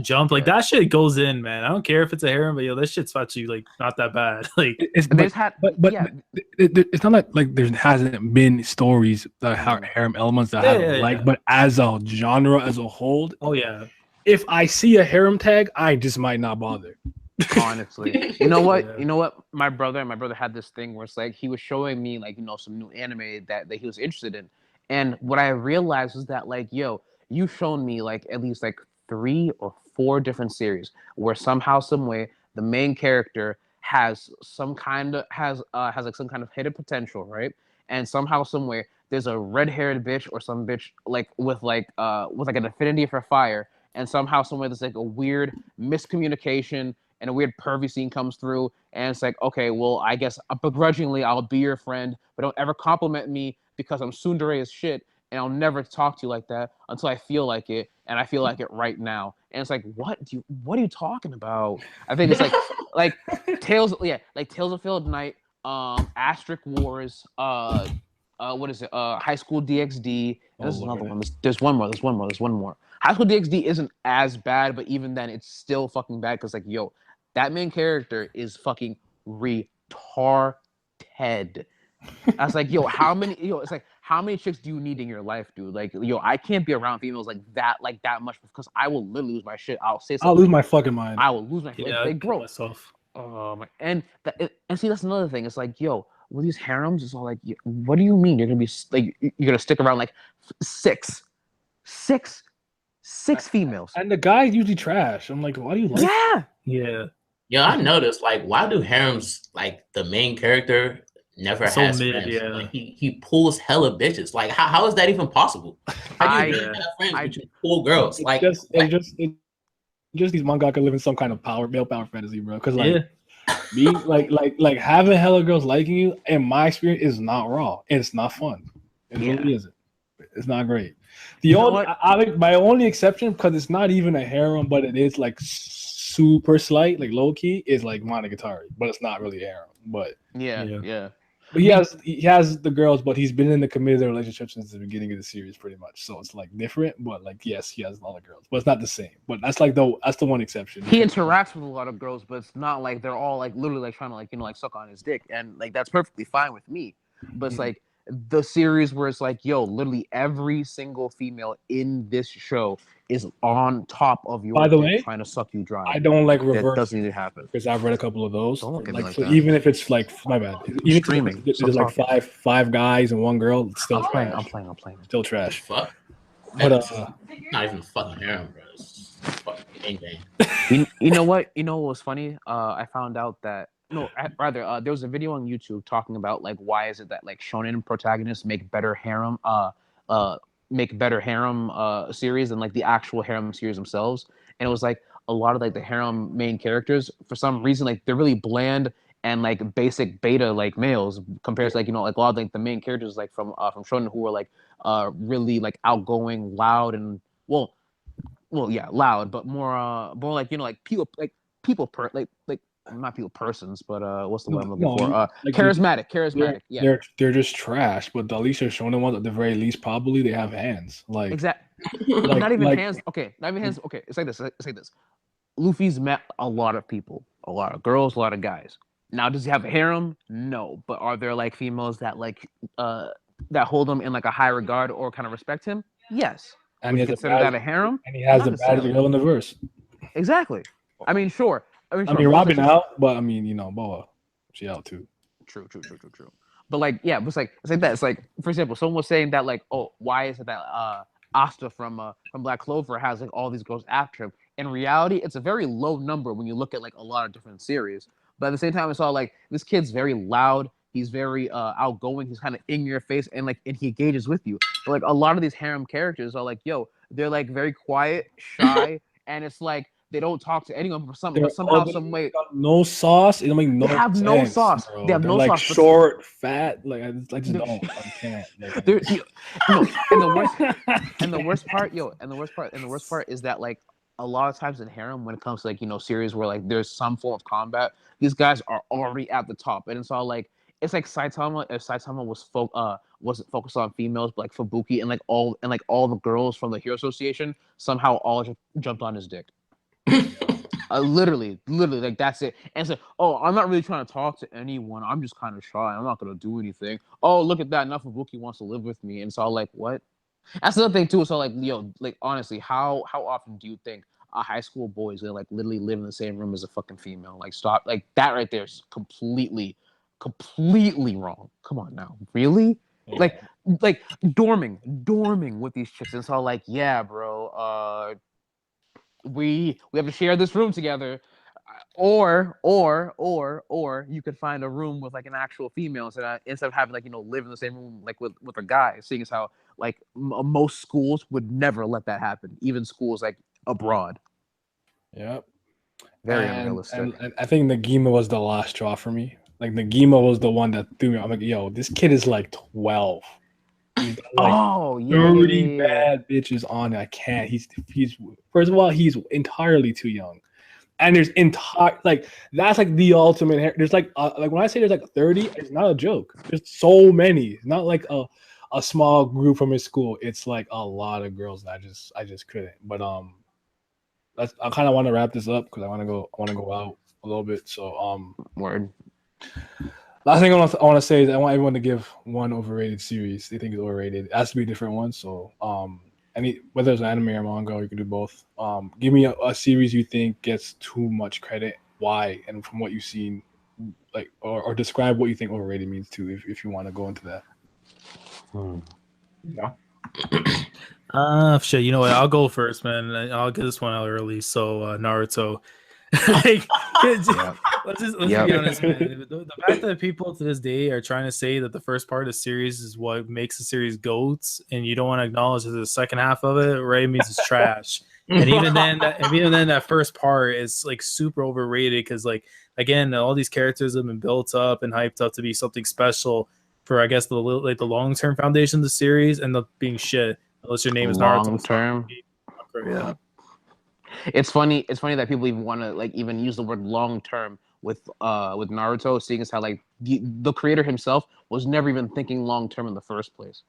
Jump, like that shit goes in, man. I don't care if it's a harem, but that shit's actually like not that bad. Like it's not like there hasn't been stories that have harem elements that I haven't liked, but as a genre as a whole, if I see a harem tag, I just might not bother. Honestly, you know what? My brother had this thing where it's like he was showing me like some new anime that he was interested in, and what I realized was that like you've shown me like at least like 3 or 4 different series where somehow some way the main character has some kind of like some kind of hidden potential, right? And somehow some way there's a red-haired bitch or some bitch like with an affinity for fire, and somehow some way there's like a weird miscommunication. And a weird pervy scene comes through, and it's like, okay, well, I guess begrudgingly I'll be your friend, but don't ever compliment me because I'm tsundere as shit, and I'll never talk to you like that until I feel like it, and I feel like it right now. And it's like, what are you talking about? I think it's like Tales of Failed Night, Asterisk Wars, what is it? High School DxD. And this is another one. There's one more. High School DxD isn't as bad, but even then, it's still fucking bad because like that main character is fucking retarded. I was like, how many chicks do you need in your life, dude? Like, I can't be around females like that much because I will literally lose my shit. I'll say something. I'll lose my fucking mind. I will lose my shit. Yeah, like, bro. Myself. And see, that's another thing. It's like, with these harems, it's all like, what do you mean you're gonna be like you're gonna stick around like six females? And the guy's usually trash. I'm like, why do you like? Yeah, I noticed like why do harems like the main character never has friends? Like, he pulls hella bitches. Like how is that even possible? How do you have friends with you pull girls? Like just these mangaka live in some kind of male power fantasy, bro. Because me like having hella girls liking you, in my experience, is not raw. It's not fun. It really isn't. It's not great. My only exception, because it's not even a harem, but it is like super slight, like low key, is like Monogatari, but it's not really harem. But Yeah. But he has the girls, but he's been in a committed relationship since the beginning of the series, pretty much. So it's like different, but like yes, he has a lot of girls, but it's not the same. But that's the one exception. He interacts with a lot of girls, but it's not like they're all like literally like trying to like like suck on his dick, and like that's perfectly fine with me. But it's like the series where it's like, yo, literally every single female in this show is on top of your dick trying to suck you dry. I don't like reverse. That doesn't even happen because I've read a couple of those. Don't look at me like so that. even if it's like my bad, even if there's like five guys and one girl, it's still I'm playing. Still trash. Fuck. But not even fucking harem, bro. It's fucking gangbang. You know what? You know what was funny? I found out that there was a video on YouTube talking about like why is it that like shonen protagonists make better harem series than like the actual harem series themselves. And it was like a lot of like the harem main characters for some reason like they're really bland and like basic beta like males compared to like like a lot of like the main characters like from shonen who were like really like outgoing, loud, and loud, but more like like people not people persons, but what's the word I'm looking for? Like charismatic. Yeah, they're just trash. But the least shonen ones, at the very least, probably they have hands. Like exactly, not even hands. Okay, not even hands. Okay, it's like this. Luffy's met a lot of people, a lot of girls, a lot of guys. Now, does he have a harem? No, but are there like females that like that hold him in like a high regard or kind of respect him? Yes. And he consider that a harem? And he has the baddest girl in the verse. Exactly. I mean, sure. Robin out, but I mean, Boa, she out too. True. But like, yeah, but it's like that. It's like, for example, someone was saying that like, oh, why is it that Asta from Black Clover has like all these girls after him? In reality, it's a very low number when you look at like a lot of different series. But at the same time, it's all like this kid's very loud. He's very outgoing. He's kind of in your face, and he engages with you. But like a lot of these harem characters are like, yo, they're like very quiet, shy, and it's like they don't talk to anyone for some way. No sauce. It don't make no sense. They have no sauce. Bro. They have no like sauce. Short, fat. Like I just don't. I can't. Like, and the worst part is that like a lot of times in harem, when it comes to like series where like there's some form of combat, these guys are already at the top, and it's all like Saitama. If Saitama wasn't focused on females, but like Fubuki and all the girls from the Hero Association somehow all jumped on his dick. Literally, like that's it. And so, oh, I'm not really trying to talk to anyone. I'm just kind of shy. I'm not gonna do anything. Oh, look at that. Now Fubuki wants to live with me, and so like, what? That's another thing too. So like, like honestly, how often do you think a high school boy is gonna like literally live in the same room as a fucking female? Like, stop. Like that right there is completely wrong. Come on now, really? Yeah. Like dorming with these chicks. And it's all like, yeah, bro. We have to share this room together, or you could find a room with like an actual female instead of having like live in the same room like with a guy. Seeing as how like most schools would never let that happen, even schools like abroad. Yep. Very unrealistic. And I think Nagima was the last straw for me. Like Nagima was the one that threw me. I'm like, yo, this kid is like 12. He's like 30 bad bitches on it. I can't. He's first of all, he's entirely too young. And there's that's like the ultimate. There's like when I say there's like 30, it's not a joke. There's so many. It's not like a small group from his school. It's like a lot of girls that I just couldn't. But I kind of want to wrap this up because I want to go out a little bit. So word. Last thing I want to say is I want everyone to give one overrated series they think is overrated. It has to be a different one. So whether it's an anime or manga, or you can do both. Give me a series you think gets too much credit. Why? And from what you've seen, like or describe what you think overrated means too, if you want to go into that. Yeah. Shit. You know what? I'll go first, man. I'll get this one out early. So Naruto. Let's be honest, man. The fact that people to this day are trying to say that the first part of the series is what makes the series GOATs, and you don't want to acknowledge that the second half of it, right, means it's trash. And even then, that first part is like super overrated because, like, again, all these characters have been built up and hyped up to be something special for, I guess, the long term foundation of the series, and being shit unless your name is Naruto. Long term. Yeah. It's funny that people even want to like even use the word long term with Naruto, seeing as how like the creator himself was never even thinking long term in the first place.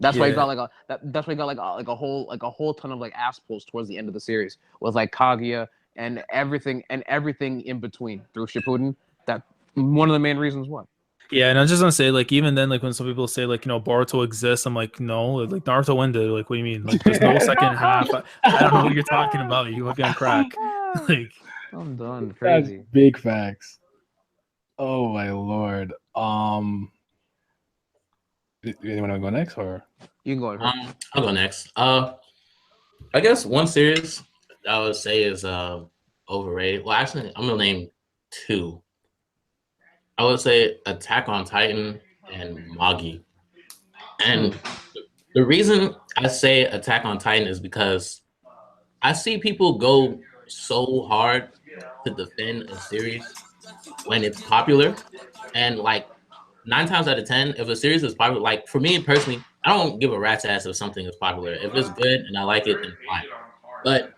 That's why he got that's why he got like a whole ton of like ass pulls towards the end of the series with like Kaguya and everything in between through Shippuden. That one of the main reasons why. Yeah, and I was just gonna say, like, even then, like when some people say, like, Boruto exists, I'm like, no, like Naruto ended. Like, what do you mean? Like, there's no second half. I don't know what you're talking about. You fucking crack. Like, I'm done. That's Crazy. big facts. Oh my lord. Anyone want to go next or? You can go ahead. I'll go next. I guess one series I would say is overrated. Well, actually, I'm gonna name two. I would say Attack on Titan and Magi. And the reason I say Attack on Titan is because I see people go so hard to defend a series when it's popular. And like 9 times out of 10, if a series is popular, like for me personally, I don't give a rat's ass if something is popular. If it's good and I like it, then fine. But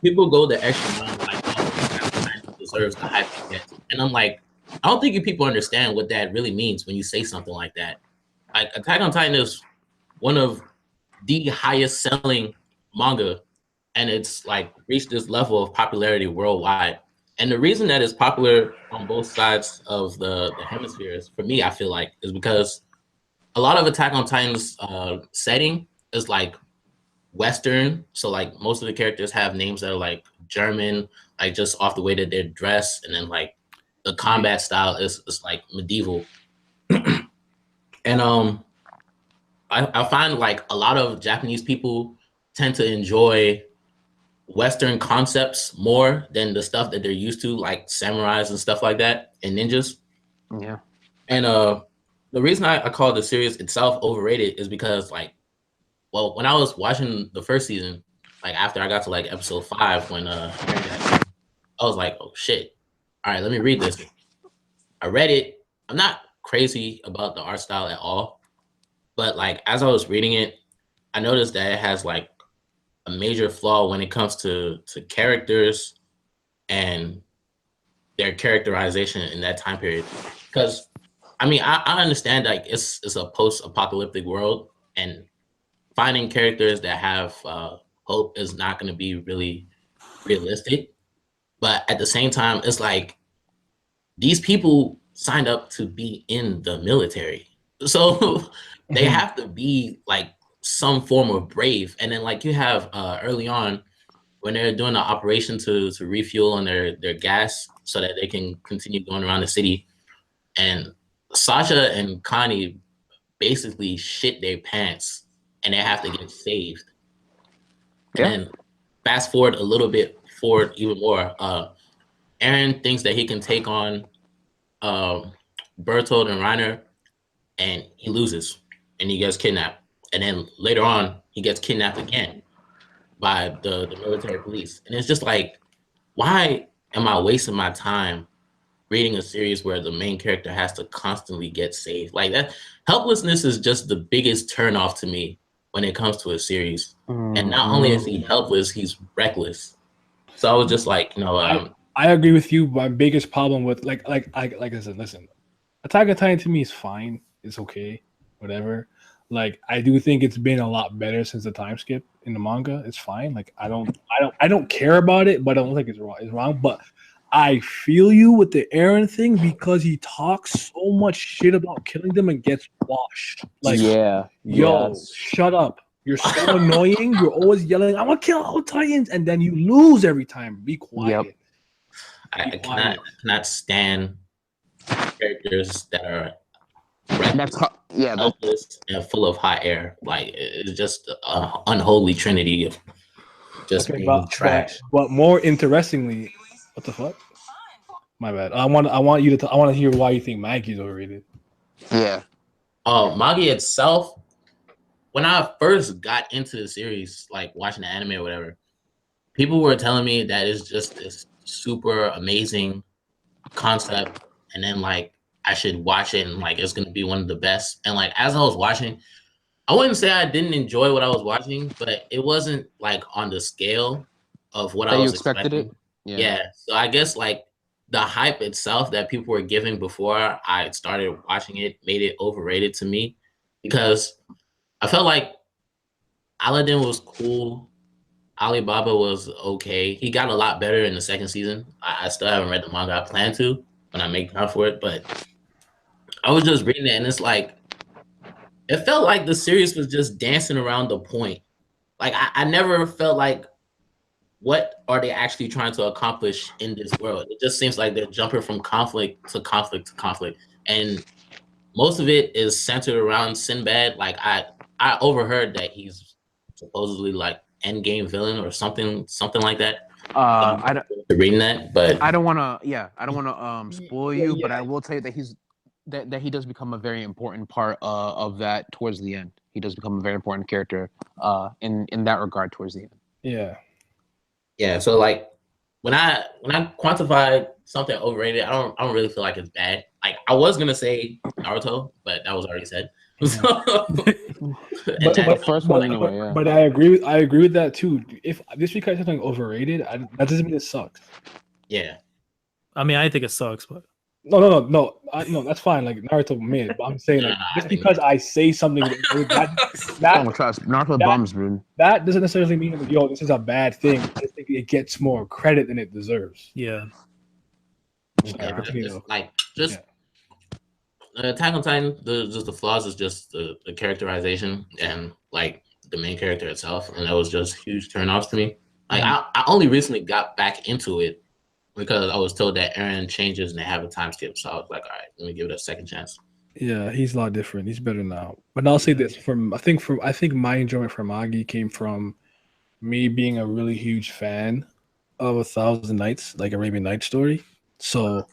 people go the extra mile, like, oh, Attack on Titan deserves the hype it gets. And I'm like, I don't think you people understand what that really means when you say something like that. Like Attack on Titan is one of the highest selling manga, and it's like reached this level of popularity worldwide. And the reason that it's popular on both sides of the hemispheres, for me, I feel like, is because a lot of Attack on Titan's setting is like Western. So like most of the characters have names that are like German, like just off the way that they're dressed, and then like the combat style is like medieval. And I find like a lot of Japanese people tend to enjoy Western concepts more than the stuff that they're used to, like samurais and stuff like that, and ninjas. Yeah. And the reason I call the series itself overrated is because, like, well, when I was watching the first season, like after I got to like episode 5, when I was like, oh shit. All right, let me read this. I read it. I'm not crazy about the art style at all, but like as I was reading it, I noticed that it has like a major flaw when it comes to characters and their characterization in that time period. Because I mean, I understand like it's a post-apocalyptic world, and finding characters that have hope is not going to be really realistic. But at the same time, it's like these people signed up to be in the military. So they have to be like some form of brave. And then like you have early on when they're doing an operation to refuel on their gas so that they can continue going around the city. And Sasha and Connie basically shit their pants and they have to get saved. Yeah. And fast forward a little bit forward even more. Aaron thinks that he can take on Bertold and Reiner, and he loses and he gets kidnapped. And then later on, he gets kidnapped again by the military police. And it's just like, why am I wasting my time reading a series where the main character has to constantly get saved? Like that helplessness is just the biggest turnoff to me when it comes to a series. And not only is he helpless, he's reckless. So I was just like, you know, I agree with you. My biggest problem with like I said, listen, Attack on Titan to me is fine. It's okay, whatever. Like I do think it's been a lot better since the time skip in the manga. It's fine. Like I don't care about it, but I don't think it's wrong. It's wrong, but I feel you with the Aaron thing because he talks so much shit about killing them and gets washed. Like, shut up. You're so annoying. You're always yelling, I want to kill all Titans, and then you lose every time. Be quiet. Yep. I cannot stand characters that are helpless and full of hot air. Like it's just an unholy trinity of just being trash. But more interestingly, what the fuck? My bad. I want to hear why you think Maggie's overrated. Yeah. Manga itself, when I first got into the series, like watching the anime or whatever, people were telling me that it's just this super amazing concept, and then like I should watch it and like it's gonna be one of the best. And like as I was watching, I wouldn't say I didn't enjoy what I was watching, but it wasn't like on the scale of what That I you was expected expecting. it? Yeah. So I guess like the hype itself that people were giving before I started watching it made it overrated to me because I felt like Aladdin was cool. Alibaba was okay. He got a lot better in the second season. I still haven't read the manga. I plan to when I make time for it, but I was just reading it and it's like it felt like the series was just dancing around the point. Like I never felt like what are they actually trying to accomplish in this world? It just seems like they're jumping from conflict to conflict to conflict. And most of it is centered around Sinbad. Like I overheard that he's supposedly like endgame villain or something like that. I don't. Reading that, but I don't want to. Yeah, I don't want to spoil you, but Yeah. I will tell you that that he does become a very important part of that towards the end. He does become a very important character in that regard towards the end. Yeah. yeah. So like when I quantify something overrated, I don't really feel like it's bad. Like I was gonna say Naruto, but that was already said. The first one anyway. Yeah. But I agree with that too. If just because something overrated, that doesn't mean it sucks. Yeah. I mean, I think it sucks, but No, that's fine. Like Naruto mid, but I'm saying like just because I say something Don't trust Naruto bums, dude. that doesn't necessarily mean that, yo, this is a bad thing. I just think it gets more credit than it deserves. yeah. Attack on Titan, the flaws is just the characterization and like the main character itself, and that was just huge turnoffs to me. Like I only recently got back into it because I was told that Eren changes and they have a time skip, so I was like, all right, let me give it a second chance. Yeah, he's a lot different. He's better now. But I'll say this: I think my enjoyment for Magi came from me being a really huge fan of 1,000 Nights, like Arabian Night story. So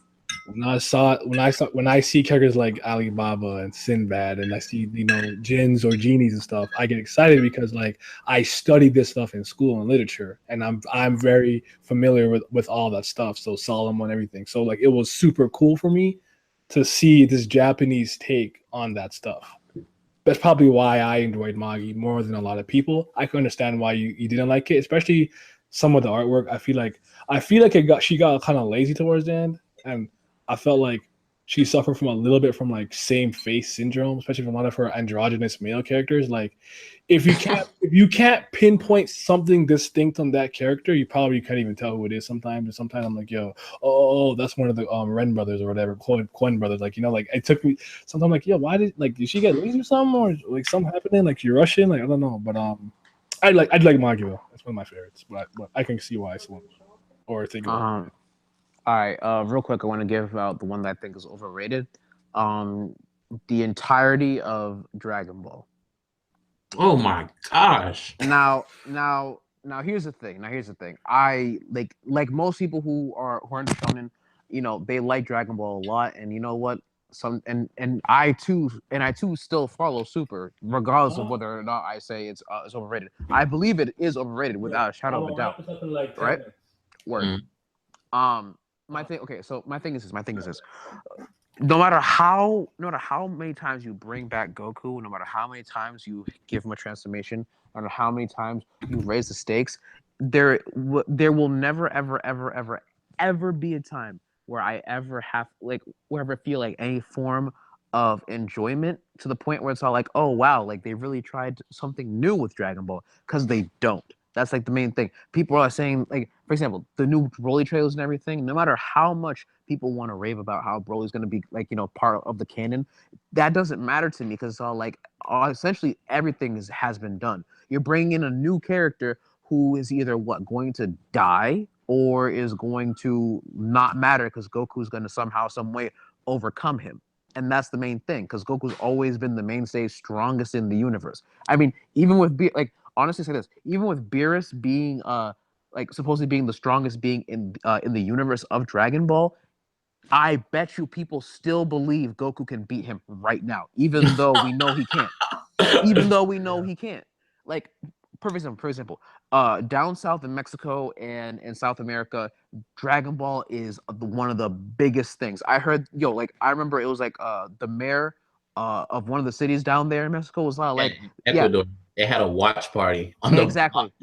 when I see characters like Alibaba and Sinbad, and I see jinns or genies and stuff, I get excited because like I studied this stuff in school and literature, and I'm very familiar with all that stuff. So Solomon and everything. So like it was super cool for me to see this Japanese take on that stuff. That's probably why I enjoyed Magi more than a lot of people. I can understand why you didn't like it, especially some of the artwork. I feel like she got kind of lazy towards the end, and I felt like she suffered from a little bit from like same face syndrome, especially from a lot of her androgynous male characters. Like if you can't pinpoint something distinct on that character, you probably can't even tell who it is sometimes. And sometimes I'm like, oh, that's one of the Ren brothers or whatever, Coen brothers. Like, like it took me sometimes like, why did she get lazy or something, or like something happening? Like you're Russian? Like I don't know. But I'd like Magua. That's one of my favorites. But I can see why someone or think about it. All right, real quick, I want to give out the one that I think is overrated. The entirety of Dragon Ball. Oh my gosh! Now, here's the thing. I like most people who are into shonen, they like Dragon Ball a lot, and you know what? I too still follow Super, regardless of whether or not I say it's overrated. I believe it is overrated without a shadow of a doubt. Right? Word. My thing is this. No matter how many times you bring back Goku, no matter how many times you give him a transformation, no matter how many times you raise the stakes, there will never ever be a time where I ever feel like any form of enjoyment to the point where it's all like, oh wow, like they really tried something new with Dragon Ball, because they don't. That's like the main thing. People are saying, like, for example, the new Broly trailers and everything, no matter how much people want to rave about how Broly's going to be, like, part of the canon, that doesn't matter to me, because it's all like, essentially everything has been done. You're bringing in a new character who is either going to die or is going to not matter because Goku's going to somehow, some way overcome him. And that's the main thing, because Goku's always been the mainstay, strongest in the universe. I mean, even with honestly say this, even with Beerus being supposedly being the strongest being in the universe of Dragon Ball, I bet you people still believe Goku can beat him right now, even though we know he can't. Like, for example, down south in Mexico and in South America, Dragon Ball is one of the biggest things. I heard, I remember it was like the mayor of one of the cities down there in Mexico was like, Ecuador. they had a watch party on the Exactly.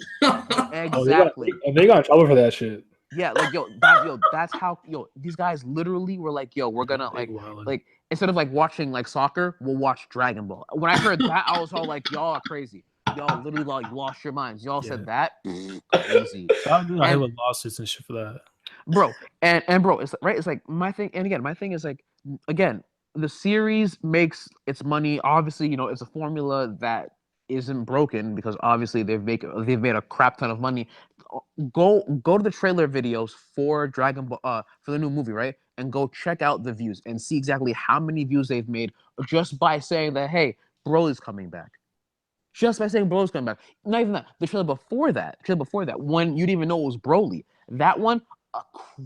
Exactly. They got in trouble for that shit. Yeah, like that's how these guys literally were like, we're gonna like instead of like watching like soccer, we'll watch Dragon Ball. When I heard that, I was all like, y'all are crazy. Y'all literally like lost your minds. Y'all said that crazy. I have lawsuits and shit for that, bro. And bro, it's right. It's like my thing. And again, my thing is like, again, the series makes its money. Obviously, it's a formula that isn't broken because obviously they've made a crap ton of money. Go to the trailer videos for Dragon Ball for the new movie, right? And go check out the views and see exactly how many views they've made just by saying that, hey, Broly's coming back. Just by saying Broly's coming back. Not even that. The trailer before that, when you didn't even know it was Broly, that one, a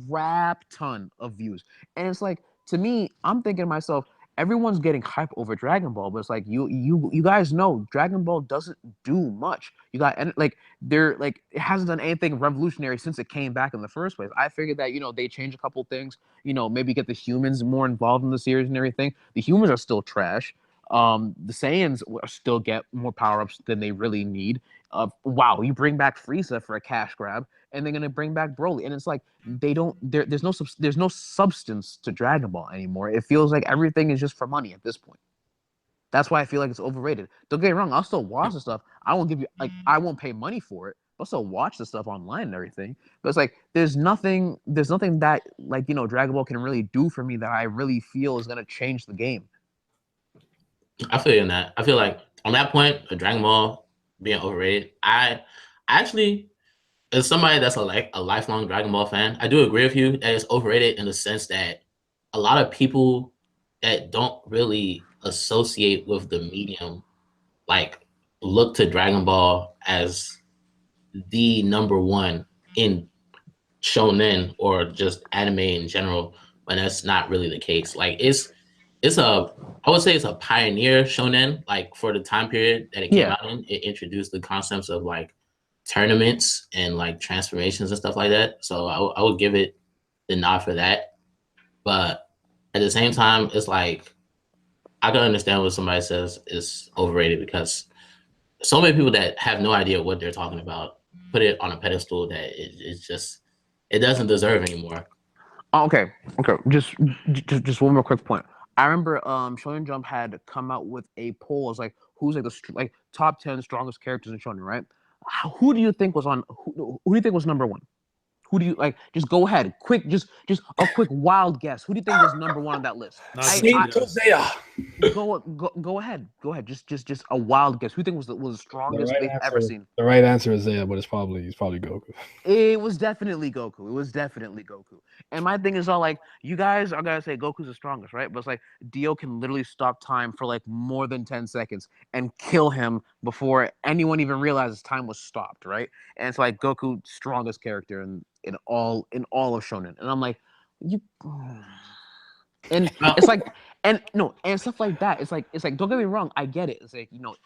crap ton of views. And it's like, to me, I'm thinking to myself, everyone's getting hype over Dragon Ball, but it's like you guys know Dragon Ball doesn't do much. You got like it hasn't done anything revolutionary since it came back in the first place. I figured that they change a couple things, maybe get the humans more involved in the series and everything. The humans are still trash. The Saiyans still get more power-ups than they really need. Wow, you bring back Frieza for a cash grab, and they're gonna bring back Broly, and it's like there's no substance to Dragon Ball anymore. It feels like everything is just for money at this point. That's why I feel like it's overrated. Don't get me wrong, I'll still watch the stuff. I won't pay money for it. I'll still watch the stuff online and everything. But it's like there's nothing that Dragon Ball can really do for me that I really feel is gonna change the game. I feel you in that. I feel like on that point, a Dragon Ball being overrated, I actually, as somebody that's a lifelong Dragon Ball fan, I do agree with you that it's overrated in the sense that a lot of people that don't really associate with the medium look to Dragon Ball as the number one in shonen or just anime in general, when that's not really the case. I would say it's a pioneer shonen, for the time period that it came out in. It introduced the concepts of tournaments and transformations and stuff like that. So I would give it the nod for that. But at the same time, it's I can understand what somebody says is overrated because so many people that have no idea what they're talking about put it on a pedestal that it doesn't deserve anymore. Okay. Just one more quick point. I remember Shonen Jump had come out with a poll as who's the top 10 strongest characters in Shonen, right? Who do you think was who do you think was number one? Who do you just go ahead, quick, just a quick wild guess. Who do you think was number one on that list? Go ahead. Just a wild guess. Who do you think was the strongest they've ever seen? The right answer is Zaya, but it's probably Goku. It was definitely Goku. And my thing is all you guys are gonna say Goku's the strongest, right? But it's Dio can literally stop time for more than 10 seconds and kill him before anyone even realizes time was stopped, right? And it's Goku, strongest character in all of Shonen. And I'm you and it's and stuff like that. It's don't get me wrong, I get it. It's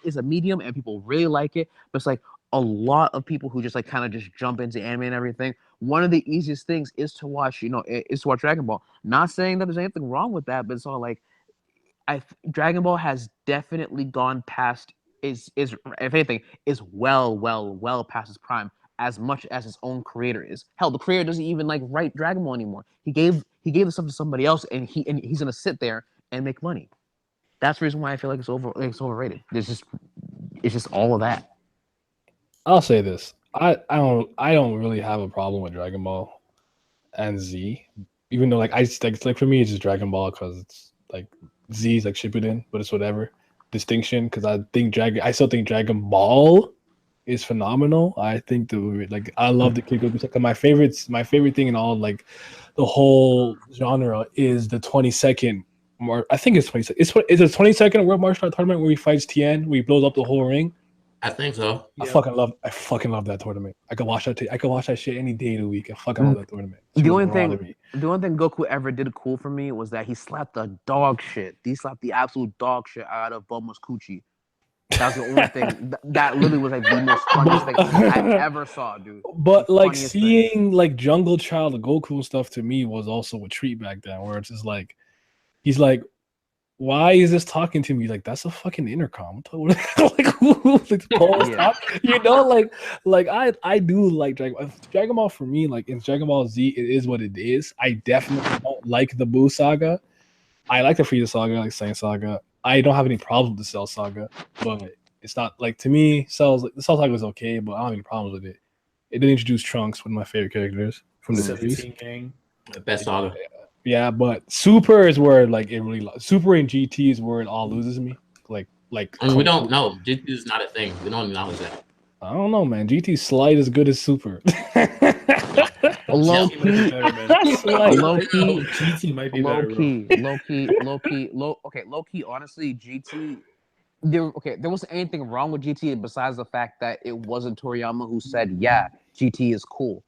it's a medium and people really like it, but it's a lot of people who just kind of just jump into anime and everything. One of the easiest things is to watch, is to watch Dragon Ball. Not saying that there's anything wrong with that, but it's all Dragon Ball has definitely gone past is if anything is well past his prime, as much as his own creator is. Hell, the creator doesn't even write Dragon Ball anymore. He gave the stuff to somebody else, and he's gonna sit there and make money. That's the reason why I feel it's overrated. It's just all of that. I'll say this: I don't really have a problem with Dragon Ball and Z, even though for me it's just Dragon Ball because it's Z is Shippuden, but it's whatever distinction because I still think Dragon Ball is phenomenal. I think I love the Kid Goku. My favorite thing in all the whole genre is the 22nd. I think it's 22. It's a 22nd World Martial Art Tournament where he fights Tien, where he blows up the whole ring. I think so. I fucking love that tournament. I could watch that shit any day of the week. I fucking love that tournament. The only thing Goku ever did cool for me was that he slapped the dog shit. He slapped the absolute dog shit out of Bulma's coochie. That's the only thing that literally was the most funniest thing I ever saw, dude. But seeing Jungle Child Goku and stuff to me was also a treat back then, where it's just he's why is this talking to me? Like, that's a fucking intercom. Like, who you know, like I do like Dragon Ball for me. Like in Dragon Ball Z, it is what it is. I definitely don't like the Buu saga. I like the Frieza saga, like Saiyan saga. I don't have any problems with the Cell saga, but it's not like, to me, the Cell saga was okay, but I don't have any problems with it. It did introduce Trunks, one of my favorite characters from the series. Gang. The best saga. Yeah, but Super is where like it really Super and GT is where it all loses me. Like I mean, we don't know. GT is not a thing. We don't acknowledge that. I don't know, man. GT's slight as good as Super. Low key, GT might be better. Low key. Honestly, GT. There wasn't anything wrong with GT besides the fact that it wasn't Toriyama who said, "Yeah, GT is cool."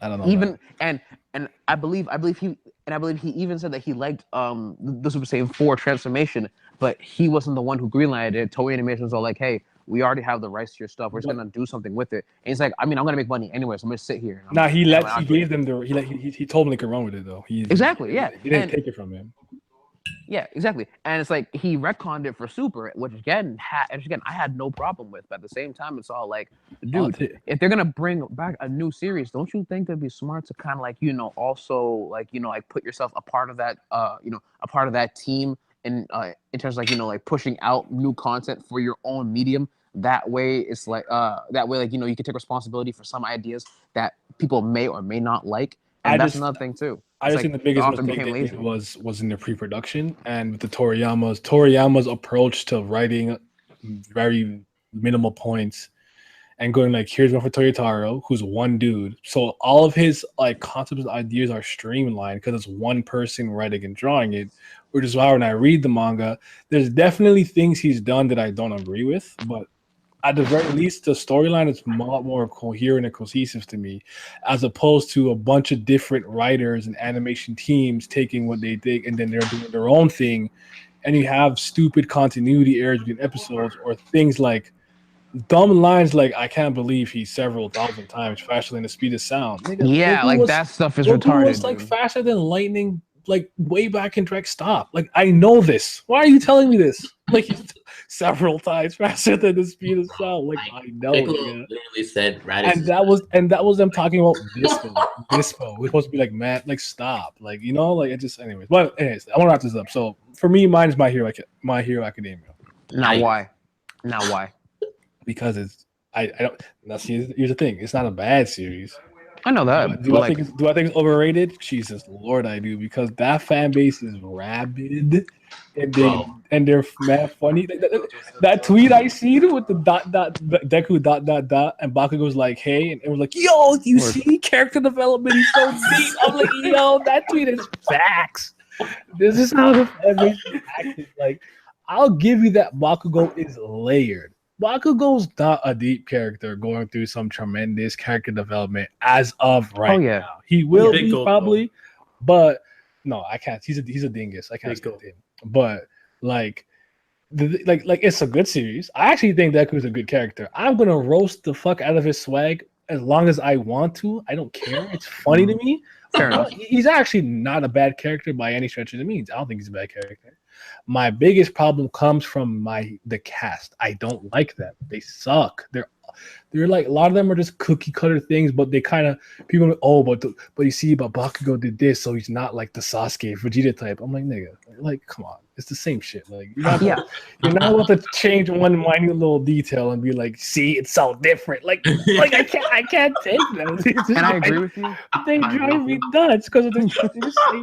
I don't know. Even man. and I believe he even said that he liked the Super Saiyan 4 transformation, but he wasn't the one who greenlighted it. Toei Animation was all like, "Hey, we already have the rights to your stuff. We're just gonna do something with it." And he's like, "I mean, I'm gonna make money anyway, so I'm gonna sit here." Nah, he gave them he told them they could run with it though. Exactly, yeah. He didn't take it from him. Yeah, exactly. And it's like he retconned it for Super, which again I had no problem with. But at the same time, it's all like, dude, if they're gonna bring back a new series, don't you think it'd be smart to kind of like, also like, like put yourself a part of that, a part of that team in terms of like, like pushing out new content for your own medium. That way, it's like like, you can take responsibility for some ideas that people may or may not like. And that's another thing too. I just think the biggest mistake was in the pre-production and with the Toriyama's approach to writing very minimal points and going like, here's one for Toyotaro, who's one dude. So all of his like concepts and ideas are streamlined because it's one person writing and drawing it, which is why when I read the manga, there's definitely things he's done that I don't agree with, but at the very least, the storyline is a lot more coherent and cohesive to me, as opposed to a bunch of different writers and animation teams taking what they think and then they're doing their own thing. And you have stupid continuity errors between episodes or things like dumb lines like, "I can't believe he's several thousand times faster than the speed of sound." Like that stuff is retarded. It's like faster than lightning, like way back in Drake. Stop. Like, I know this. Why are you telling me this? Like, several times faster than the speed of sound. Like, I know. Literally said, and that was them talking about Dispo. We're supposed to be like, man, like, stop. Like, like it just, anyways. But anyways, I want to wrap this up. So for me, mine is My Hero Academia. Now why? Because I don't. Now, here's the thing. It's not a bad series. I know that. Do I think it's overrated? Jesus Lord, I do, because that fan base is rabid, and they're mad funny. That tweet I seen with the Deku ... and Bakugo's like, "Hey," and it was like, "Yo, you see character development? He's so deep." I'm like, "Yo, that tweet is facts. This is how the fan base is acting." Like, I'll give you that Bakugo is layered. Bakugo's not a deep character going through some tremendous character development as of now. He will be probably, but no, I can't. He's a dingus. I can't go with him. But like it's a good series. I actually think Deku's a good character. I'm gonna roast the fuck out of his swag as long as I want to. I don't care. It's funny to me. Fair enough. He's actually not a bad character by any stretch of the means. I don't think he's a bad character. My biggest problem comes from the cast. I don't like them. They suck. They're like, a lot of them are just cookie cutter things, but they kind of, people are like, but you see, but Bakugo did this, so he's not like the Sasuke Vegeta type. I'm like, nigga, like, come on, it's the same shit. Like, you're not about to change one minute little detail and be like, see, it's so different. Like I can't take them. And I agree with you. They drive me nuts because they just say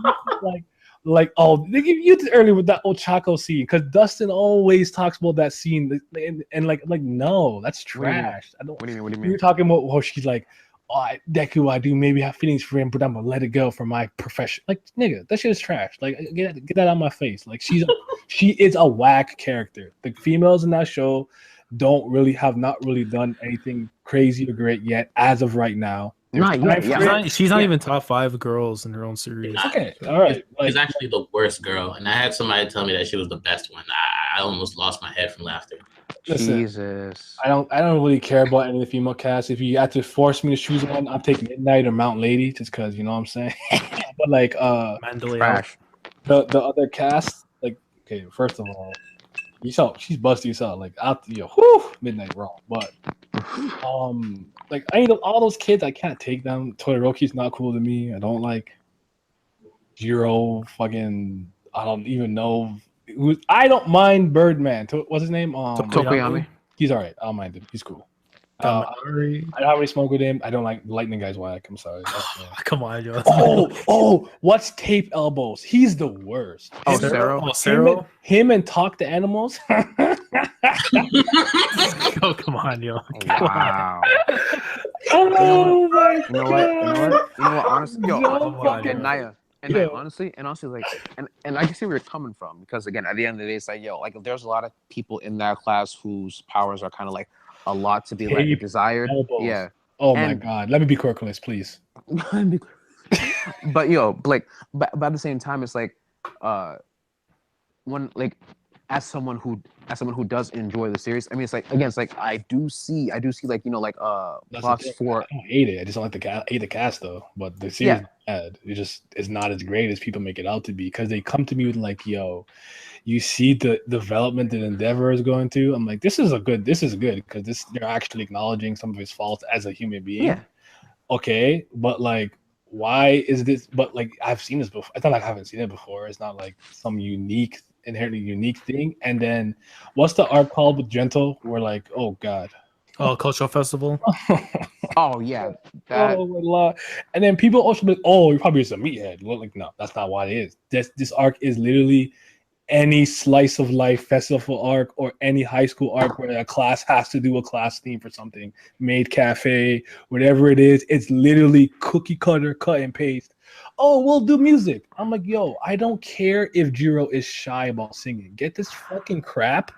like, oh, they give you earlier with that Ochako scene, because Dustin always talks about that scene, and like no, that's trash. What do you mean? You're talking about she's like, "Oh, Deku, I do maybe have feelings for him, but I'm gonna let it go for my profession." Like, nigga, that shit is trash. Like, get that out of my face. Like, she is a whack character. The females in that show have not really done anything crazy or great yet as of right now. She's not even top 5 girls in her own series. Okay, all right. She's actually the worst girl, and I had somebody tell me that she was the best one. I almost lost my head from laughter. Listen, Jesus, I don't really care about any of the female cast. If you have to force me to choose one, I'm taking Midnight or Mount Lady, just because, you know what I'm saying. But like, trash. The other cast, like, okay, first of all, you saw she's busting you out like out the whew, midnight wrong, but like I know all those kids, I can't take them. Todoroki's not cool to me. I don't like Jiro. Fucking, I don't even know. I don't mind Birdman. What's his name? Tokoyami. He's all right. I don't mind him. He's cool. I don't really smoke with him. I don't like Lightning Guy's whack. I'm sorry. Come on, yo. What's Tape Elbows? He's the worst. Oh, Sero. Him and Talk to Animals. Oh, come on, yo. Wow. Oh my You know what? Honestly, and Naya. And honestly, like, and I can see where you're coming from because again, at the end of the day, it's like, like there's a lot of people in that class whose powers are kind of like a lot to be like desired. Elbows. Yeah. Oh my God. Let me be quirkless, please. But but at the same time, it's like, when like as someone who does enjoy the series, I mean, it's like again, it's like I do see like plots for. I don't hate it. I just don't like hate the cast though. But the series is bad. It just is not as great as people make it out to be because they come to me with like, yo, you see the development that Endeavor is going to. I'm like, this is good because they're actually acknowledging some of his faults as a human being. Yeah. Okay, but like, why is this? But like, I've seen this before. It's not like I haven't seen it before. It's not like some inherently unique thing. And then, what's the art called with Gentle? We're like, oh God. Oh, cultural festival. Oh yeah. And then people also be like, oh, you're probably just a meathead. Like, no, that's not what it is. This arc is literally any slice of life festival arc or any high school arc where a class has to do a class theme for something, Maid Cafe, whatever it is. It's literally cookie cutter, cut and paste. Oh, we'll do music. I'm like, yo, I don't care if Jiro is shy about singing. Get this fucking crap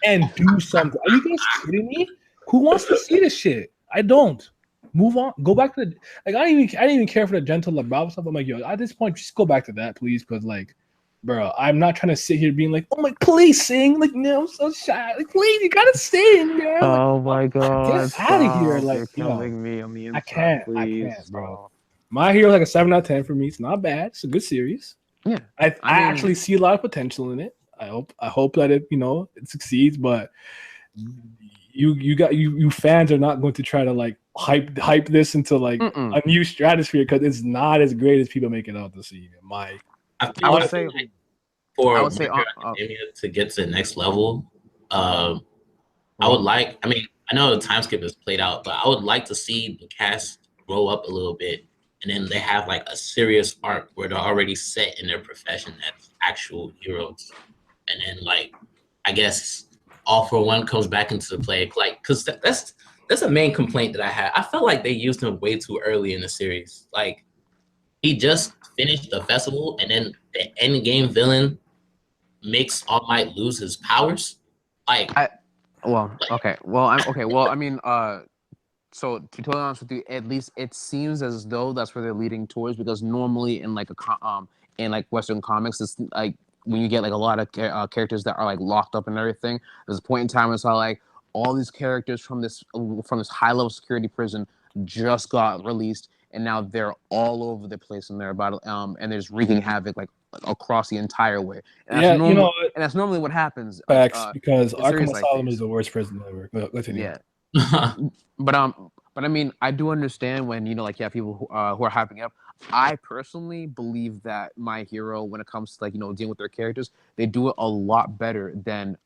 and do something. Are you guys kidding me? Who wants to see this shit? I don't. Move on. Go back to I didn't even care for the Gentle LeBron stuff. I'm like, yo, at this point, just go back to that, please, because like, bro, I'm not trying to sit here being like, oh my, please sing. Like, no, I'm so shy. Like, please, you gotta sing, man. Oh my God, get out of here! Like, you're killing me on the inside. I can't, bro. My Hero like a 7 out of 10 for me. It's not bad. It's a good series. Yeah, I mean, actually see a lot of potential in it. I hope that it it succeeds, but you fans are not going to try to like hype this into like a new stratosphere because it's not as great as people make it out to see. I would say to get to the next level, I would like. I mean, I know the time skip is played out, but I would like to see the cast grow up a little bit, and then they have like a serious arc where they're already set in their profession as actual heroes, and then like I guess All For One comes back into the play, like because that's a main complaint that I had. I felt like they used him way too early in the series. Like he just finished the festival, and then the end game villain makes All Might lose his powers. So to be totally honest with you, at least it seems as though that's where they're leading towards because normally in like in like Western comics, it's like when you get like a lot of characters that are like locked up and everything. There's a point in time where it's like all these characters from this high level security prison just got released, and now they're all over the place and they're about and they're just wreaking havoc like across the entire way. And that's normally what happens. Facts, because Arkham Asylum is the worst prison ever. Continue. Yeah. But I mean, I do understand when people who are hyping up. I personally believe that My Hero, when it comes to dealing with their characters, they do it a lot better than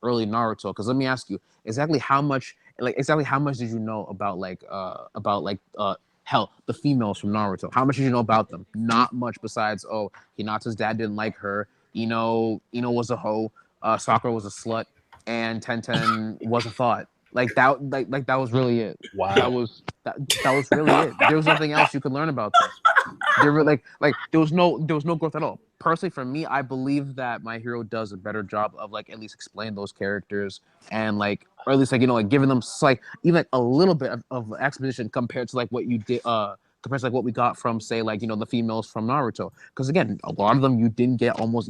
early Naruto. Because let me ask you, exactly how much did you know about the females from Naruto? How much did you know about them? Not much, besides Hinata's dad didn't like her. Ino was a hoe. Sakura was a slut, and Tenten was a thought. That was really it. Wow. That was really it. There was nothing else you could learn about this. There were there was no growth at all. Personally, for me, I believe that My Hero does a better job of at least explain those characters and or at least giving them even a little bit of exposition compared to what you did compared to what we got from say the females from Naruto. Because again, a lot of them you didn't get you almost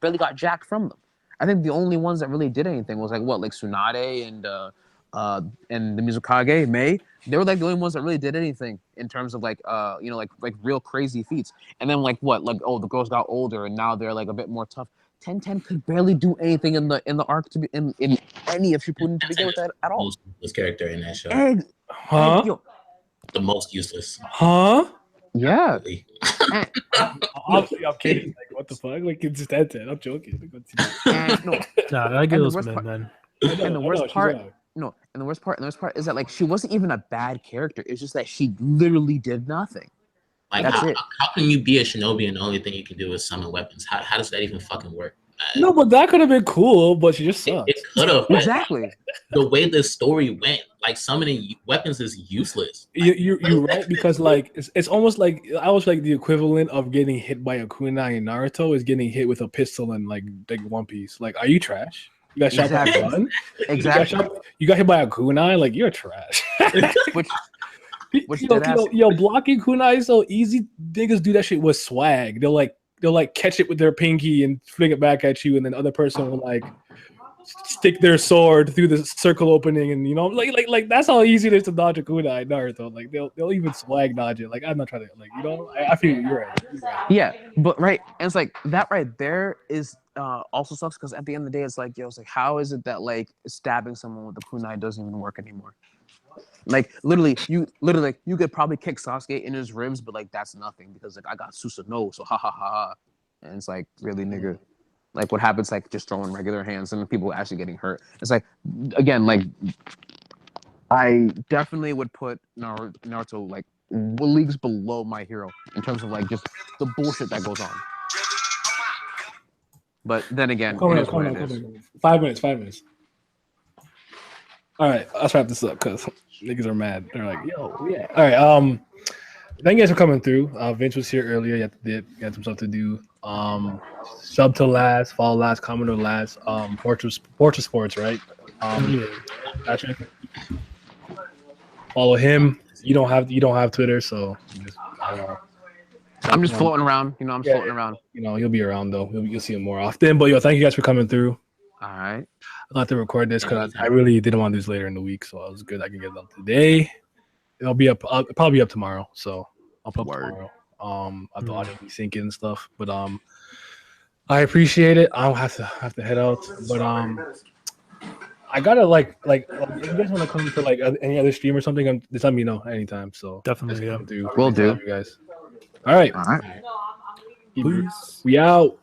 barely got jack from them. I think the only ones that really did anything was Tsunade and the Mizukage, Mei. They were the only ones that really did anything. in terms of like like real crazy feats. And then like what, like the girls got older and now they're like a bit more tough. 1010 could barely do anything in the arc to be in any of Shippuden to begin with that at all. Most useless character in that show. The most useless. Yeah. Obviously, I'm kidding. Like, what the fuck? Like, it's just 1010. I'm joking. That girl's man. And the worst part is that like she wasn't even a bad character. It's just that she literally did nothing. Like, how can you be a shinobi and the only thing you can do is summon weapons? How does that even fucking work? No, but that could have been cool, but she just sucks. It could have. Exactly. The way the story went, like summoning weapons is useless. You're right, because like it's almost like I was like the equivalent of getting hit by a kunai in Naruto is getting hit with a pistol in like One Piece. Like, are you trash? You got shot by a gun? Exactly. You got hit by a kunai? Like, you're trash. Which yo, blocking kunai is so easy. Niggas do that shit with swag. They'll like catch it with their pinky and fling it back at you, and then other person will like stick their sword through the circle opening, and like that's how easy it is to dodge a kunai in Naruto. Like they'll even swag dodge it. Like, I'm not trying to I feel you're right. Yeah, but right, and it's like that right there is also sucks because at the end of the day, it's like how is it that like stabbing someone with a kunai doesn't even work anymore? Like literally, you could probably kick Sasuke in his ribs, but like that's nothing because like I got Susanoo, so ha ha ha ha, and it's like really nigga, like what happens like just throwing regular hands and people actually getting hurt. It's like again like I definitely would put Naruto like leagues below My Hero in terms of like just the bullshit that goes on. But then again, it is what it is. 5 minutes. All right, let's wrap this up because niggas are mad. They're like, yo, yeah. All right, thank you guys for coming through. Vince was here earlier. You had to dip. You had some stuff to do. Sub to Laz, follow Laz, Commodore Laz, Fortress Sports, right? Patrick. Follow him. You don't have Twitter, so I'm just floating around. I'm floating around. He'll be around though. You'll see him more often. But thank you guys for coming through. All right. I thought to record this because I really didn't want to do this later in the week, so it was good I can get it up today. It'll be up. I'll probably be up tomorrow, so I'll put up tomorrow. I have to audio sync it and stuff, but I appreciate it. I'll have to head out, but I gotta like if you guys want to come to like any other stream or something, just let me know anytime. So definitely, we'll do. Will do, you guys. All right. Peace. We out.